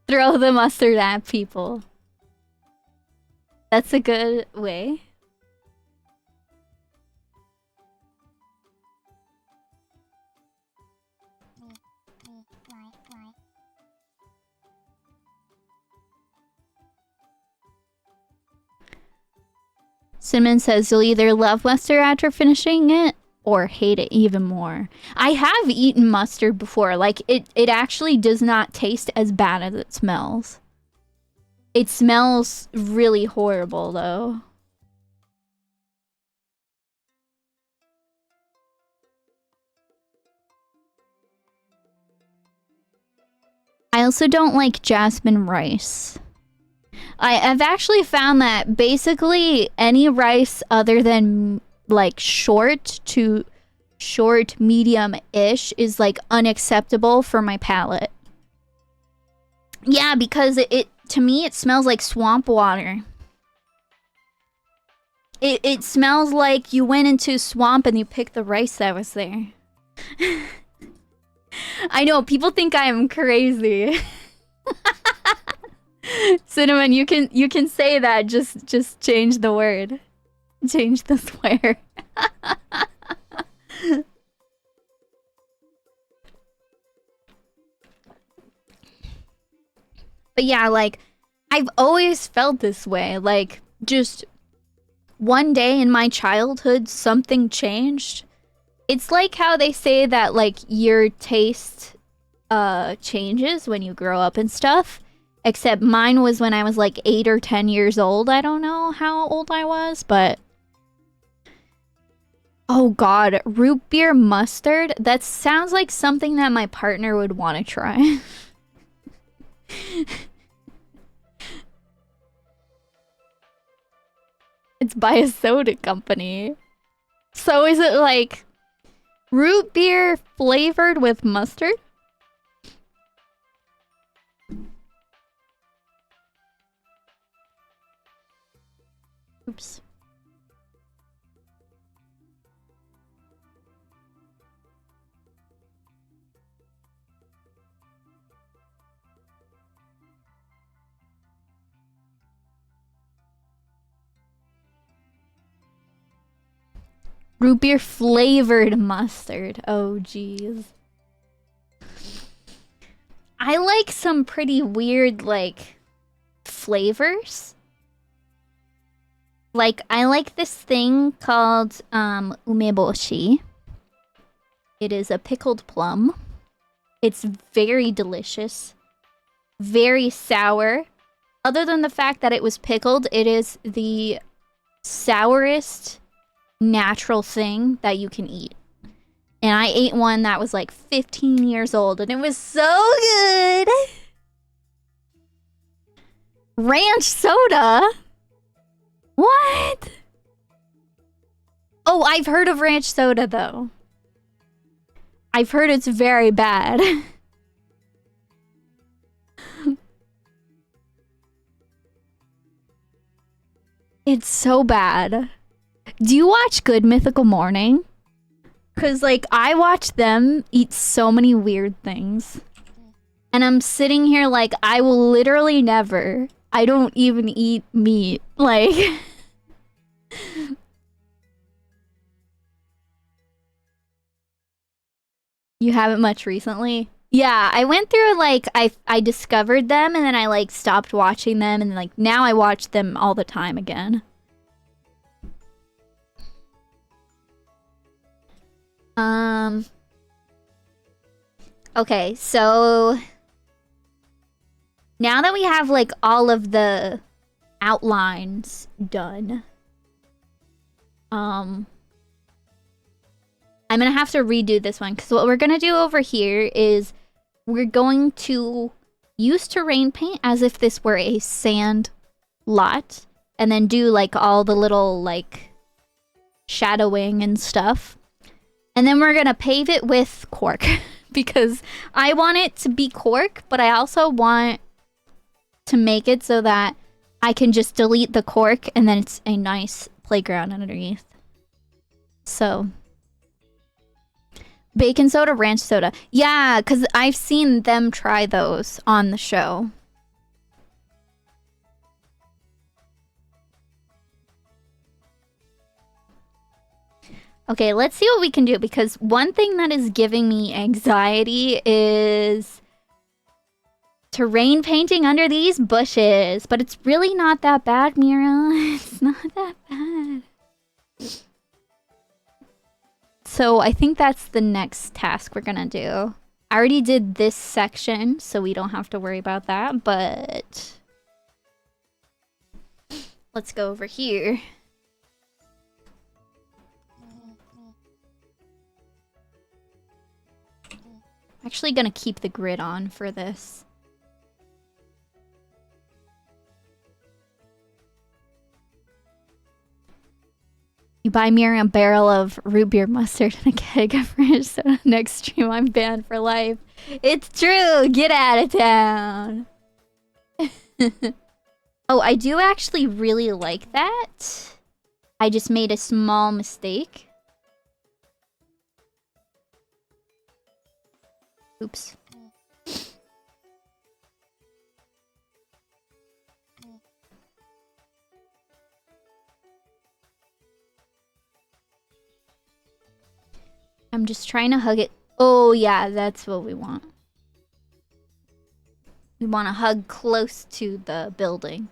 Throw the mustard at people. That's a good way. Cinnamon says you'll either love mustard after finishing it or hate it even more. I have eaten mustard before. Like, it actually does not taste as bad as it smells. It smells really horrible, though. I also don't like jasmine rice. I've actually found that basically any rice other than like short, medium-ish is like unacceptable for my palate. Yeah, because it to me it smells like swamp water. It smells like you went into a swamp and you picked the rice that was there. I know, people think I am crazy. Cinnamon, you can say that. Just change the word. Change the swear. But yeah, like, I've always felt this way. Like, just one day in my childhood, something changed. It's like how they say that, like, your taste changes when you grow up and stuff. Except mine was when I was like 8 or 10 years old. I don't know how old I was, but... Oh god, root beer mustard? That sounds like something that my partner would want to try. It's by a soda company. So is it like root beer flavored with mustard? Oops. Root beer flavored mustard. Oh, jeez. I like some pretty weird, like, flavors. Like, I like this thing called umeboshi. It is a pickled plum. It's very delicious. Very sour. Other than the fact that it was pickled, it is the sourest natural thing that you can eat. And I ate one that was like 15 years old and it was so good. Ranch soda? What? Oh, I've heard of ranch soda though. I've heard it's very bad. It's so bad. Do you watch Good Mythical Morning? Cause like I watch them eat so many weird things. And I'm sitting here like I will literally never. I don't even eat meat. Like you haven't much recently? Yeah, I went through like I discovered them and then I like stopped watching them and like now I watch them all the time again. Okay, so now that we have like all of the outlines done, I'm gonna have to redo this one because what we're gonna do over here is we're going to use terrain paint as if this were a sand lot and then do like all the little like shadowing and stuff. And then we're gonna pave it with cork because I want it to be cork, but I also want to make it so that I can just delete the cork and then it's a nice playground underneath. So, baking soda, ranch soda. Yeah, because I've seen them try those on the show. Okay, let's see what we can do because one thing that is giving me anxiety is terrain painting under these bushes. But it's really not that bad, Mira. It's not that bad. So I think that's the next task we're gonna do. I already did this section, so we don't have to worry about that, but let's go over here. I'm actually gonna keep the grid on for this. You buy Mira a barrel of root beer mustard and a keg of ranch soda next stream, I'm banned for life. It's true! Get out of town! Oh, I do actually really like that. I just made a small mistake. Oops. I'm just trying to hug it. Oh, yeah, that's what we want. We want to hug close to the building.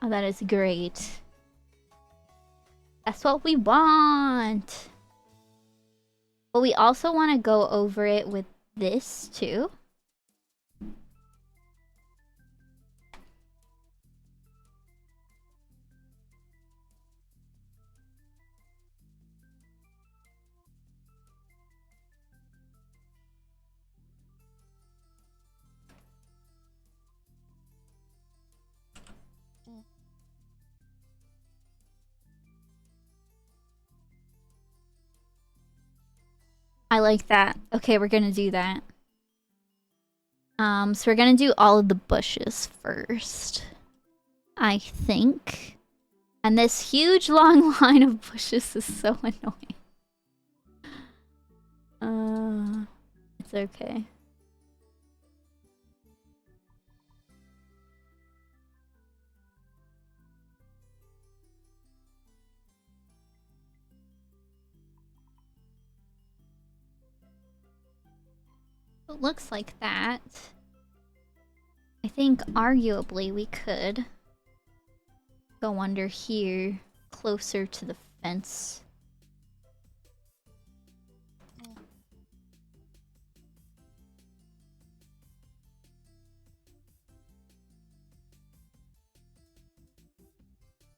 Oh, that is great. That's what we want. But we also want to go over it with this, too. I like that. Okay, we're gonna do that. So we're gonna do all of the bushes first, I think. And this huge long line of bushes is so annoying. It's okay. It looks like that. I think arguably we could go under here, closer to the fence.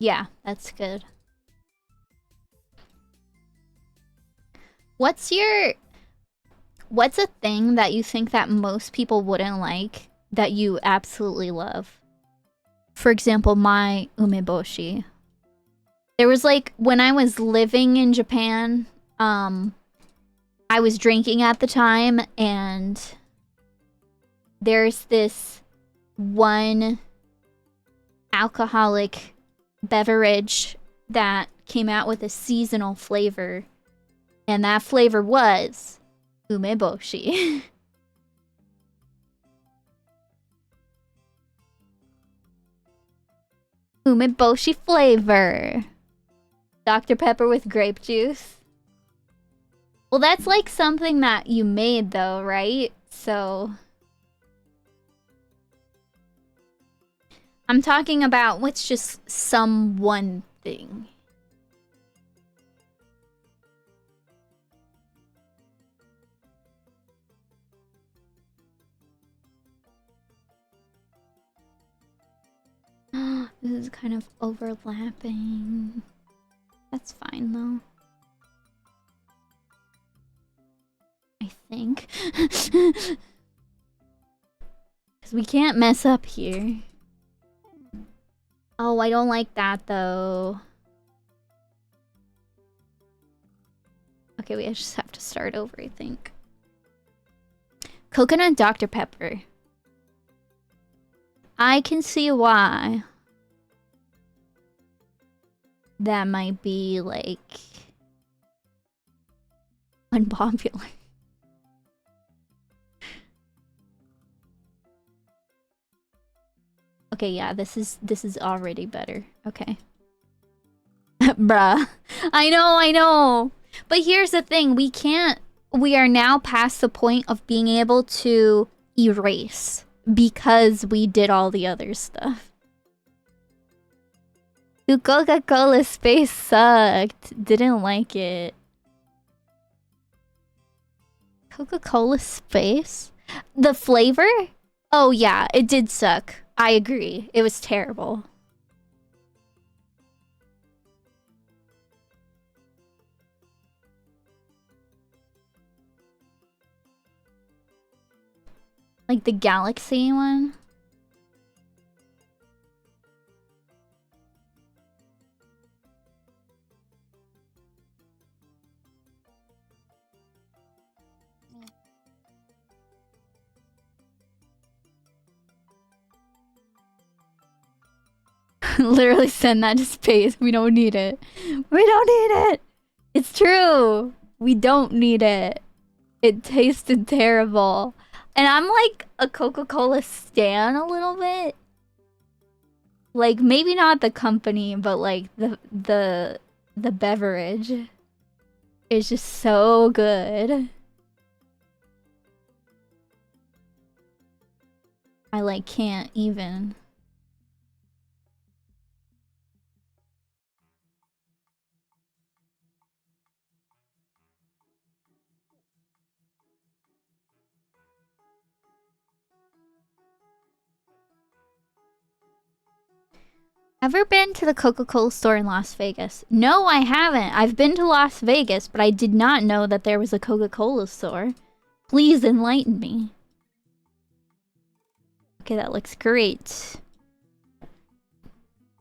Yeah, that's good. What's a thing that you think that most people wouldn't like that you absolutely love? For example, my umeboshi. There was like, when I was living in Japan, I was drinking at the time, and there's this one alcoholic beverage that came out with a seasonal flavor, and that flavor was umeboshi. Umeboshi flavor. Dr. Pepper with grape juice. Well, that's like something that you made though, right? So I'm talking about what's just some one thing. This is kind of overlapping. That's fine though. I think. Because we can't mess up here. Oh, I don't like that though. Okay, we just have to start over, I think. Coconut Dr. Pepper. I can see why that might be, like, unpopular. Okay, yeah, this is already better. Okay. Bruh. I know. But here's the thing, we are now past the point of being able to erase because we did all the other stuff. The Coca-Cola Space sucked. Didn't like it. Coca-Cola Space? The flavor? Oh yeah, it did suck. I agree. It was terrible. Like the Galaxy one? Literally send that to space. We don't need it. We don't need it. It's true. We don't need it. It tasted terrible. And I'm like a Coca-Cola stan a little bit. Like maybe not the company, but like the beverage is just so good. I like can't even. Ever been to the Coca-Cola store in Las Vegas? No, I haven't. I've been to Las Vegas, but I did not know that there was a Coca-Cola store. Please enlighten me. Okay, that looks great.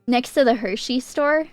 Next to the Hershey store.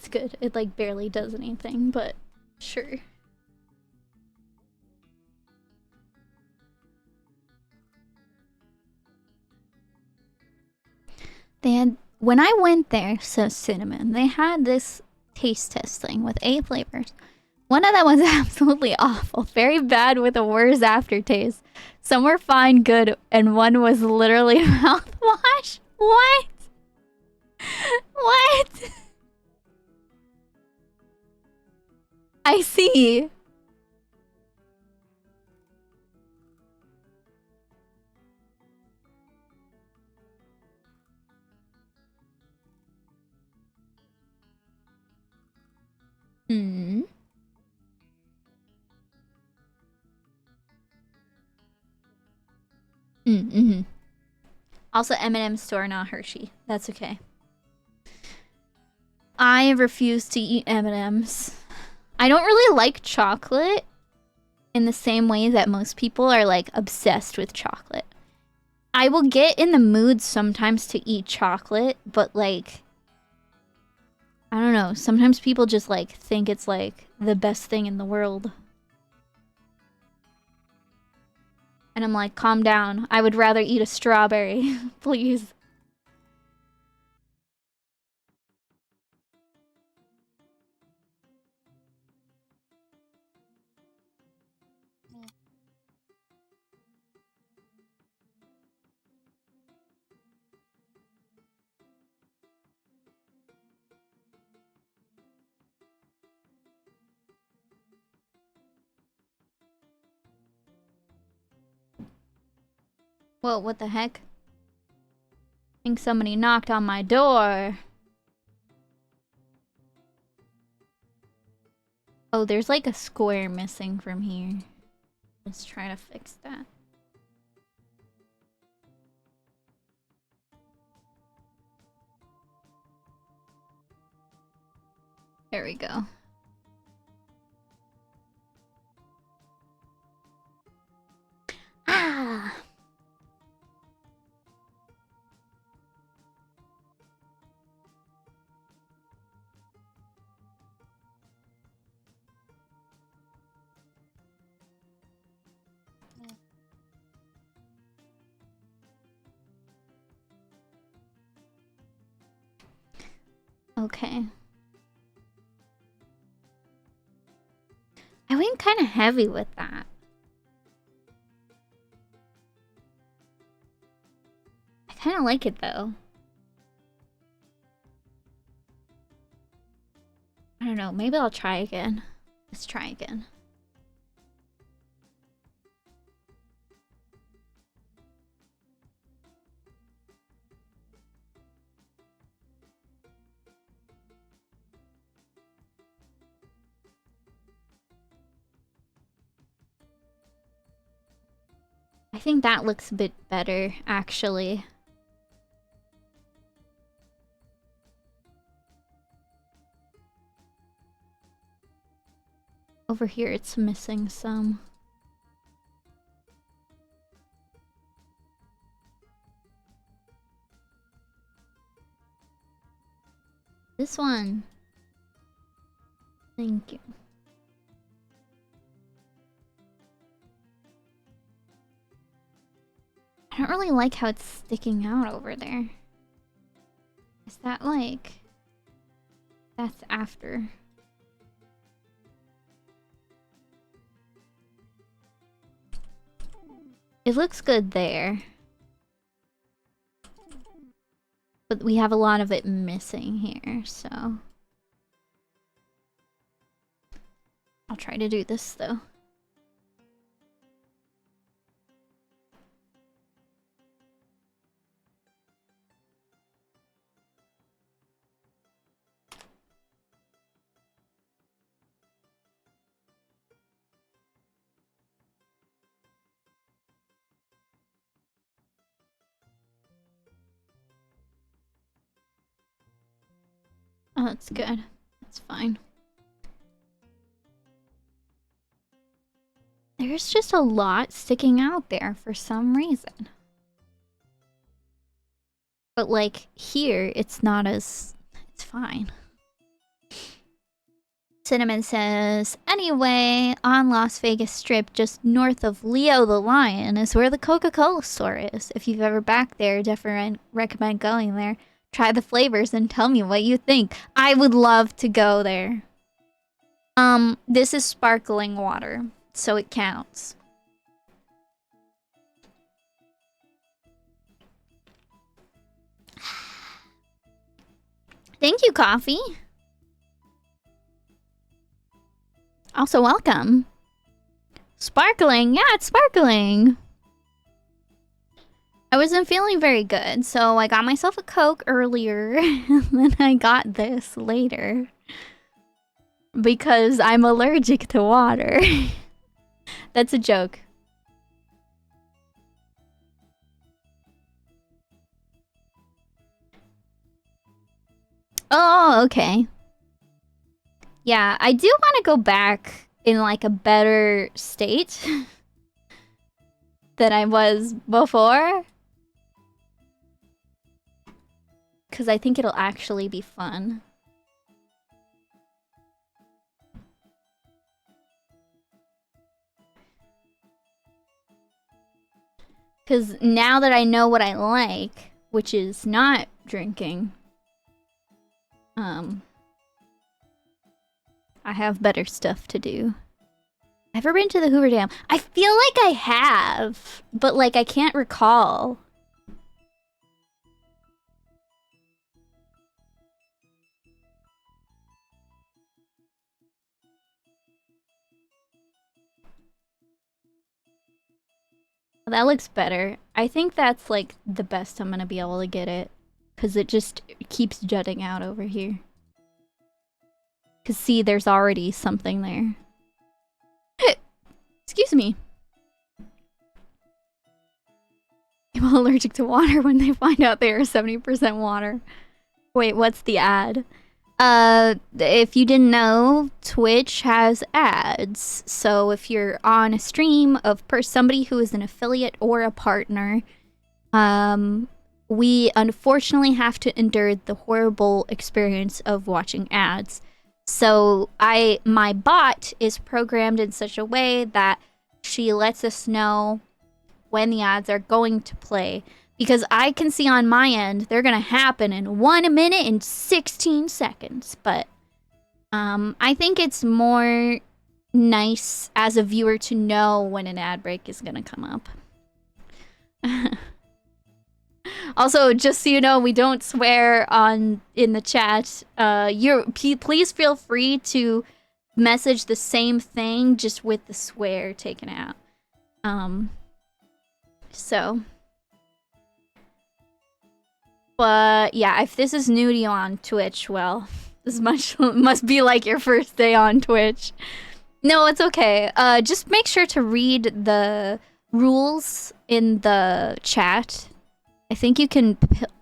it's good. It like barely does anything, but sure. They had, when I went there, so Cinnamon, they had this taste testing with 8 flavors. One of them was absolutely awful, very bad with a worse aftertaste. Some were fine, good, and one was literally mouthwash. What? What? I see. Hmm. Mm-hmm. Also, M&M store, not Hershey. That's okay. I refuse to eat M&Ms. I don't really like chocolate in the same way that most people are like obsessed with chocolate. I will get in the mood sometimes to eat chocolate, but like, I don't know. Sometimes people just like think it's like the best thing in the world. And I'm like, calm down. I would rather eat a strawberry, please. Whoa, what the heck? I think somebody knocked on my door. Oh, there's like a square missing from here. Let's try to fix that. There we go. Ah! Okay. I went kind of heavy with that. I kind of like it though. I don't know, maybe I'll try again. Let's try again. I think that looks a bit better, actually. Over here, it's missing some. This one. Thank you. I don't really like how it's sticking out over there. Is that like... That's after. It looks good there. But we have a lot of it missing here, so... I'll try to do this though. Oh, that's good. That's fine. There's just a lot sticking out there for some reason. But like here, it's not as... It's fine. Cinnamon says, anyway, on Las Vegas Strip, just north of Leo the Lion, is where the Coca-Cola store is. If you've ever back there, definitely recommend going there. Try the flavors and tell me what you think. I would love to go there. This is sparkling water, so it counts. Thank you, coffee. Also, welcome. Sparkling. Yeah, it's sparkling. I wasn't feeling very good, so I got myself a Coke earlier, and then I got this later. Because I'm allergic to water. That's a joke. Oh, okay. Yeah, I do want to go back in like a better state than I was before. Because I think it'll actually be fun. Because now that I know what I like, which is not drinking, I have better stuff to do. Ever been to the Hoover Dam? I feel like I have, but like I can't recall. That looks better. I think that's like the best I'm gonna be able to get it. Because it just keeps jutting out over here. Because see, there's already something there. Excuse me. People allergic to water when they find out they are 70% water. Wait, what's the ad? If you didn't know, Twitch has ads. So if you're on a stream of somebody who is an affiliate or a partner, we unfortunately have to endure the horrible experience of watching ads. So my bot is programmed in such a way that she lets us know when the ads are going to play. Because I can see on my end, they're going to happen in 1 minute and 16 seconds. But I think it's more nice as a viewer to know when an ad break is going to come up. Also, just so you know, we don't swear in the chat. Please feel free to message the same thing, just with the swear taken out. But yeah, if this is new to you on Twitch, well, this must be like your first day on Twitch. No, it's okay. Just make sure to read the rules in the chat. I think you can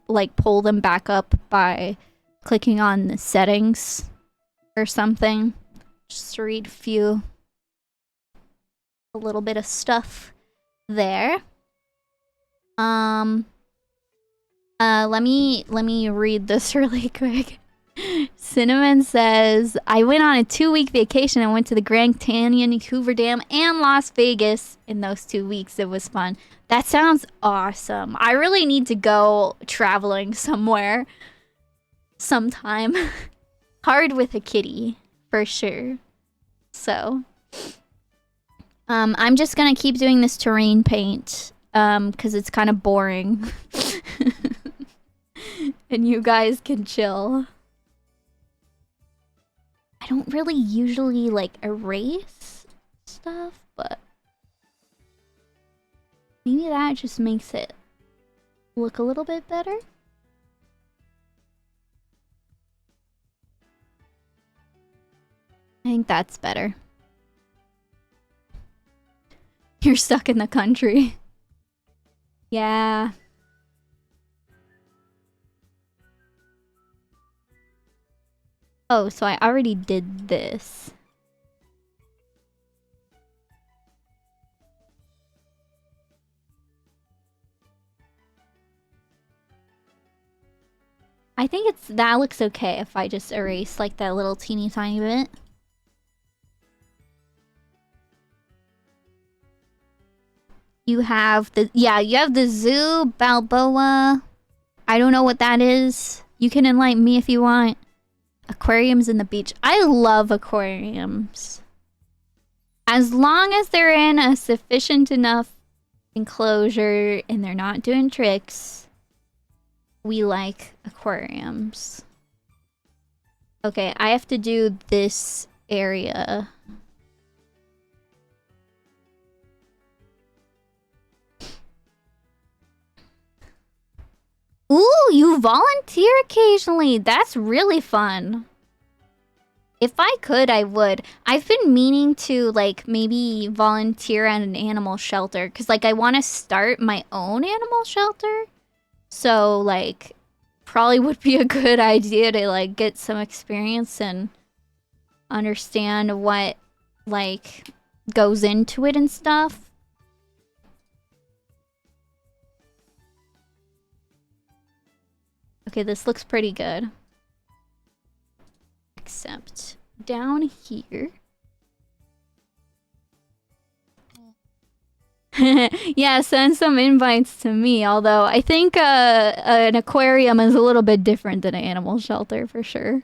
like pull them back up by clicking on the settings or something. Just to read a little bit of stuff there. Let me read this really quick. Cinnamon says, I went on a 2-week vacation and went to the Grand Canyon, Hoover Dam, and Las Vegas in those 2 weeks. It was fun. That sounds awesome. I really need to go traveling somewhere sometime. Hard with a kitty, for sure. So, I'm just gonna keep doing this terrain paint, because it's kind of boring. And you guys can chill. I don't really usually like erase stuff, but maybe that just makes it look a little bit better. I think that's better. You're stuck in the country. Yeah. Oh, so I already did this. I think that looks okay if I just erase like that little teeny tiny bit. You have the zoo, Balboa. I don't know what that is. You can enlighten me if you want. Aquariums in the beach. I love aquariums. As long as they're in a sufficient enough enclosure and they're not doing tricks, we like aquariums. Okay, I have to do this area. Ooh, you volunteer occasionally. That's really fun. If I could, I would. I've been meaning to, like, maybe volunteer at an animal shelter. Because, like, I want to start my own animal shelter. So, like, probably would be a good idea to, like, get some experience and understand what, like, goes into it and stuff. Okay, this looks pretty good. Except down here. Yeah, send some invites to me, although I think an aquarium is a little bit different than an animal shelter for sure.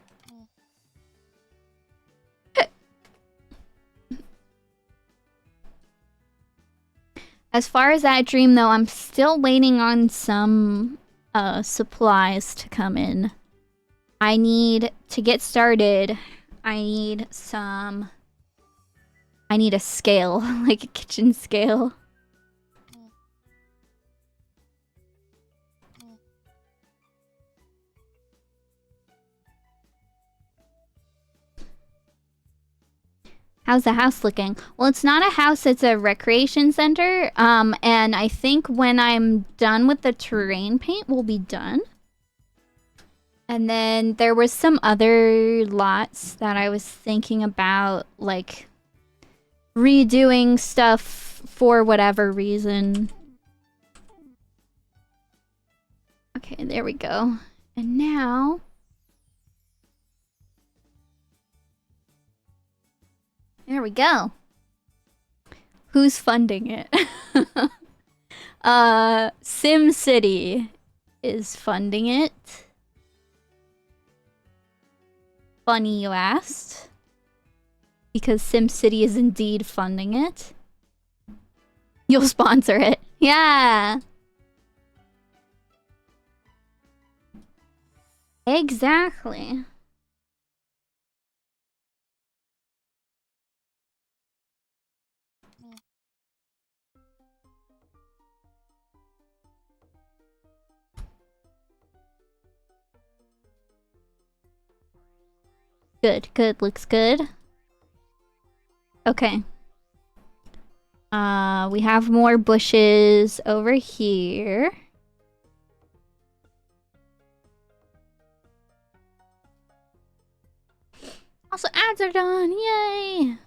As far as that dream though, I'm still waiting on some supplies to come in. I need to get started. I need a scale, like a kitchen scale. How's the house looking? Well, it's not a house, it's a recreation center. And I think when I'm done with the terrain paint, we'll be done. And then there was some other lots that I was thinking about, like, redoing stuff for whatever reason. Okay, there we go. And now... there we go. Who's funding it? SimCity is funding it. Funny you asked. Because SimCity is indeed funding it. You'll sponsor it. Yeah. Exactly. Good, good, looks good. Okay. We have more bushes over here. Also, ads are done, yay!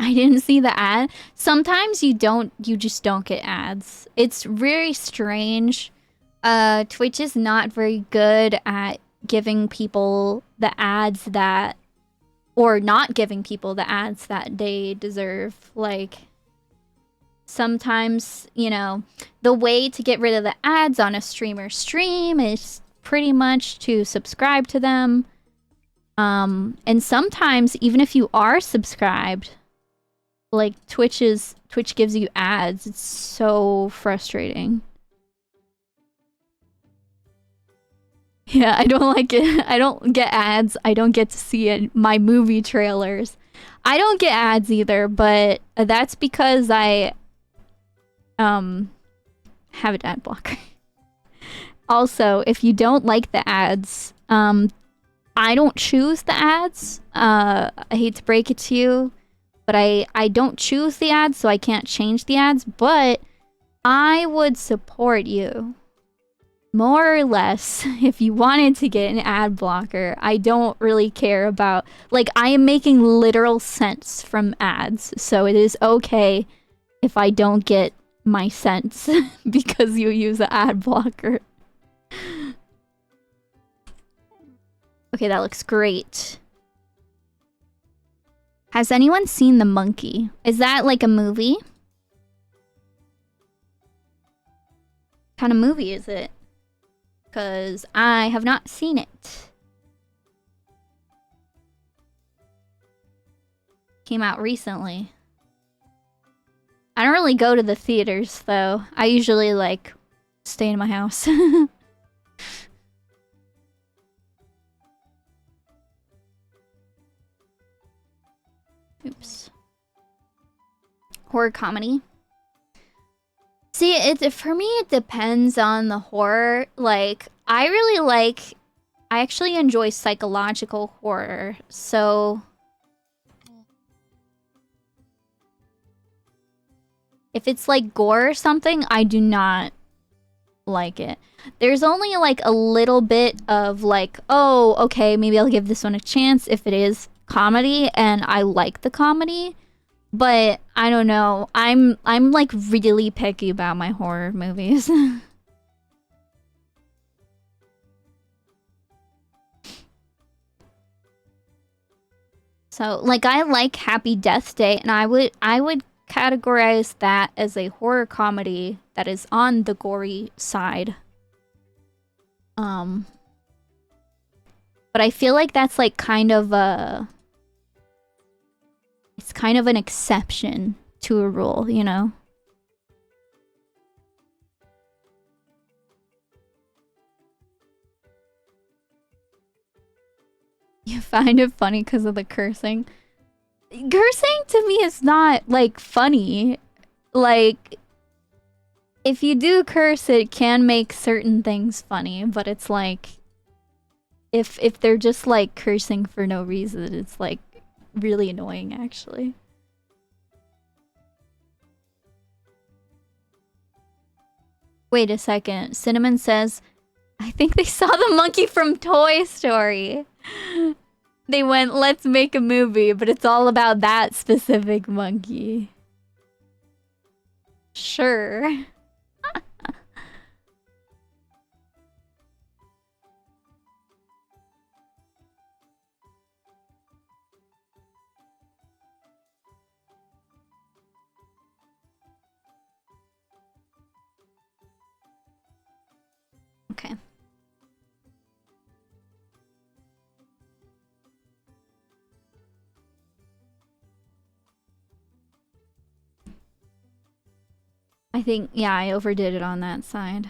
I didn't see the ad. Sometimes you just don't get ads. It's very strange. Twitch is not very good at giving people the ads that, or not giving people the ads that they deserve. Like, sometimes, you know, the way to get rid of the ads on a streamer's stream is pretty much to subscribe to them. And sometimes, even if you are subscribed, like, Twitch gives you ads. It's so frustrating. Yeah, I don't like it. I don't get ads. I don't get to see it. My movie trailers. I don't get ads either, but that's because I have an ad blocker. Also, if you don't like the ads, I don't choose the ads. I hate to break it to you, but I don't choose the ads, so I can't change the ads, but I would support you. More or less, if you wanted to get an ad blocker. I don't really care about... like, I am making literal sense from ads, so it is okay if I don't get my sense because you use an ad blocker. Okay, that looks great. Has anyone seen The Monkey? Is that like a movie? What kind of movie is it? Because I have not seen it. Came out recently. I don't really go to the theaters though. I usually like stay in my house. Oops. Horror comedy. See, for me it depends on the horror. Like, I actually enjoy psychological horror. So if it's like gore or something, I do not like it. There's only like a little bit of like, oh, okay, maybe I'll give this one a chance if it is comedy and I like the comedy. But I don't know. I'm like really picky about my horror movies. So, like, I like Happy Death Day, and I would categorize that as a horror comedy that is on the gory side. But I feel like that's like kind of it's kind of an exception to a rule, you know? You find it funny because of the cursing? Cursing to me is not like funny. Like, if you do curse, it can make certain things funny, but it's like if they're just like cursing for no reason, it's like really annoying actually. Wait a second. Cinnamon says, I think they saw the monkey from Toy Story. They went, let's make a movie, but it's all about that specific monkey. Sure. Okay. I think, yeah, I overdid it on that side.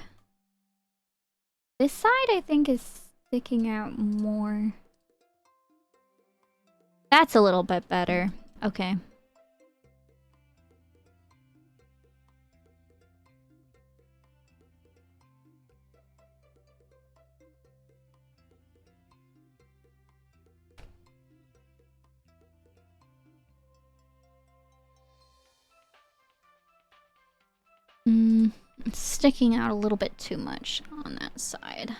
This side, I think, is sticking out more. That's a little bit better. Okay. It's sticking out a little bit too much on that side.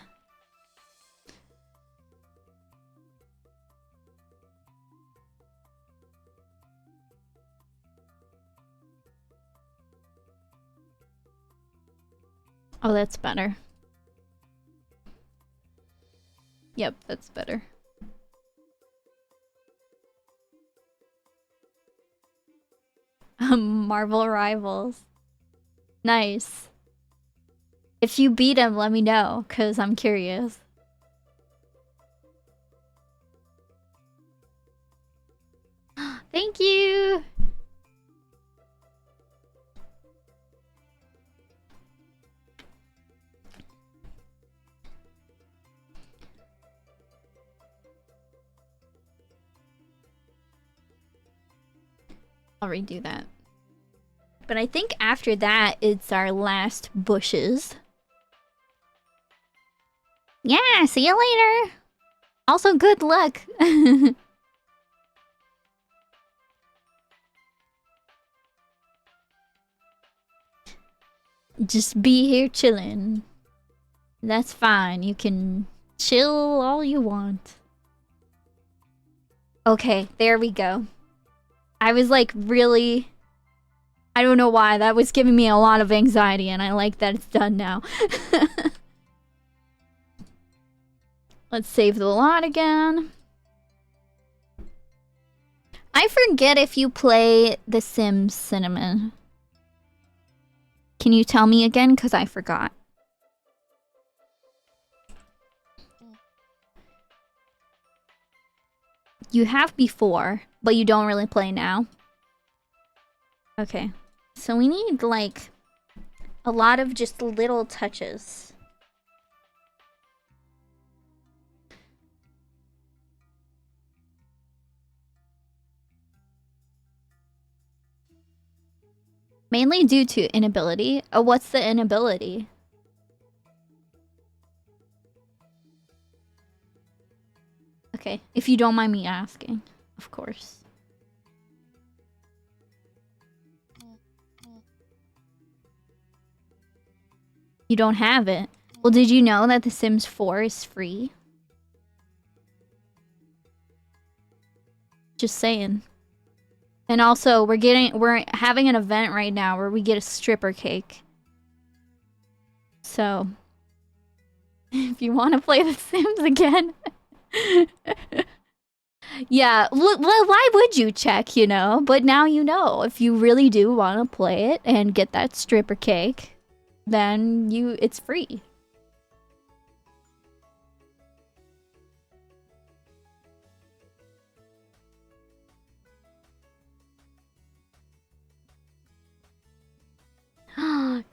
Oh, that's better. Yep, that's better. Marvel Rivals. Nice. If you beat him, let me know, because I'm curious. Thank you! I'll redo that. But I think after that, it's our last bushes. Yeah, see you later! Also, good luck! Just be here chilling. That's fine. You can chill all you want. Okay, there we go. I was like really... I don't know why. That was giving me a lot of anxiety and I like that it's done now. Let's save the lot again. I forget if you play The Sims, Cinnamon. Can you tell me again? Because I forgot. You have before, but you don't really play now. Okay. So we need, like, a lot of just little touches. Mainly due to inability. Oh, what's the inability? Okay, if you don't mind me asking, of course. You don't have it. Well, did you know that The Sims 4 is free? Just saying. And also, we're having an event right now where we get a stripper cake. So, if you want to play The Sims again, yeah, why would you check, you know? But now you know. If you really do want to play it and get that stripper cake, then it's free.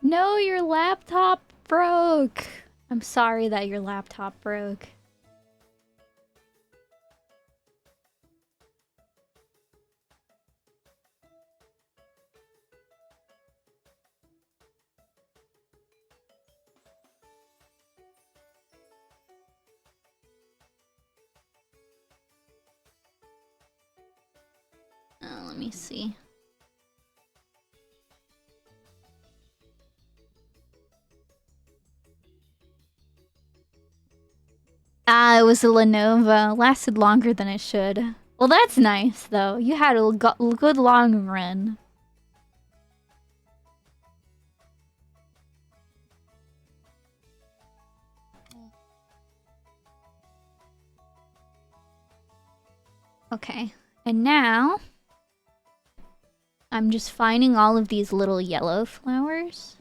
No, your laptop broke. I'm sorry that your laptop broke. Let me see. Ah, it was a Lenovo. Lasted longer than it should. Well, that's nice, though. You had a good long run. Okay, and now I'm just finding all of these little yellow flowers.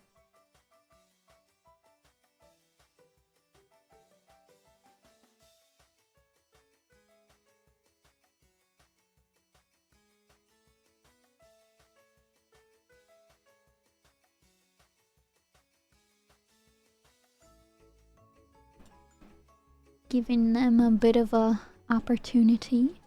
Giving them a bit of a opportunity.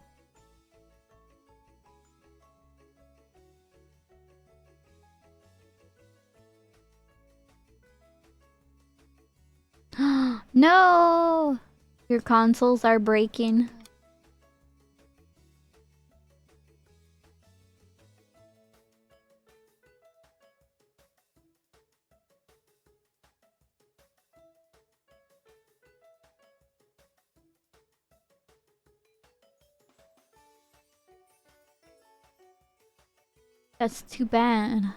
No! Your consoles are breaking. That's too bad.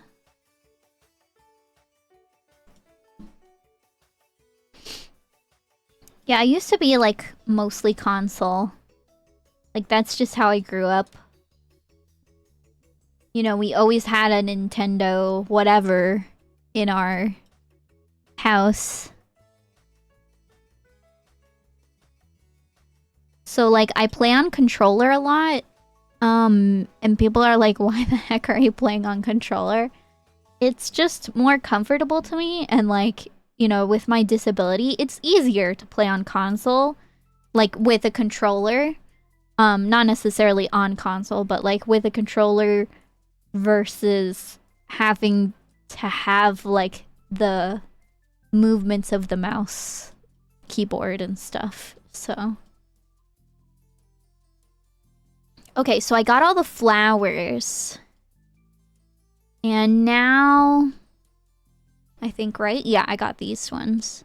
Yeah, I used to be, like, mostly console. Like, that's just how I grew up. You know, we always had a Nintendo whatever in our house. So, like, I play on controller a lot. And people are like, why the heck are you playing on controller? It's just more comfortable to me, and, like, you know, with my disability, it's easier to play on console, like, with a controller. Not necessarily on console, but, like, with a controller versus having to have, like, the movements of the mouse, keyboard, and stuff, so... Okay, so I got all the flowers. And now... I think, right? Yeah, I got these ones.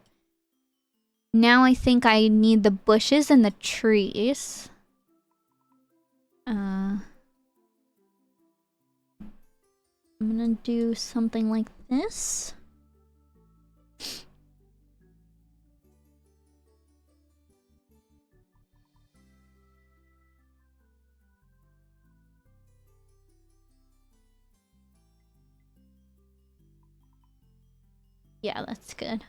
Now I think I need the bushes and the trees. I'm gonna do something like this. Yeah, that's good.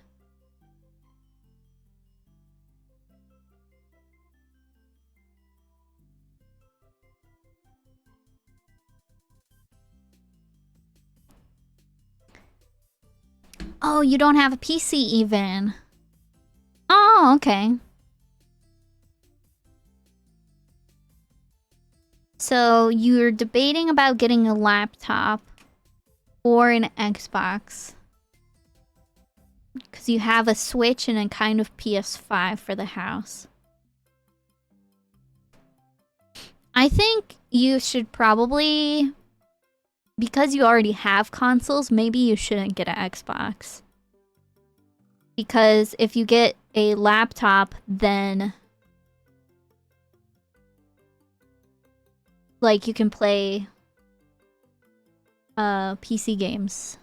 Oh, you don't have a PC even. Oh, okay. So you're debating about getting a laptop or an Xbox. Because you have a Switch and a kind of PS5 for the house. I think you should probably... Because you already have consoles, maybe you shouldn't get an Xbox. Because if you get a laptop, then... Like, you can play... PC games.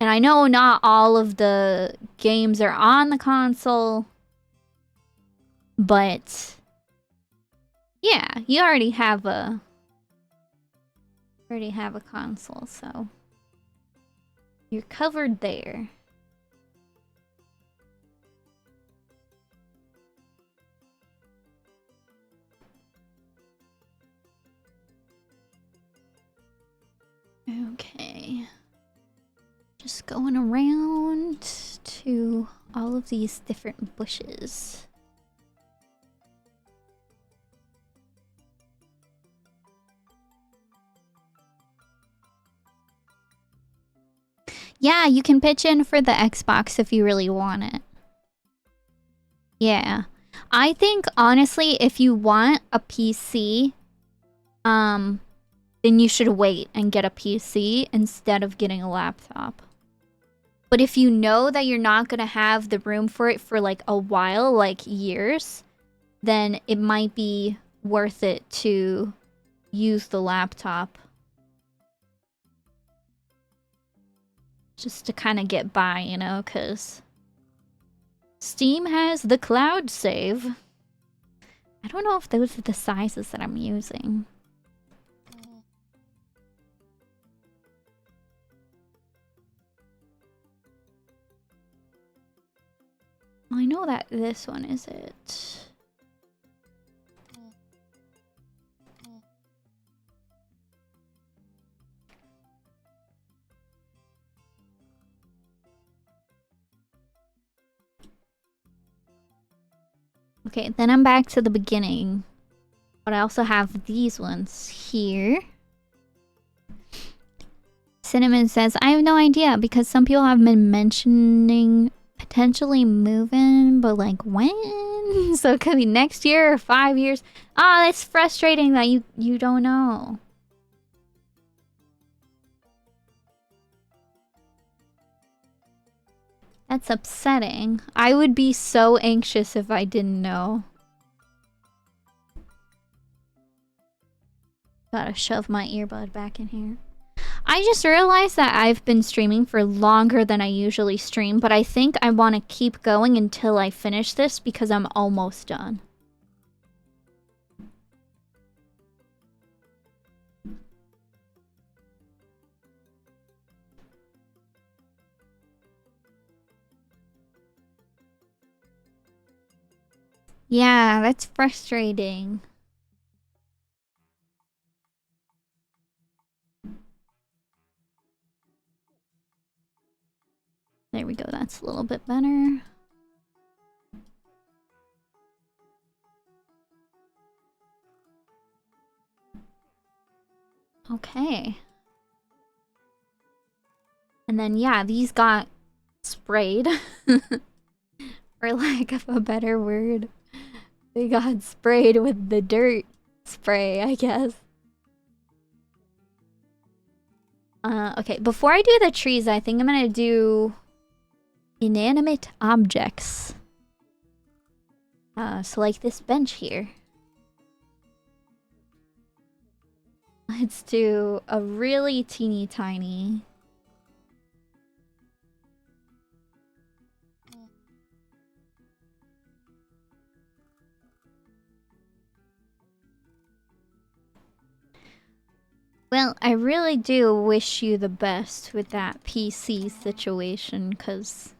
And I know not all of the games are on the console. But... Yeah, you already have a... console, so... You're covered there. Okay. Just going around to all of these different bushes. Yeah, you can pitch in for the Xbox if you really want it. Yeah. I think, honestly, if you want a PC, then you should wait and get a PC instead of getting a laptop. But if you know that you're not gonna have the room for it for, like, a while, like, years, then it might be worth it to use the laptop. Just to kind of get by, you know, because Steam has the cloud save. I don't know if those are the sizes that I'm using. I know that this one is it. Okay, then I'm back to the beginning. But I also have these ones here. Cinnamon says, I have no idea because some people have been mentioning potentially moving, but like when? So it could be next year or 5 years. Ah, it's frustrating that you don't know. That's upsetting. I would be so anxious if I didn't know. Gotta shove my earbud back in here. I just realized that I've been streaming for longer than I usually stream, but I think I want to keep going until I finish this because I'm almost done. Yeah, that's frustrating. There we go, that's a little bit better. Okay. And then, yeah, these got sprayed. For lack of a better word. They got sprayed with the dirt spray, I guess. Okay, before I do the trees, I think I'm gonna do inanimate objects. So like this bench here. Let's do a really teeny tiny. Well, I really do wish you the best with that PC situation, because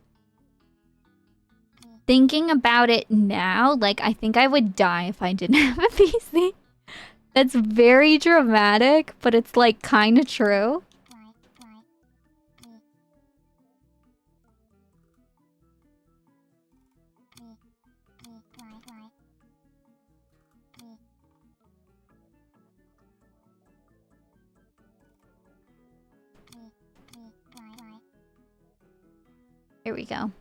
thinking about it now, like, I think I would die if I didn't have a PC. That's very dramatic, but it's, like, kind of true. Here we go.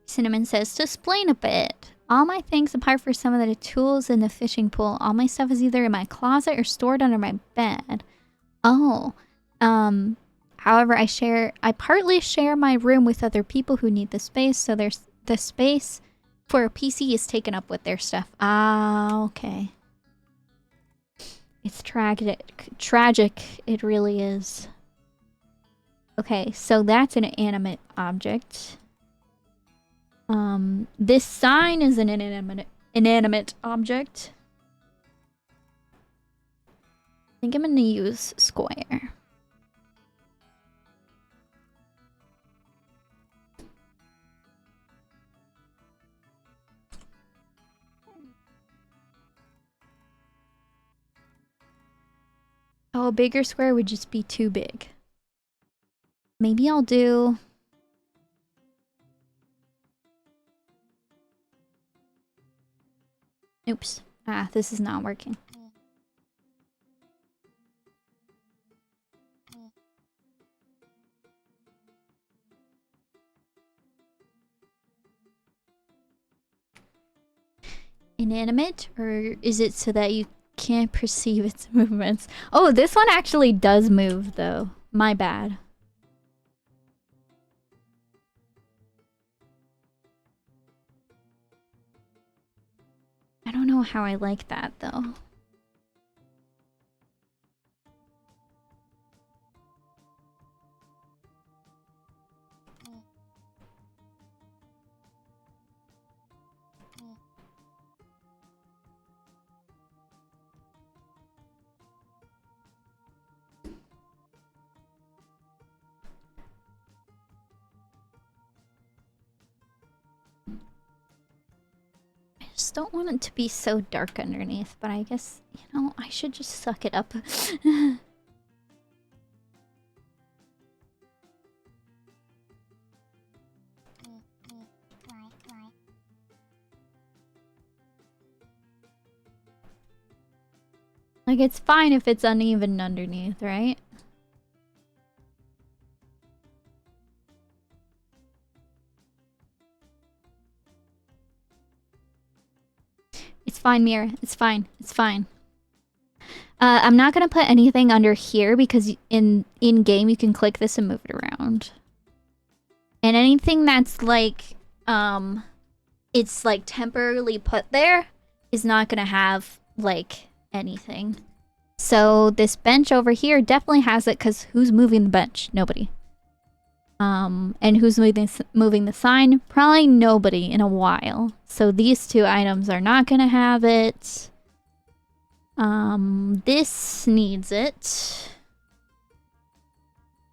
Cinnamon says, to explain a bit, all my things apart from some of the tools in the fishing pool, all my stuff is either in my closet or stored under my bed. Oh. However, I partly share my room with other people who need the space, so there's the space for a PC is taken up with their stuff. Ah, okay. It's tragic. Tragic, it really is. Okay, so that's an inanimate object. This sign is an inanimate object. I think I'm gonna use square. Oh, a bigger square would just be too big. Maybe I'll do... Oops. Ah, this is not working. Inanimate? Or is it so that you can't perceive its movements? Oh, this one actually does move, though. My bad. I don't know how I like that, though. I just don't want it to be so dark underneath, but I guess, you know, I should just suck it up. Like, it's fine if it's uneven underneath, right? It's fine, Mira. It's fine. It's fine. I'm not gonna put anything under here because in-game you can click this and move it around. And anything that's like, it's like temporarily put there is not gonna have like anything. So this bench over here definitely has it because who's moving the bench? Nobody. And who's moving the sign? Probably nobody in a while. So these two items are not gonna have it. This needs it.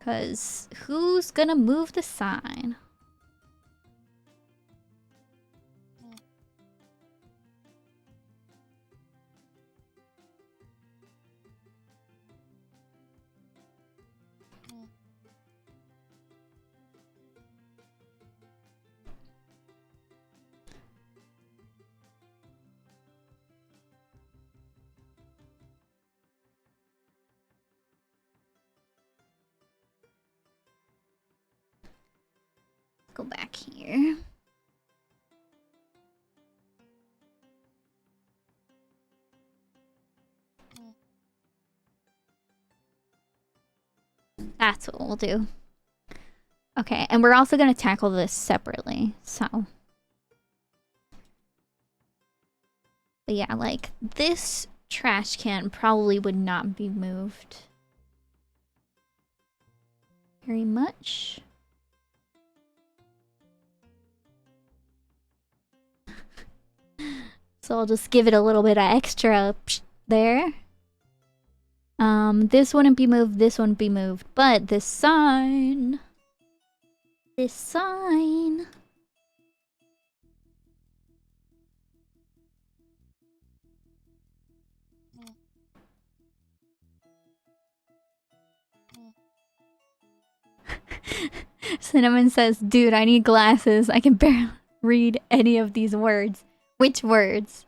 Cause who's gonna move the sign? Go back here. That's what we'll do. Okay, and we're also going to tackle this separately, so. But yeah, like, this trash can probably would not be moved very much. So I'll just give it a little bit of extra there. This wouldn't be moved, this wouldn't be moved, but this sign. This sign. Cinnamon says, dude, I need glasses. I can barely read any of these words. Which words?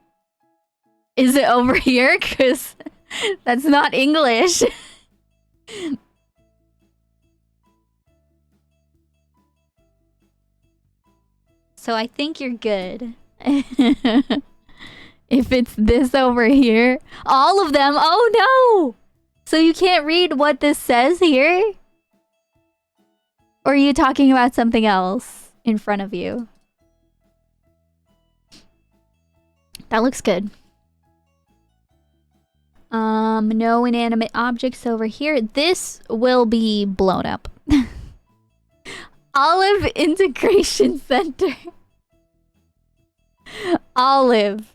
Is it over here? Because that's not English. So I think you're good. If it's this over here. All of them? Oh no! So you can't read what this says here? Or are you talking about something else in front of you? That looks good. No inanimate objects over here. This will be blown up. Olive Integration Center. Olive.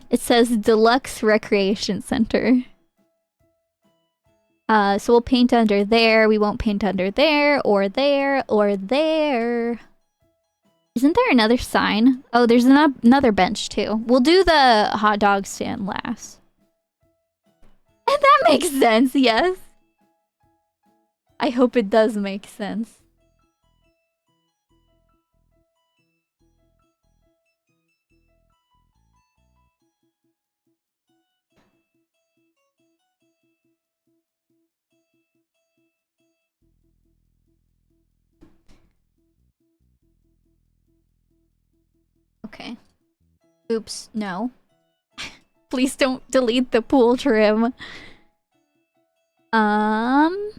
It says Deluxe Recreation Center. So we'll paint under there. We won't paint under there, or there, or there. Isn't there another sign? Oh, there's another bench too. We'll do the hot dog stand last. And that makes sense, yes. I hope it does make sense. Okay. Oops, no. Please don't delete the pool trim. And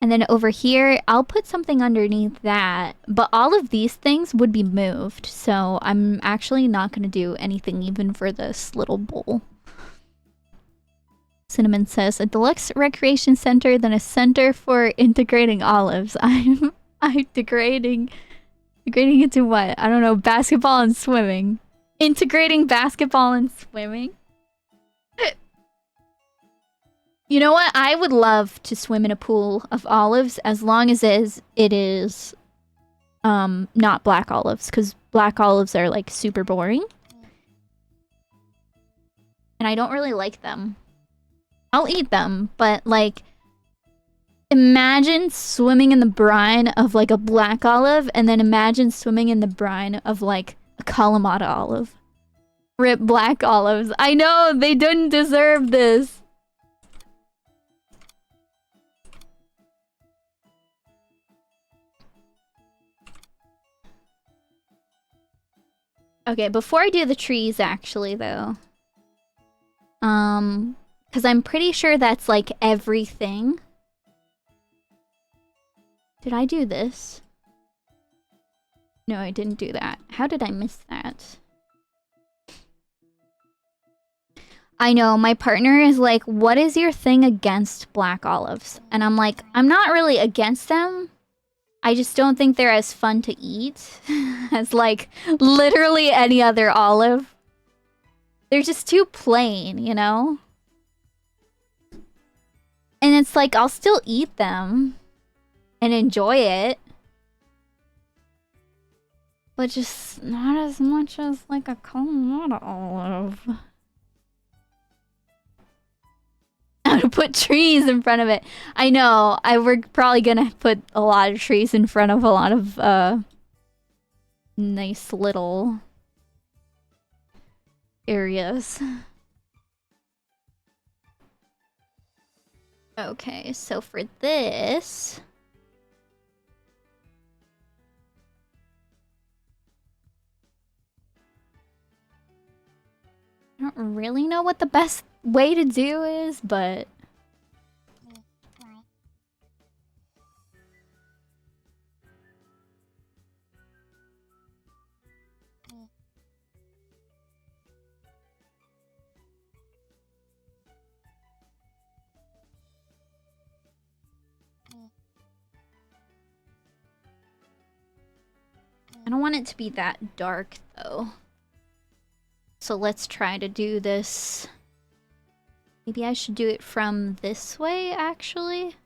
then over here, I'll put something underneath that. But all of these things would be moved. So I'm actually not going to do anything even for this little bowl. Cinnamon says, a deluxe recreation center, then a center for integrating olives. I'm degrading into what? I don't know, basketball and swimming. Integrating basketball and swimming? You know what? I would love to swim in a pool of olives as long as it is not black olives, because black olives are like super boring. And I don't really like them. I'll eat them, but like imagine swimming in the brine of like a black olive, and then imagine swimming in the brine of like a Kalamata olive. Rip black olives. I know, they didn't deserve this. Okay, before I do the trees, actually, though. Because I'm pretty sure that's, like, everything. Did I do this? No, I didn't do that. How did I miss that? I know, my partner is like, what is your thing against black olives? And I'm like, I'm not really against them. I just don't think they're as fun to eat as, like, literally any other olive. They're just too plain, you know? And it's like, I'll still eat them and enjoy it. But just not as much as, like, a Kalamata olive. How to put trees in front of it. I know. We're probably gonna put a lot of trees in front of a lot of nice little areas. Okay, so for this, I don't really know what the best way to do is, but I don't want it to be that dark though. So let's try to do this. Maybe I should do it from this way, actually.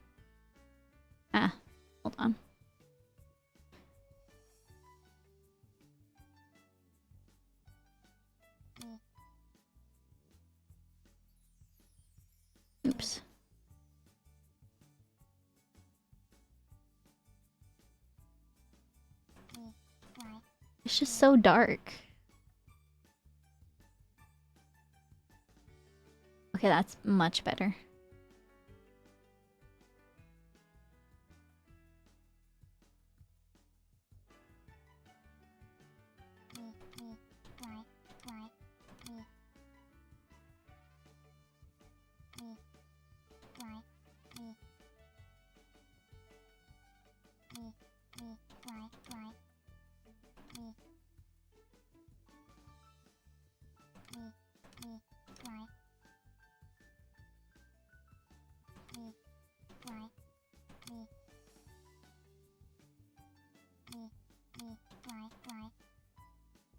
Ah, hold on. Oops. It's just so dark. Okay, that's much better.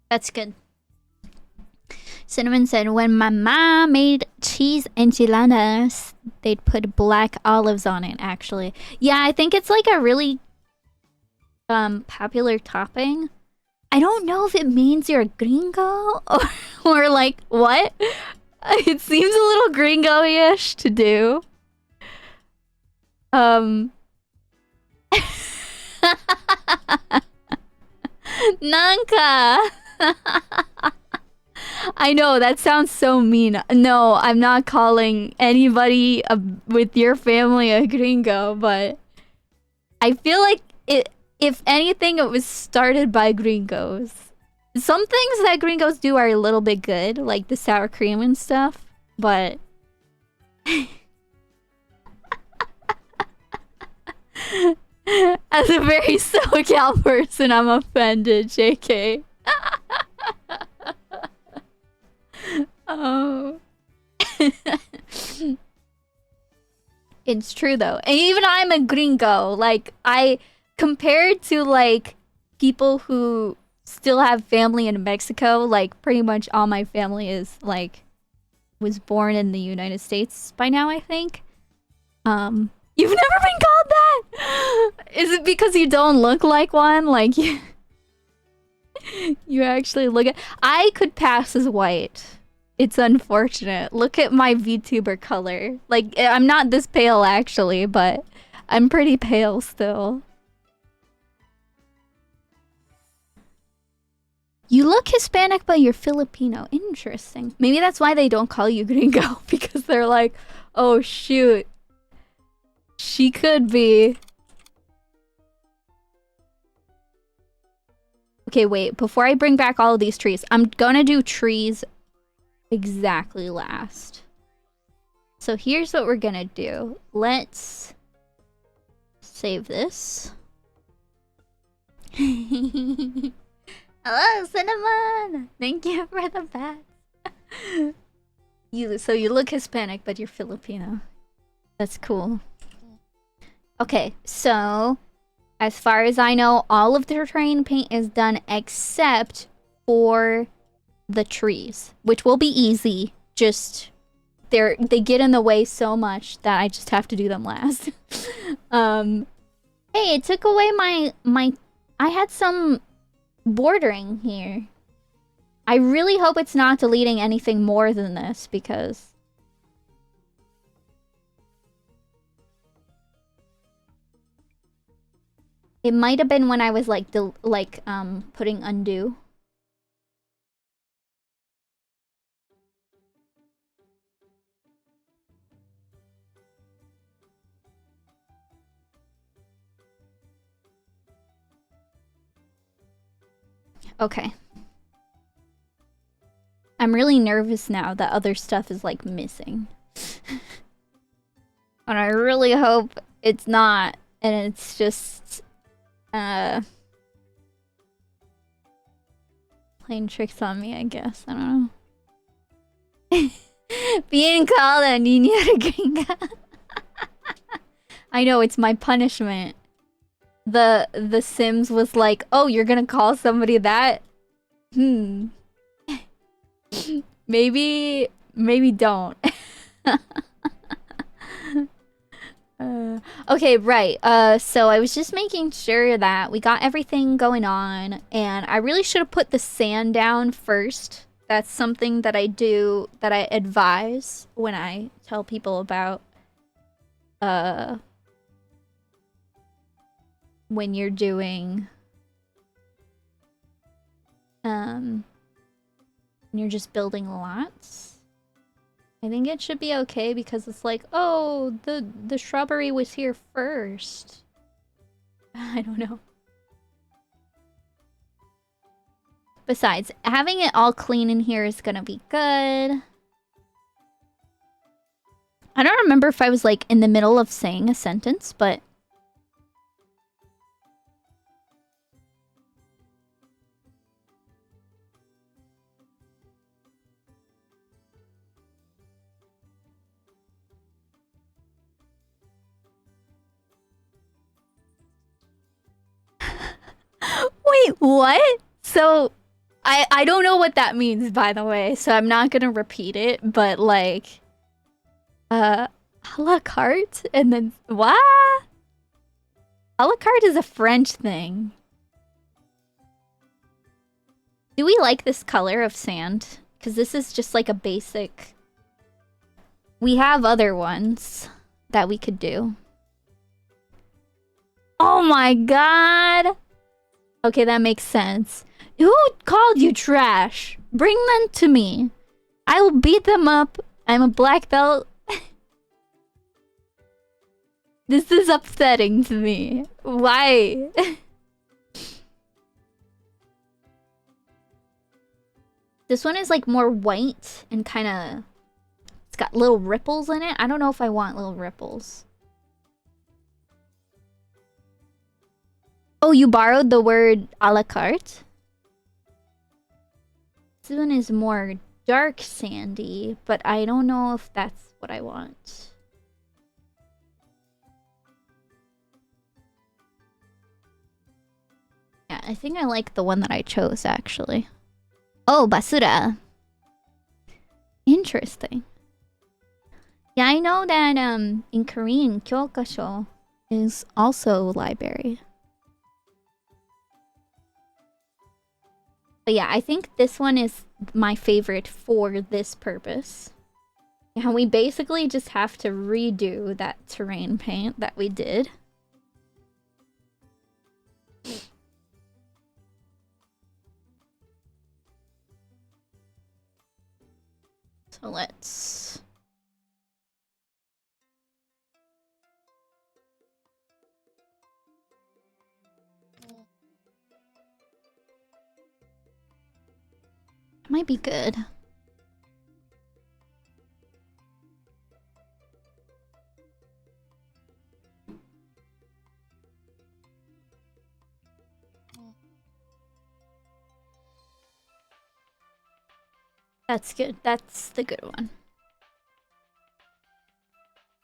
That's good. Cinnamon said, when my mom made cheese enchiladas, they'd put black olives on it, actually. Yeah, I think it's like a really popular topping. I don't know if it means you're a gringo or like what? It seems a little gringo-ish to do. Nanka! I know, that sounds so mean. No, I'm not calling anybody with your family a gringo, but I feel like if anything, it was started by gringos. Some things that gringos do are a little bit good, like the sour cream and stuff, but... As a very SoCal person, I'm offended, JK. Oh. It's true though. And even I'm a gringo. Like, compared to like people who still have family in Mexico, like pretty much all my family is like was born in the United States by now, I think. You've never been called that? Is it because you don't look like one? Like you actually look at... I could pass as white. It's unfortunate. Look at my VTuber color. Like, I'm not this pale actually, but I'm pretty pale still. You look Hispanic, but you're Filipino. Interesting. Maybe that's why they don't call you gringo, because they're like, oh shoot. She could be. Okay, wait. Before I bring back all of these trees, I'm gonna do trees exactly last. So here's what we're gonna do. Let's save this. Hello, Cinnamon! Thank you for the bat. So you look Hispanic, but you're Filipino. That's cool. Okay, so as far as I know, all of the terrain paint is done except for the trees, which will be easy. Just they get in the way so much that I just have to do them last. Hey, it took away my I had some bordering here. I really hope it's not deleting anything more than this, because it might have been when I was like putting undo. Okay. I'm really nervous now that other stuff is like missing. And I really hope it's not, and it's just playing tricks on me, I guess. I don't know. Being called a niña gringa. I know, it's my punishment. the Sims was like, "Oh, you're gonna call somebody that? Hmm. Maybe don't." Okay, right. So I was just making sure that we got everything going on, and I really should have put the sand down first. That's something that I do, that I advise when I tell people about, when you're doing, when you're just building lots. I think it should be okay because it's like, oh, the shrubbery was here first. I don't know. Besides, having it all clean in here is gonna be good. I don't remember if I was like in the middle of saying a sentence, but wait, what? So I don't know what that means, by the way, so I'm not gonna repeat it, but like, a la carte, and then what? A la carte is a French thing. Do we like this color of sand? Because this is just like a basic. We have other ones that we could do. Oh my god! Okay, that makes sense. Who called you trash? Bring them to me. I will beat them up. I'm a black belt. This is upsetting to me. Why? This one is like more white and kind of... It's got little ripples in it. I don't know if I want little ripples. Oh, you borrowed the word a la carte? This one is more dark sandy, but I don't know if that's what I want. Yeah, I think I like the one that I chose, actually. Oh, basura. Interesting. Yeah, I know that in Korean, kyokasho is also library. But yeah, I think this one is my favorite for this purpose. And we basically just have to redo that terrain paint that we did. So let's... It might be good. That's good. That's the good one.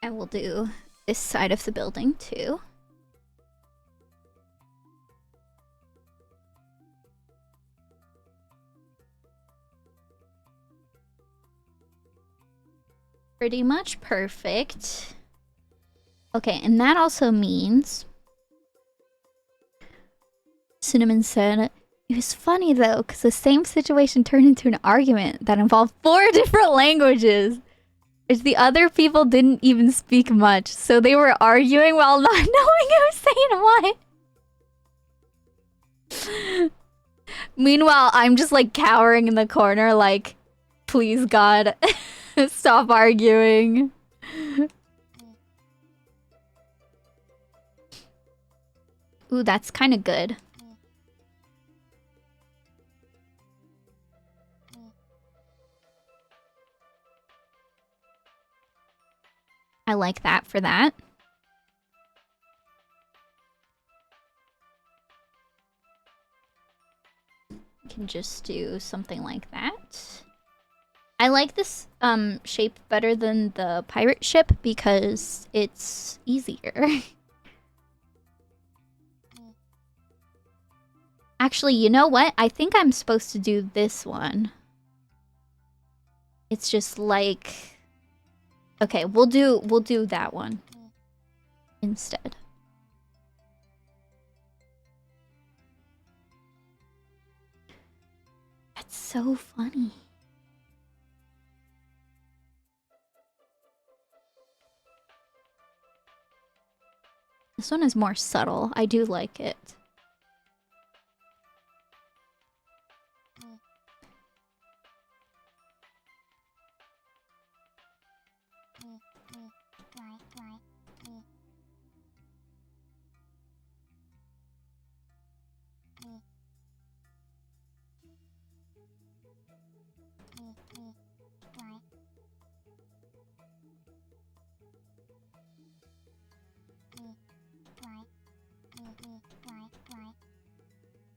I will do this side of the building too. Pretty much perfect. Okay, and that also means... Cinnamon said, it was funny though, because the same situation turned into an argument that involved 4 different languages. Which the other people didn't even speak much, so they were arguing while not knowing who was saying what. Meanwhile, I'm just like cowering in the corner like, please God, stop arguing. Ooh, that's kind of good. I like that for that. Can just do something like that. I like this shape better than the pirate ship because it's easier. Actually, you know what? I think I'm supposed to do this one. It's just like... Okay, we'll do that one instead. That's so funny. This one is more subtle. I do like it.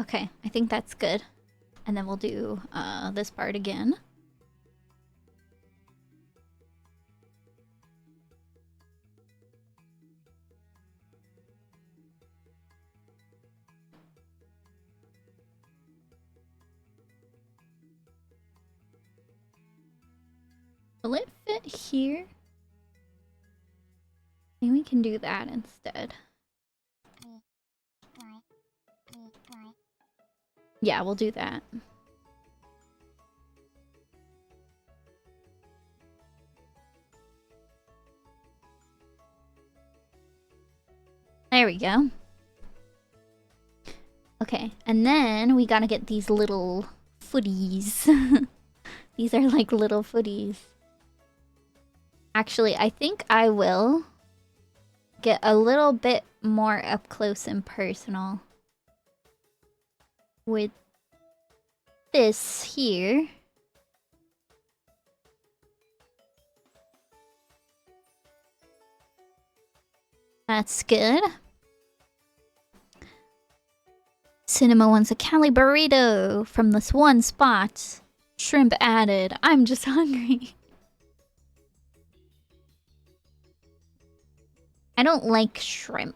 Okay, I think that's good. And then we'll do this part again. Will it fit here? Maybe we can do that instead. Yeah, we'll do that. There we go. Okay, and then we gotta get these little footies. These are like little footies. Actually, I think I will get a little bit more up close and personal with this here. That's good. Cinema wants a Cali burrito from this one spot. Shrimp added. I'm just hungry. I don't like shrimp.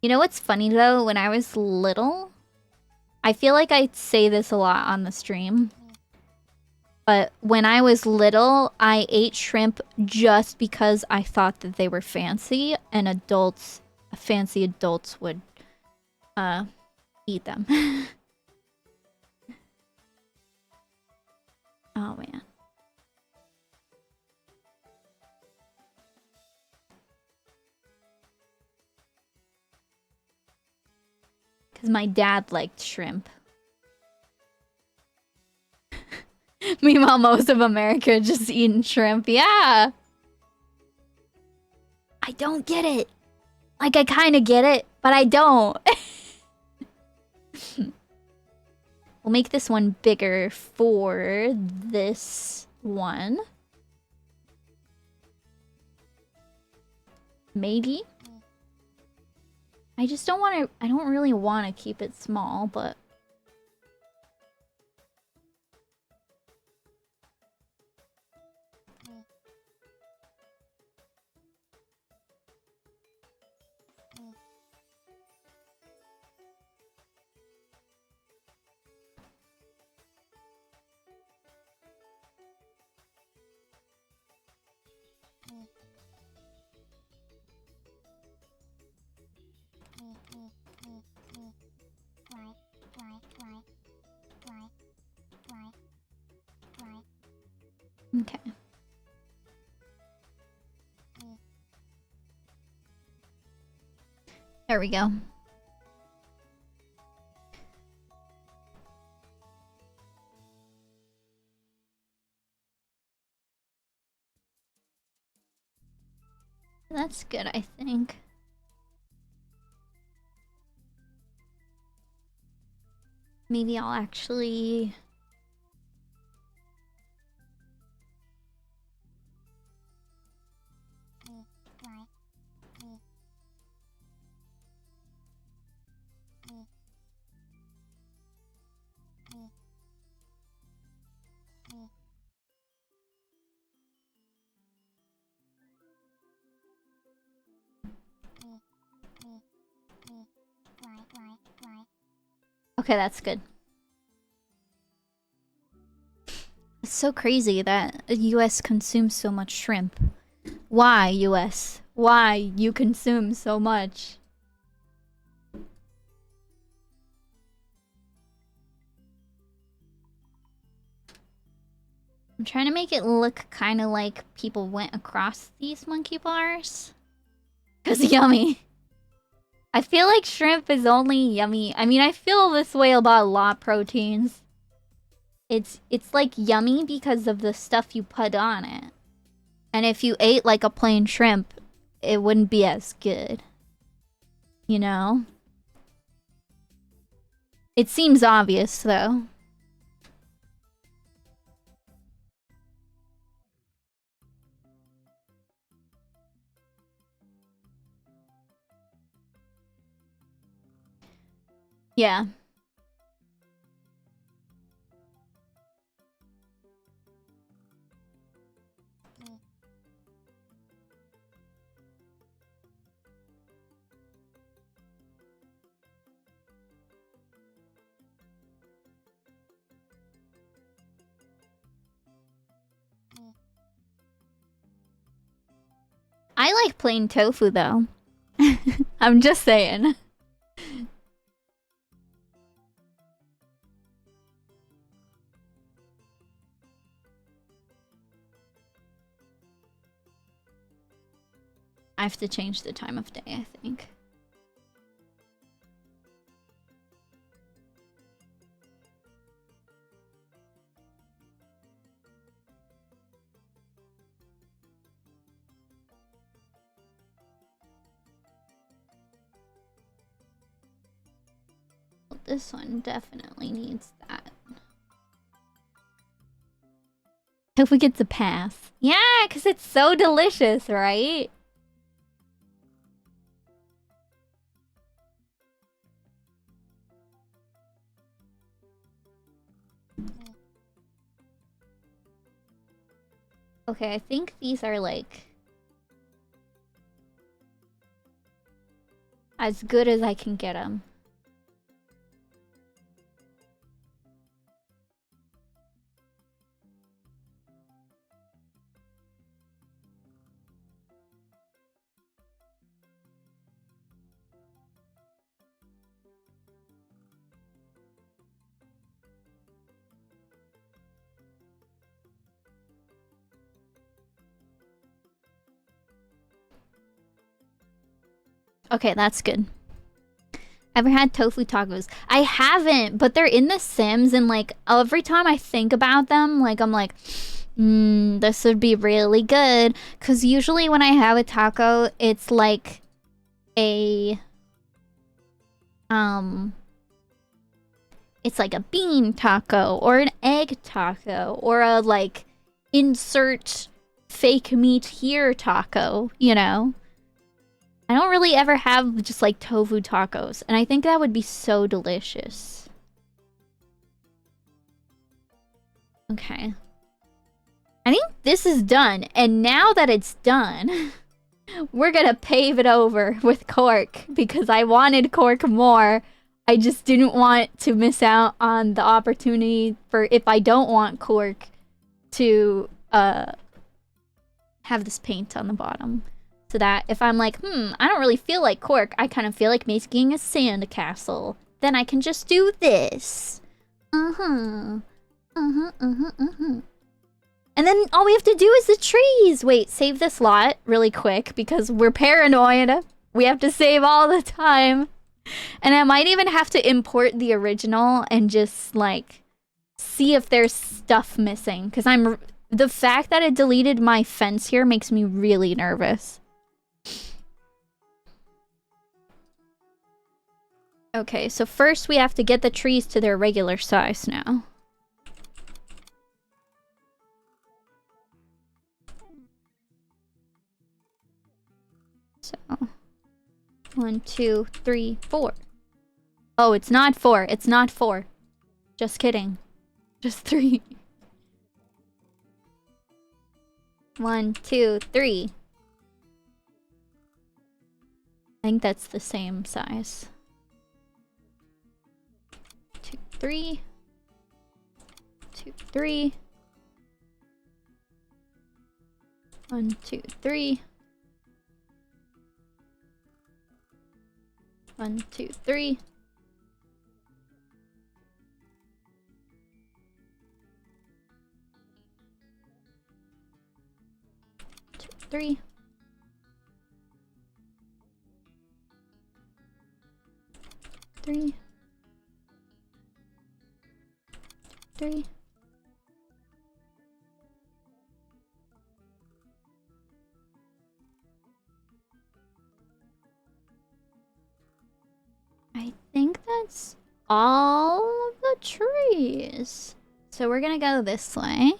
You know what's funny though? When I was little, I feel like I say this a lot on the stream, but when I was little, I ate shrimp just because I thought that they were fancy and adults, fancy adults would eat them. Oh man. Because my dad liked shrimp. Meanwhile, most of America just eating shrimp. Yeah. I don't get it. Like, I kind of get it, but I don't. We'll make this one bigger for this one. Maybe. I just don't want to... I don't really want to keep it small, but... Okay. There we go. That's good, I think. Maybe I'll actually... Okay, that's good. It's so crazy that the US consumes so much shrimp. Why, US? Why you consume so much? I'm trying to make it look kind of like people went across these monkey bars. Cause yummy. I feel like shrimp is only yummy. I mean, I feel this way about a lot of proteins. It's like yummy because of the stuff you put on it. And if you ate like a plain shrimp, it wouldn't be as good. You know? It seems obvious though. Yeah. I like plain tofu though. I'm just saying. I have to change the time of day, I think. This one definitely needs that. If we get the pass. Yeah, because it's so delicious, right? Okay, I think these are like as good as I can get them. Okay, that's good. Ever had tofu tacos? I haven't, but they're in The Sims, and like every time I think about them, like I'm like, this would be really good. Cause usually when I have a taco, it's like a it's like a bean taco or an egg taco or a like insert fake meat here taco, you know? I don't really ever have just like tofu tacos, and I think that would be so delicious. Okay. I think this is done, and now that it's done, we're gonna pave it over with cork because I wanted cork more. I just didn't want to miss out on the opportunity for if I don't want cork to have this paint on the bottom. So that if I'm like, I don't really feel like cork, I kind of feel like making a sand castle. Then I can just do this. And then all we have to do is the trees. Wait, save this lot really quick because we're paranoid. We have to save all the time. And I might even have to import the original and just like see if there's stuff missing. Because the fact that it deleted my fence here makes me really nervous. Okay, so first we have to get the trees to their regular size now. So, 1, 2, 3, 4. Oh, it's not 4. It's not 4. Just kidding. Just 3. 1, 2, 3. I think that's the same size. 3. 2, 3. 1, 2, 3. 1, 2, 3. 2, 3. 3. 3. I think that's all of the trees. So we're gonna go this way.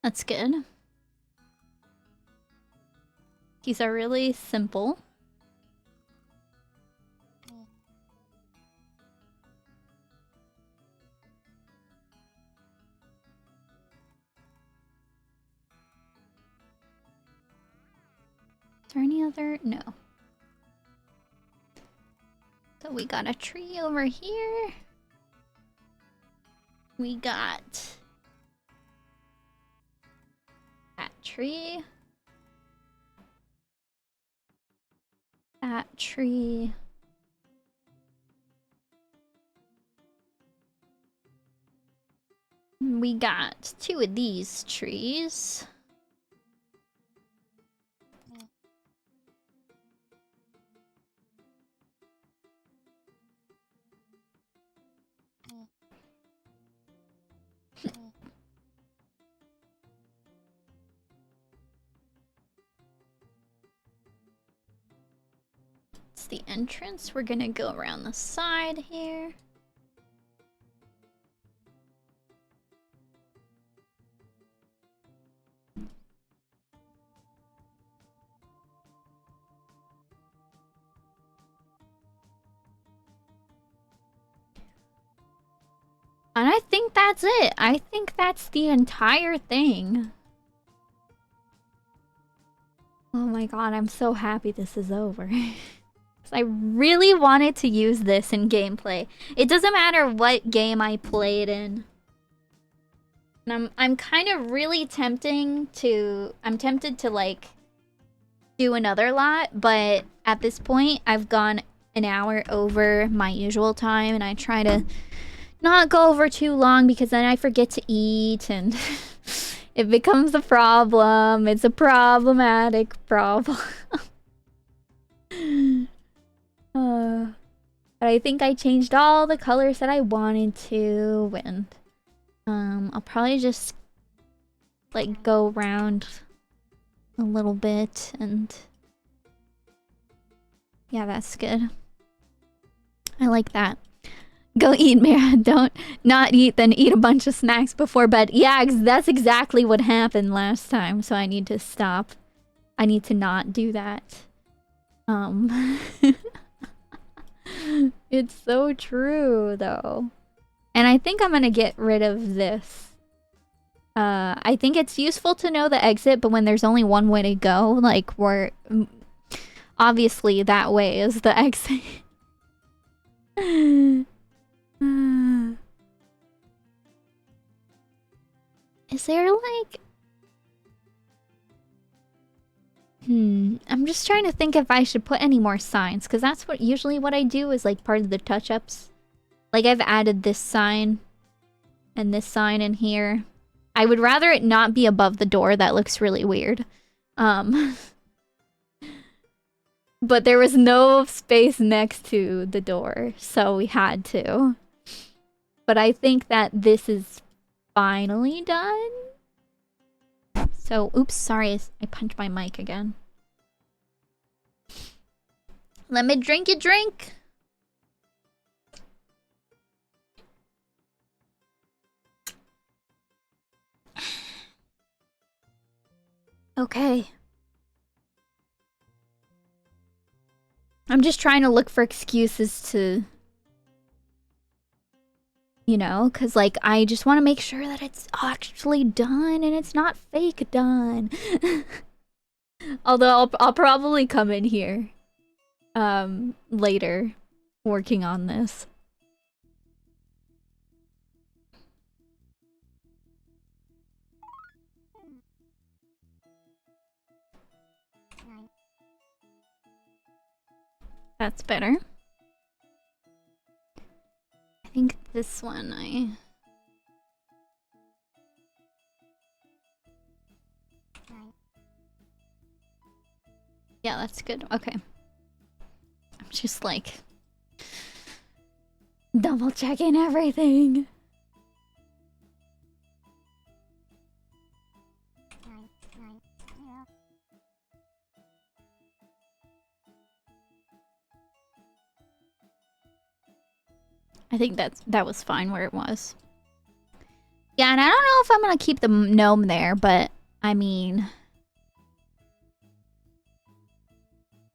That's good. These are really simple. Is there any other? No. So we got a tree over here. We got that tree. That tree. We got 2 of these trees. It's the entrance. We're gonna go around the side here. And I think that's it. I think that's the entire thing. Oh my god, I'm so happy this is over. I really wanted to use this in gameplay. It doesn't matter what game I play it in. And I'm kind of really tempted to like do another lot, but at this point I've gone an hour over my usual time, and I try to not go over too long because then I forget to eat and it becomes a problem. It's a problematic problem. But I think I changed all the colors that I wanted to, and I'll probably just like go around a little bit, and yeah, that's good. I like that. Go eat, man. Don't not eat, then eat a bunch of snacks before bed. Yeah, that's exactly what happened last time, so I need to stop. I need to not do that. It's so true, though. And I think I'm gonna get rid of this. I think it's useful to know the exit, but when there's only one way to go, like, we're... Obviously, that way is the exit. Is there, like... I'm just trying to think if I should put any more signs, because that's usually what I do is, like, part of the touch-ups. Like, I've added this sign and this sign in here. I would rather it not be above the door. That looks really weird. But there was no space next to the door, so we had to. But I think that this is finally done. So, oops, sorry, I punched my mic again. Let me drink a drink. Okay. I'm just trying to look for excuses to, you know, because, like, I just want to make sure that it's actually done and it's not fake done. Although I'll probably come in here later working on this. That's better. I think this one Yeah, that's good. Okay. I'm just like double checking everything. I think that was fine where it was. Yeah, and I don't know if I'm gonna keep the gnome there, but I mean,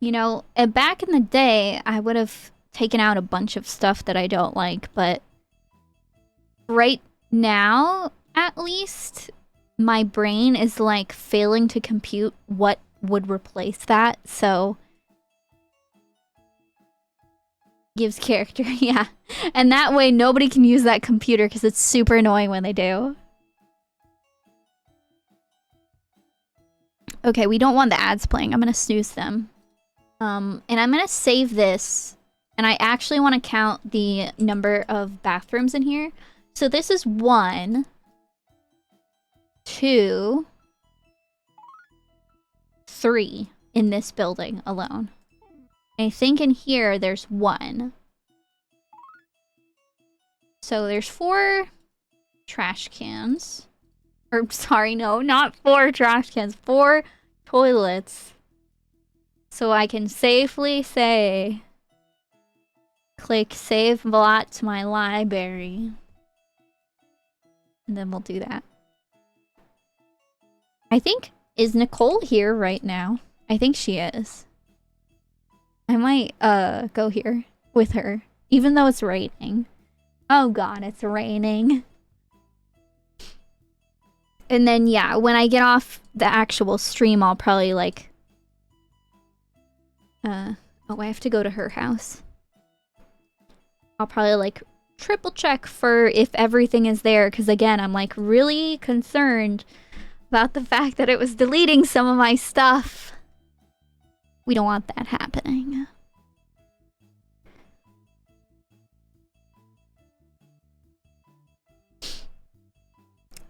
you know, back in the day, I would have taken out a bunch of stuff that I don't like, but right now, at least, my brain is like failing to compute what would replace that, so gives character, yeah. And that way nobody can use that computer because it's super annoying when they do. Okay, we don't want the ads playing. I'm gonna snooze them. And I'm gonna save this. And I actually want to count the number of bathrooms in here. So this is 1, 2, 3 in this building alone. I think in here there's 1. So there's 4 trash cans. Or, sorry, no, not 4 trash cans. 4 toilets. So I can safely say... click save lot to my library. And then we'll do that. I think... is Nicole here right now? I think she is. I might go here with her, even though it's raining. Oh god, it's raining. And then yeah, when I get off the actual stream, I'll probably like oh, I have to go to her house. I'll probably like triple check for if everything is there, because again, I'm like really concerned about the fact that it was deleting some of my stuff. We don't want that happening.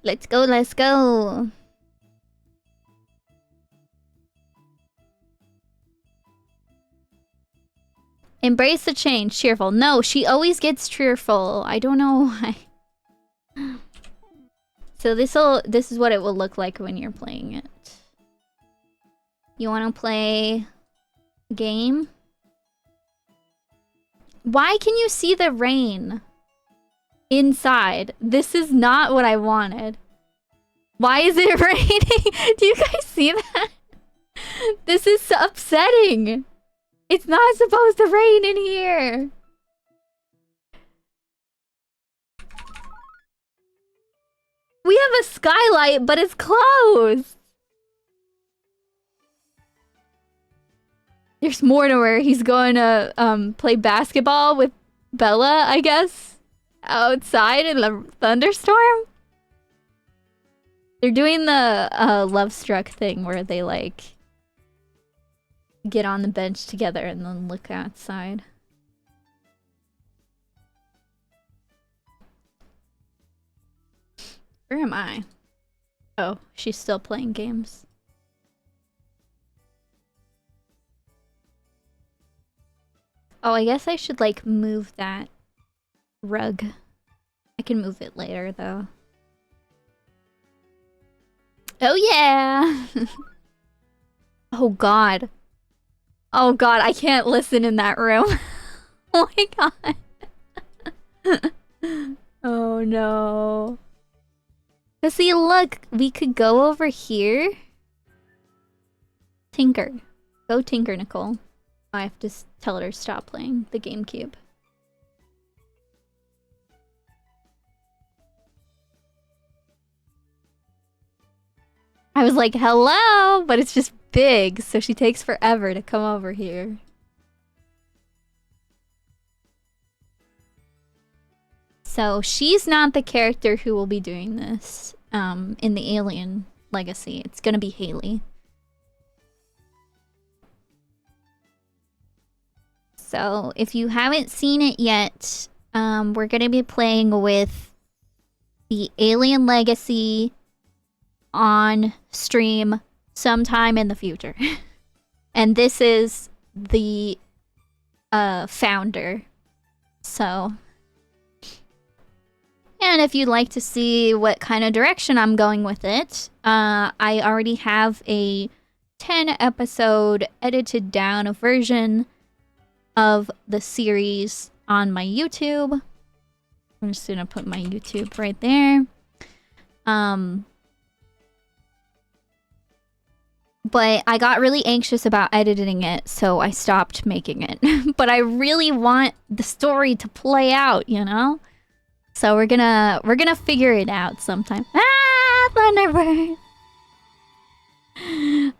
Let's go, let's go. Embrace the change, cheerful. No, she always gets cheerful. I don't know why. So this is what it will look like when you're playing it. You want to play game? Why can you see the rain inside? This is not what I wanted. Why is it raining? Do you guys see that? This is so upsetting. It's not supposed to rain in here. We have a skylight, but it's closed. There's more to where he's going to play basketball with Bella, I guess, outside in the thunderstorm. They're doing the Love Struck thing where they like get on the bench together and then look outside. Where am I? Oh, she's still playing games. Oh, I guess I should like move that rug. I can move it later though. Oh yeah! Oh god. Oh god, I can't listen in that room. Oh my god. Oh no. But see, look, we could go over here. Tinker. Go tinker, Nicole. I have to tell her to stop playing the GameCube. I was like, hello, but it's just big, so she takes forever to come over here. So she's not the character who will be doing this in the Alien Legacy. It's gonna be Haley. So if you haven't seen it yet, we're gonna be playing with the Alien Legacy on stream sometime in the future. And this is the founder. So, and if you'd like to see what kind of direction I'm going with it, I already have a 10 episode edited down version of the series on my YouTube. I'm just gonna put my YouTube right there. But I got really anxious about editing it, so I stopped making it. But I really want the story to play out, you know? So we're gonna figure it out sometime. Ah, Thunderbird!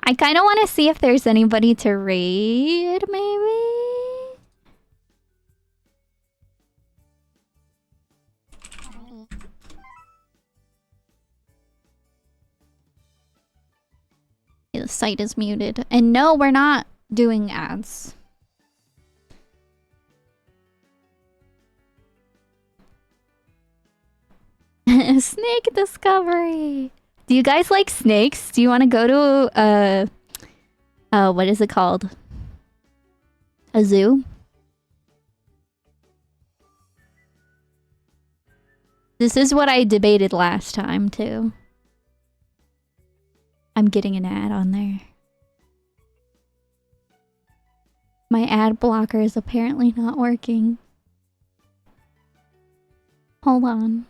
I kind of want to see if there's anybody to raid, maybe? The site is muted. And no, we're not doing ads. Snake discovery. Do you guys like snakes? Do you want to go to what is it called? A zoo? This is what I debated last time too. I'm getting an ad on there. My ad blocker is apparently not working. Hold on.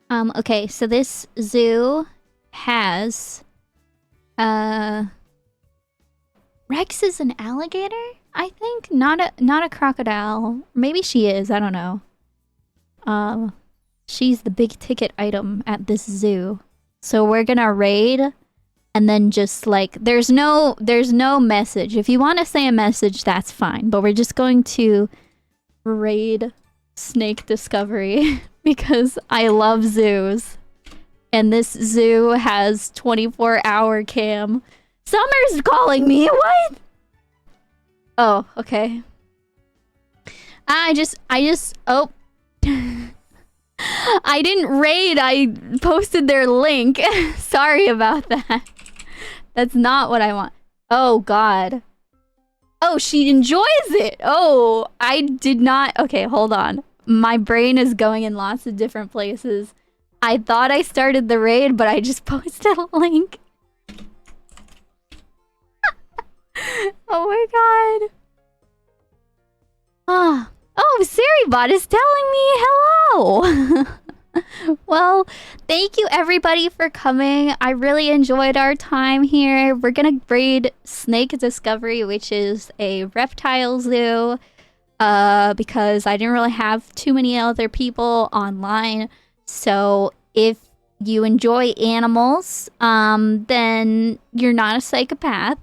Okay, so this zoo has Rex is an alligator? I think not a crocodile. Maybe she is, I don't know. She's the big ticket item at this zoo. So we're gonna raid and then just like there's no message. If you want to say a message, that's fine, but we're just going to raid Snake Discovery because I love zoos. And this zoo has 24-hour cam. Summer's calling me. What? Oh, okay. I just oh. I didn't raid. I posted their link. Sorry about that. That's not what I want. Oh god. Oh, she enjoys it. Oh, I did not. Okay, hold on. My brain is going in lots of different places. I thought I started the raid, but I just posted a link. Oh my god. Ah. Oh, Seribot is telling me hello. Well, thank you everybody for coming. I really enjoyed our time here. We're gonna raid Snake Discovery, which is a reptile zoo, because I didn't really have too many other people online. So if you enjoy animals, then you're not a psychopath.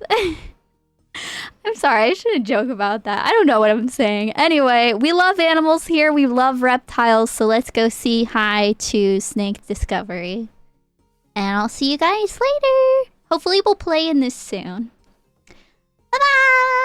I'm sorry, I shouldn't joke about that. I don't know what I'm saying. Anyway, we love animals here. We love reptiles. So let's go say hi to Snake Discovery. And I'll see you guys later. Hopefully we'll play in this soon. Bye-bye!